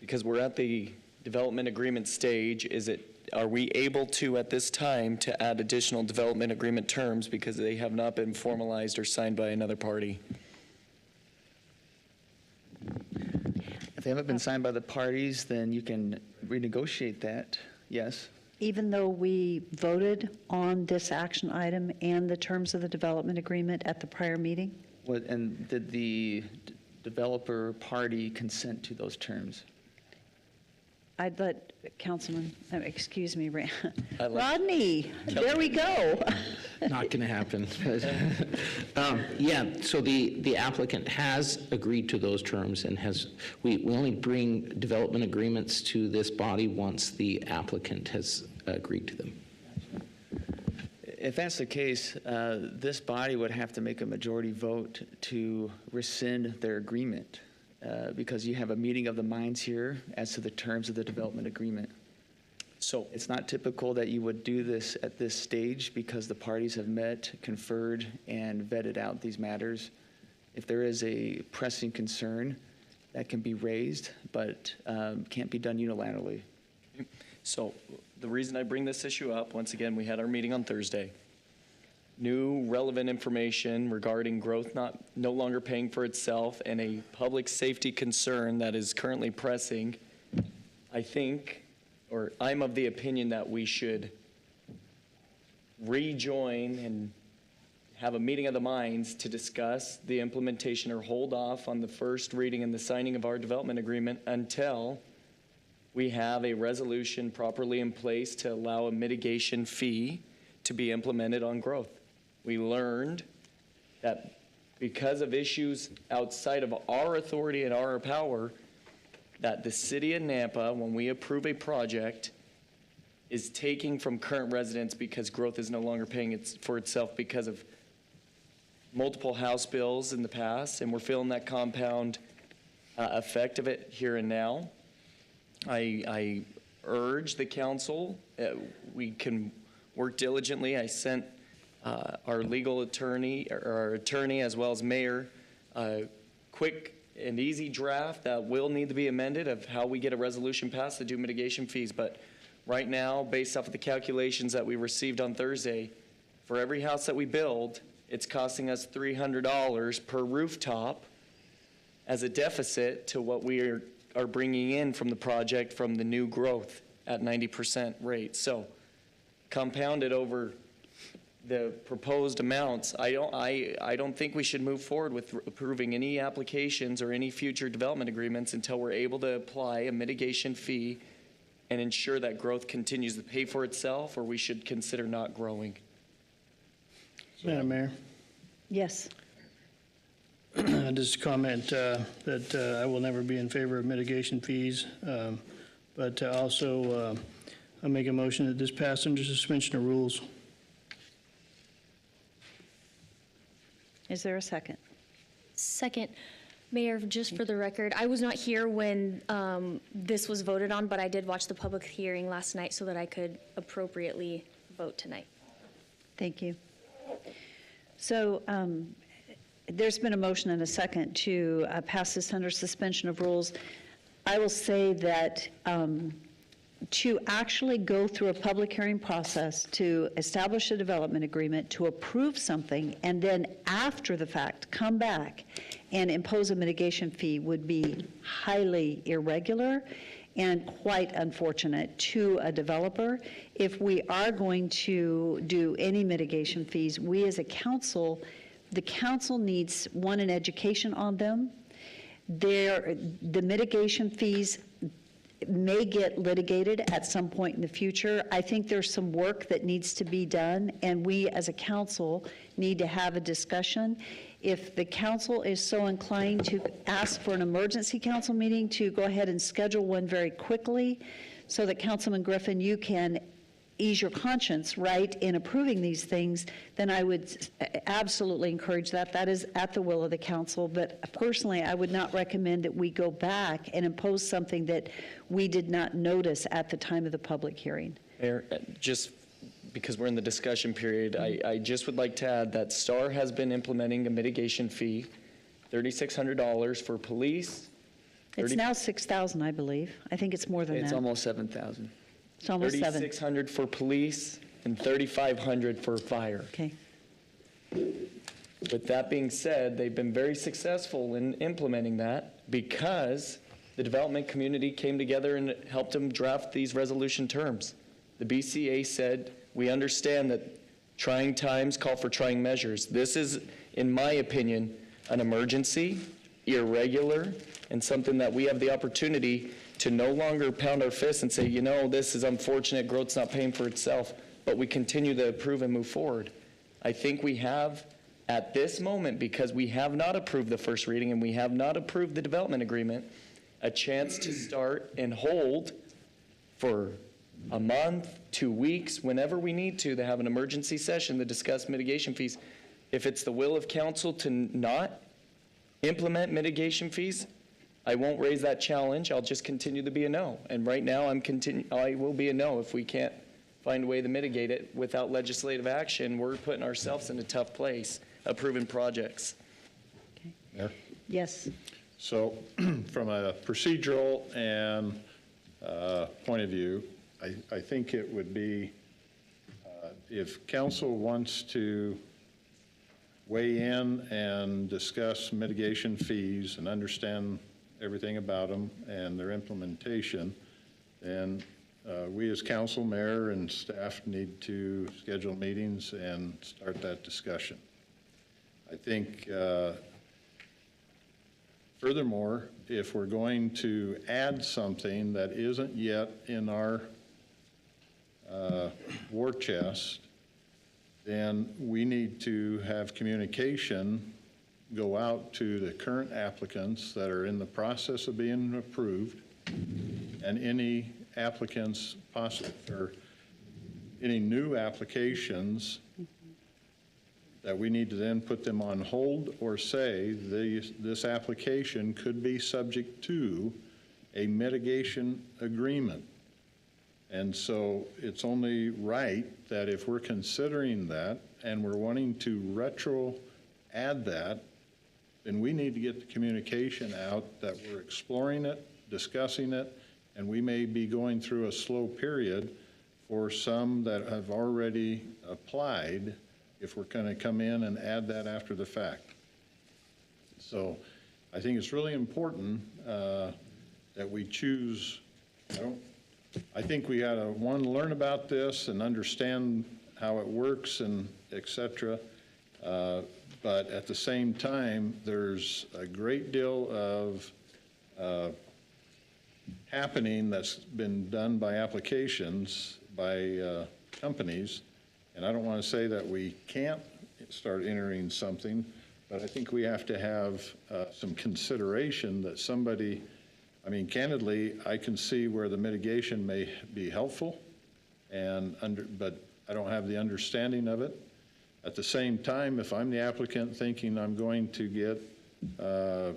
Because we're at the development agreement stage, are we able to, at this time, to add additional development agreement terms because they have not been formalized or signed by another party? If they haven't been signed by the parties, then you can renegotiate that, yes. Even though we voted on this action item and the terms of the development agreement at the prior meeting? And did the developer party consent to those terms? I'd let Councilman, excuse me, Rodney, there we go. Not going to happen. Yeah, so the applicant has agreed to those terms and we only bring development agreements to this body once the applicant has agreed to them. If that's the case, this body would have to make a majority vote to rescind their agreement. Because you have a meeting of the minds here as to the terms of the development agreement. So it's not typical that you would do this at this stage because the parties have met, conferred, and vetted out these matters. If there is a pressing concern, that can be raised, but can't be done unilaterally. So the reason I bring this issue up, once again, we had our meeting on Thursday. New relevant information regarding growth no longer paying for itself and a public safety concern that is currently pressing. I think, or I'm of the opinion that we should rejoin and have a meeting of the minds to discuss the implementation or hold off on the first reading and the signing of our development agreement until we have a resolution properly in place to allow a mitigation fee to be implemented on growth. We learned that because of issues outside of our authority and our power, that the city of Nampa, when we approve a project, is taking from current residents because growth is no longer paying for itself because of multiple House bills in the past, and we're feeling that compound effect of it here and now. I urge the council, we can work diligently. I sent our legal attorney, or our attorney as well as mayor, quick and easy draft that will need to be amended of how we get a resolution passed to do mitigation fees. But right now, based off of the calculations that we received on Thursday, for every house that we build, it's costing us $300 per rooftop as a deficit to what we are bringing in from the project from the new growth at 90% rate. So compounded over the proposed amounts, I don't think we should move forward with approving any applications or any future development agreements until we're able to apply a mitigation fee and ensure that growth continues to pay for itself, or we should consider not growing. Madam Mayor. Yes. Just comment that I will never be in favor of mitigation fees, but also I'll make a motion that this pass under suspension of rules. Is there a second? Second. Mayor, just for the record, I was not here when this was voted on, but I did watch the public hearing last night so that I could appropriately vote tonight. Thank you. So there's been a motion and a second to pass this under suspension of rules. I will say that to actually go through a public hearing process, to establish a development agreement, to approve something, and then after the fact, come back and impose a mitigation fee would be highly irregular and quite unfortunate to a developer. If we are going to do any mitigation fees, we as a council, the council needs, one, an education on them. The mitigation fees may get litigated at some point in the future. I think there's some work that needs to be done, and we as a council need to have a discussion. If the council is so inclined to ask for an emergency council meeting, to go ahead and schedule one very quickly so that Councilman Griffin, you can ease your conscience, right, in approving these things, then I would absolutely encourage that. That is at the will of the council. But personally, I would not recommend that we go back and impose something that we did not notice at the time of the public hearing. Mayor, just because we're in the discussion period, I just would like to add that STAR has been implementing a mitigation fee, $3,600 for police. It's now 6,000, I believe. I think it's more than that. It's almost 7,000. It's almost 7. $3,600 for police and $3,500 for fire. Okay. With that being said, they've been very successful in implementing that because the development community came together and helped them draft these resolution terms. The BCA said, we understand that trying times call for trying measures. This is, in my opinion, an emergency, irregular, and something that we have the opportunity to no longer pound our fists and say, you know, this is unfortunate, growth's not paying for itself, but we continue to approve and move forward. I think we have, at this moment, because we have not approved the first reading and we have not approved the development agreement, a chance to start and hold for a month, 2 weeks, whenever we need to have an emergency session to discuss mitigation fees. If it's the will of council to not implement mitigation fees, I won't raise that challenge. I'll just continue to be a no. And right now, I will be a no if we can't find a way to mitigate it without legislative action. We're putting ourselves in a tough place approving projects. Mayor? Yes. So from a procedural and point of view, I think it would be, if council wants to weigh in and discuss mitigation fees and understand everything about them and their implementation, then we as council, mayor, and staff need to schedule meetings and start that discussion. I think, furthermore, if we're going to add something that isn't yet in our war chest, then we need to have communication go out to the current applicants that are in the process of being approved, and any applicants or any new applications that we need to then put them on hold or say this application could be subject to a mitigation agreement. And so it's only right that if we're considering that and we're wanting to retro add that, then we need to get the communication out that we're exploring it, discussing it, and we may be going through a slow period for some that have already applied if we're going to come in and add that after the fact. So I think it's really important that we choose. I think we got to, one, learn about this and understand how it works and et cetera. But at the same time, there's a great deal of happening that's been done by applications by companies. And I don't want to say that we can't start entering something, but I think we have to have some consideration that somebody, I mean, candidly, I can see where the mitigation may be helpful, but I don't have the understanding of it. At the same time, if I'm the applicant thinking I'm going to get, a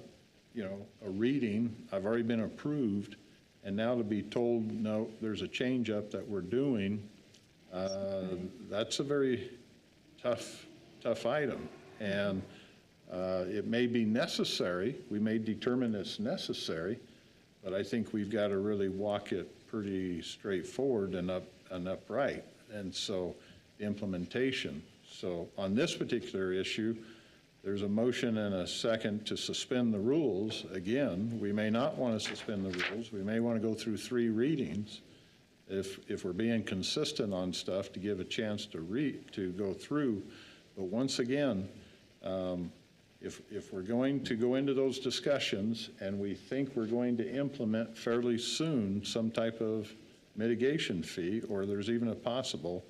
reading, I've already been approved, and now to be told, no, there's a change up that we're doing, that's a very tough item. And it may be necessary, we may determine it's necessary, but I think we've got to really walk it pretty straightforward and upright. And so the implementation. So on this particular issue, there's a motion and a second to suspend the rules. Again, we may not want to suspend the rules. We may want to go through 3 readings if we're being consistent on stuff to give a chance to go through. But once again, if we're going to go into those discussions and we think we're going to implement fairly soon some type of mitigation fee, or there's even a possible,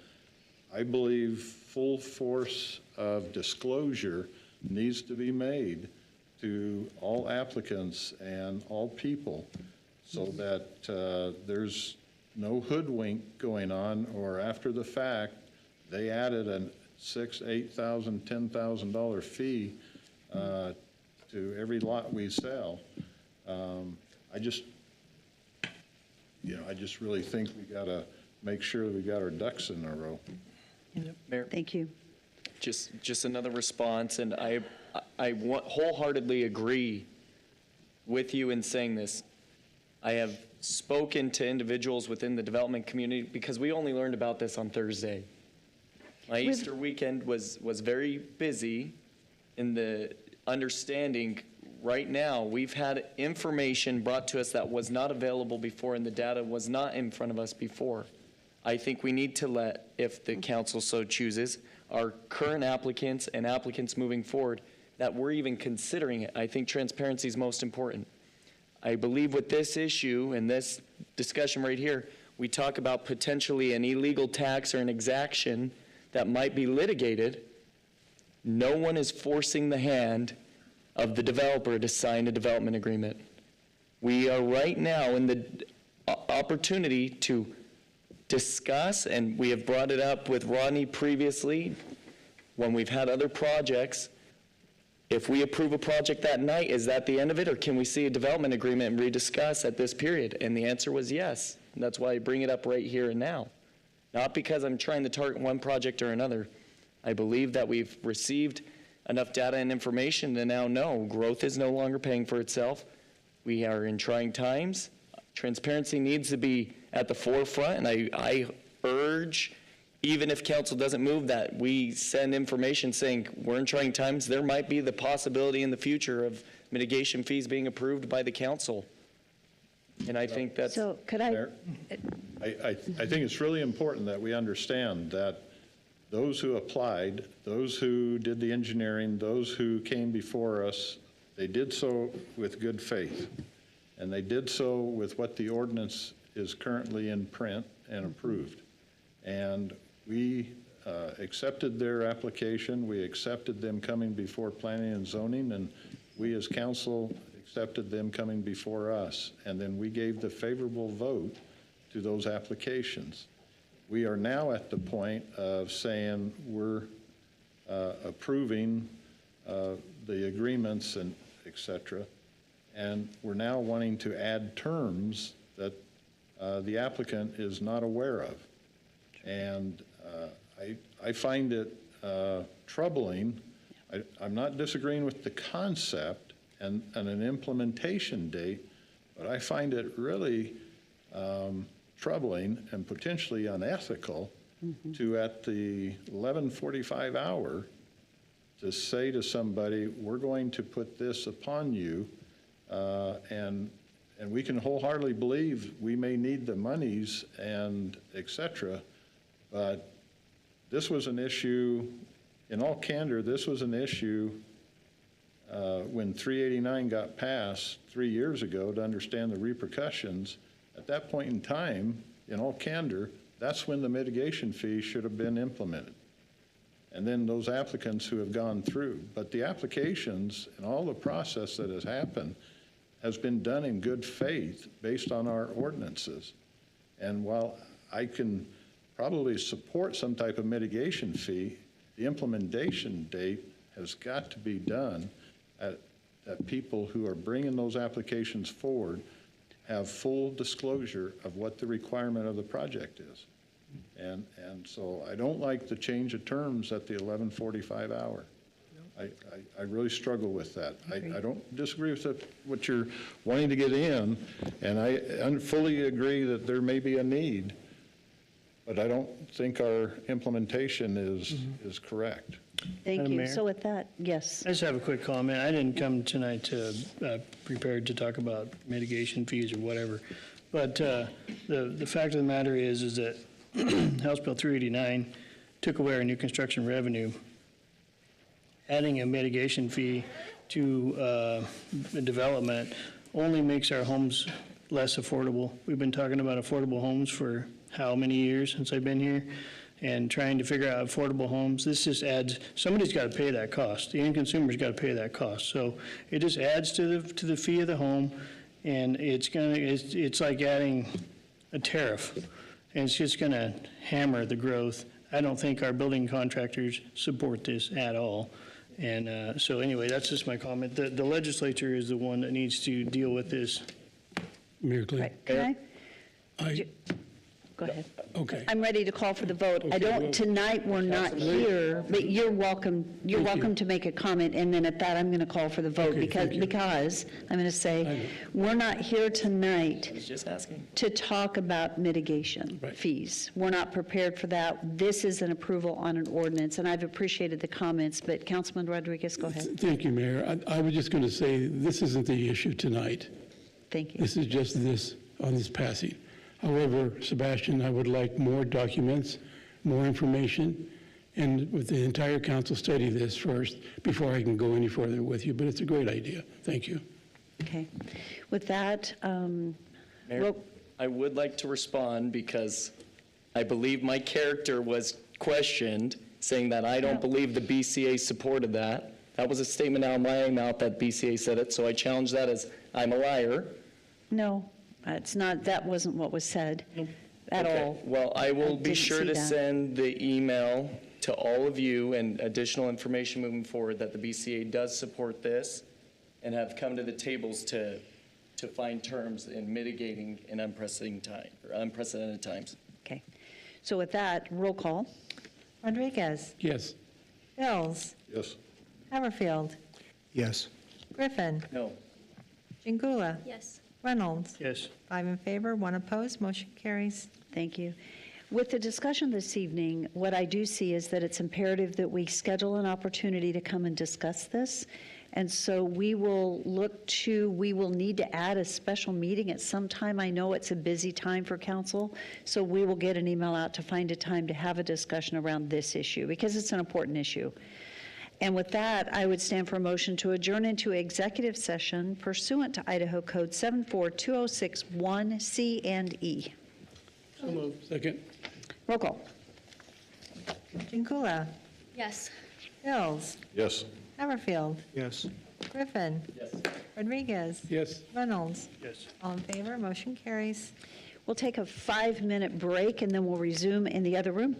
I believe full force of disclosure needs to be made to all applicants and all people so that there's no hoodwink going on, or after the fact, they added a $6,000, $8,000, $10,000 fee to every lot we sell. I just really think we got to make sure that we got our ducks in a row. Mayor? Thank you. Just another response, and I wholeheartedly agree with you in saying this. I have spoken to individuals within the development community because we only learned about this on Thursday. My Easter weekend was very busy in the understanding. Right now, we've had information brought to us that was not available before, and the data was not in front of us before. I think we need to let, if the council so chooses, our current applicants and applicants moving forward, that we're even considering it. I think transparency is most important. I believe with this issue and this discussion right here, we talk about potentially an illegal tax or an exaction that might be litigated. No one is forcing the hand of the developer to sign a development agreement. We are right now in the opportunity to discuss, and we have brought it up with Rodney previously when we've had other projects. If we approve a project that night, is that the end of it, or can we see a development agreement and rediscuss at this period? And the answer was yes. And that's why I bring it up right here and now. Not because I'm trying to target one project or another. I believe that we've received enough data and information to now know growth is no longer paying for itself. We are in trying times. Transparency needs to be at the forefront, and I urge, even if council doesn't move, that we send information saying we're in trying times. There might be the possibility in the future of mitigation fees being approved by the council. And I think that's... So could I... I think it's really important that we understand that those who applied, those who did the engineering, those who came before us, they did so with good faith. And they did so with what the ordinance is currently in print and approved. And we accepted their application. We accepted them coming before planning and zoning, and we as council accepted them coming before us. And then we gave the favorable vote to those applications. We are now at the point of saying we're approving the agreements and et cetera. And we're now wanting to add terms that the applicant is not aware of. And I find it troubling. I'm not disagreeing with the concept and an implementation date, but I find it really troubling and potentially unethical to, at the 11:45 hour, to say to somebody, we're going to put this upon you, and we can wholeheartedly believe we may need the monies and et cetera, but this was an issue, in all candor, this was an issue when 389 got passed 3 years ago to understand the repercussions. At that point in time, in all candor, that's when the mitigation fee should have been implemented. And then those applicants who have gone through. But the applications and all the process that has happened has been done in good faith based on our ordinances. And while I can probably support some type of mitigation fee, the implementation date has got to be done at people who are bringing those applications forward have full disclosure of what the requirement of the project is. And so I don't like the change of terms at the 11:45 hour. I really struggle with that. I don't disagree with what you're wanting to get in, and I fully agree that there may be a need, but I don't think our implementation is correct. Thank Madam you. Mayor? So with that, yes. I just have a quick comment. I didn't come tonight to, prepared to talk about mitigation fees or whatever. But the fact of the matter is that House Bill 389 took away our new construction revenue. Adding a mitigation fee to development only makes our homes less affordable. We've been talking about affordable homes for how many years since I've been here? And trying to figure out affordable homes. This just adds, somebody's got to pay that cost. The end consumer's got to pay that cost. So it just adds to the fee of the home, and it's like adding a tariff, and it's just gonna hammer the growth. I don't think our building contractors support this at all. And so anyway, that's just my comment. The legislature is the one that needs to deal with this. Mayor Clay. Right. Can I, Go ahead. okay. I'm ready to call for the vote. I Okay, don't, well, tonight, we're not here, but you're welcome to make a comment, and then at that, I'm going to call for the vote, Okay, thank you. because I'm going to say, we're not here tonight Just asking. to talk about mitigation fees. We're not prepared for that. This is an approval on an ordinance, and I've appreciated the comments, but Councilman Rodriguez, go ahead. Thank you, Mayor. I was just going to say, this isn't the issue tonight. Thank you. This is just this, on this passing. However, Sebastian, I would like more documents, more information, and with the entire council study this first before I can go any further with you, but it's a great idea. Thank you. Okay. With that, Mayor, I would like to respond because I believe my character was questioned, saying that I don't believe the BCA supported that. That was a statement out of my mouth that BCA said it, so I challenge that as I'm a liar. no, it's not, that wasn't what was said at Okay. all. Well, I will be didn't sure see to that. send the email to all of you and additional information moving forward that the BCA does support this and have come to the tables to find terms in mitigating in unprecedented times. Okay. So with that, roll call. Rodriguez. Yes. Bills. Yes. Haverfield. Yes. Griffin. No. Jingula. Yes. Reynolds. Yes. 5 in favor, 1 opposed, motion carries. Thank you. With the discussion this evening, what I do see is that it's imperative that we schedule an opportunity to come and discuss this. And so we will need to add a special meeting at some time. I know it's a busy time for council, so we will get an email out to find a time to have a discussion around this issue, because it's an important issue. And with that, I would stand for a motion to adjourn into executive session pursuant to Idaho Code 74206(1)C and E. So moved. Second. Roll call. Jingula. Yes. Bills. Yes. Haverfield. Yes. Griffin. Yes. Rodriguez. Yes. Reynolds. Yes. All in favor, motion carries. We'll take a 5-minute break, and then we'll resume in the other room.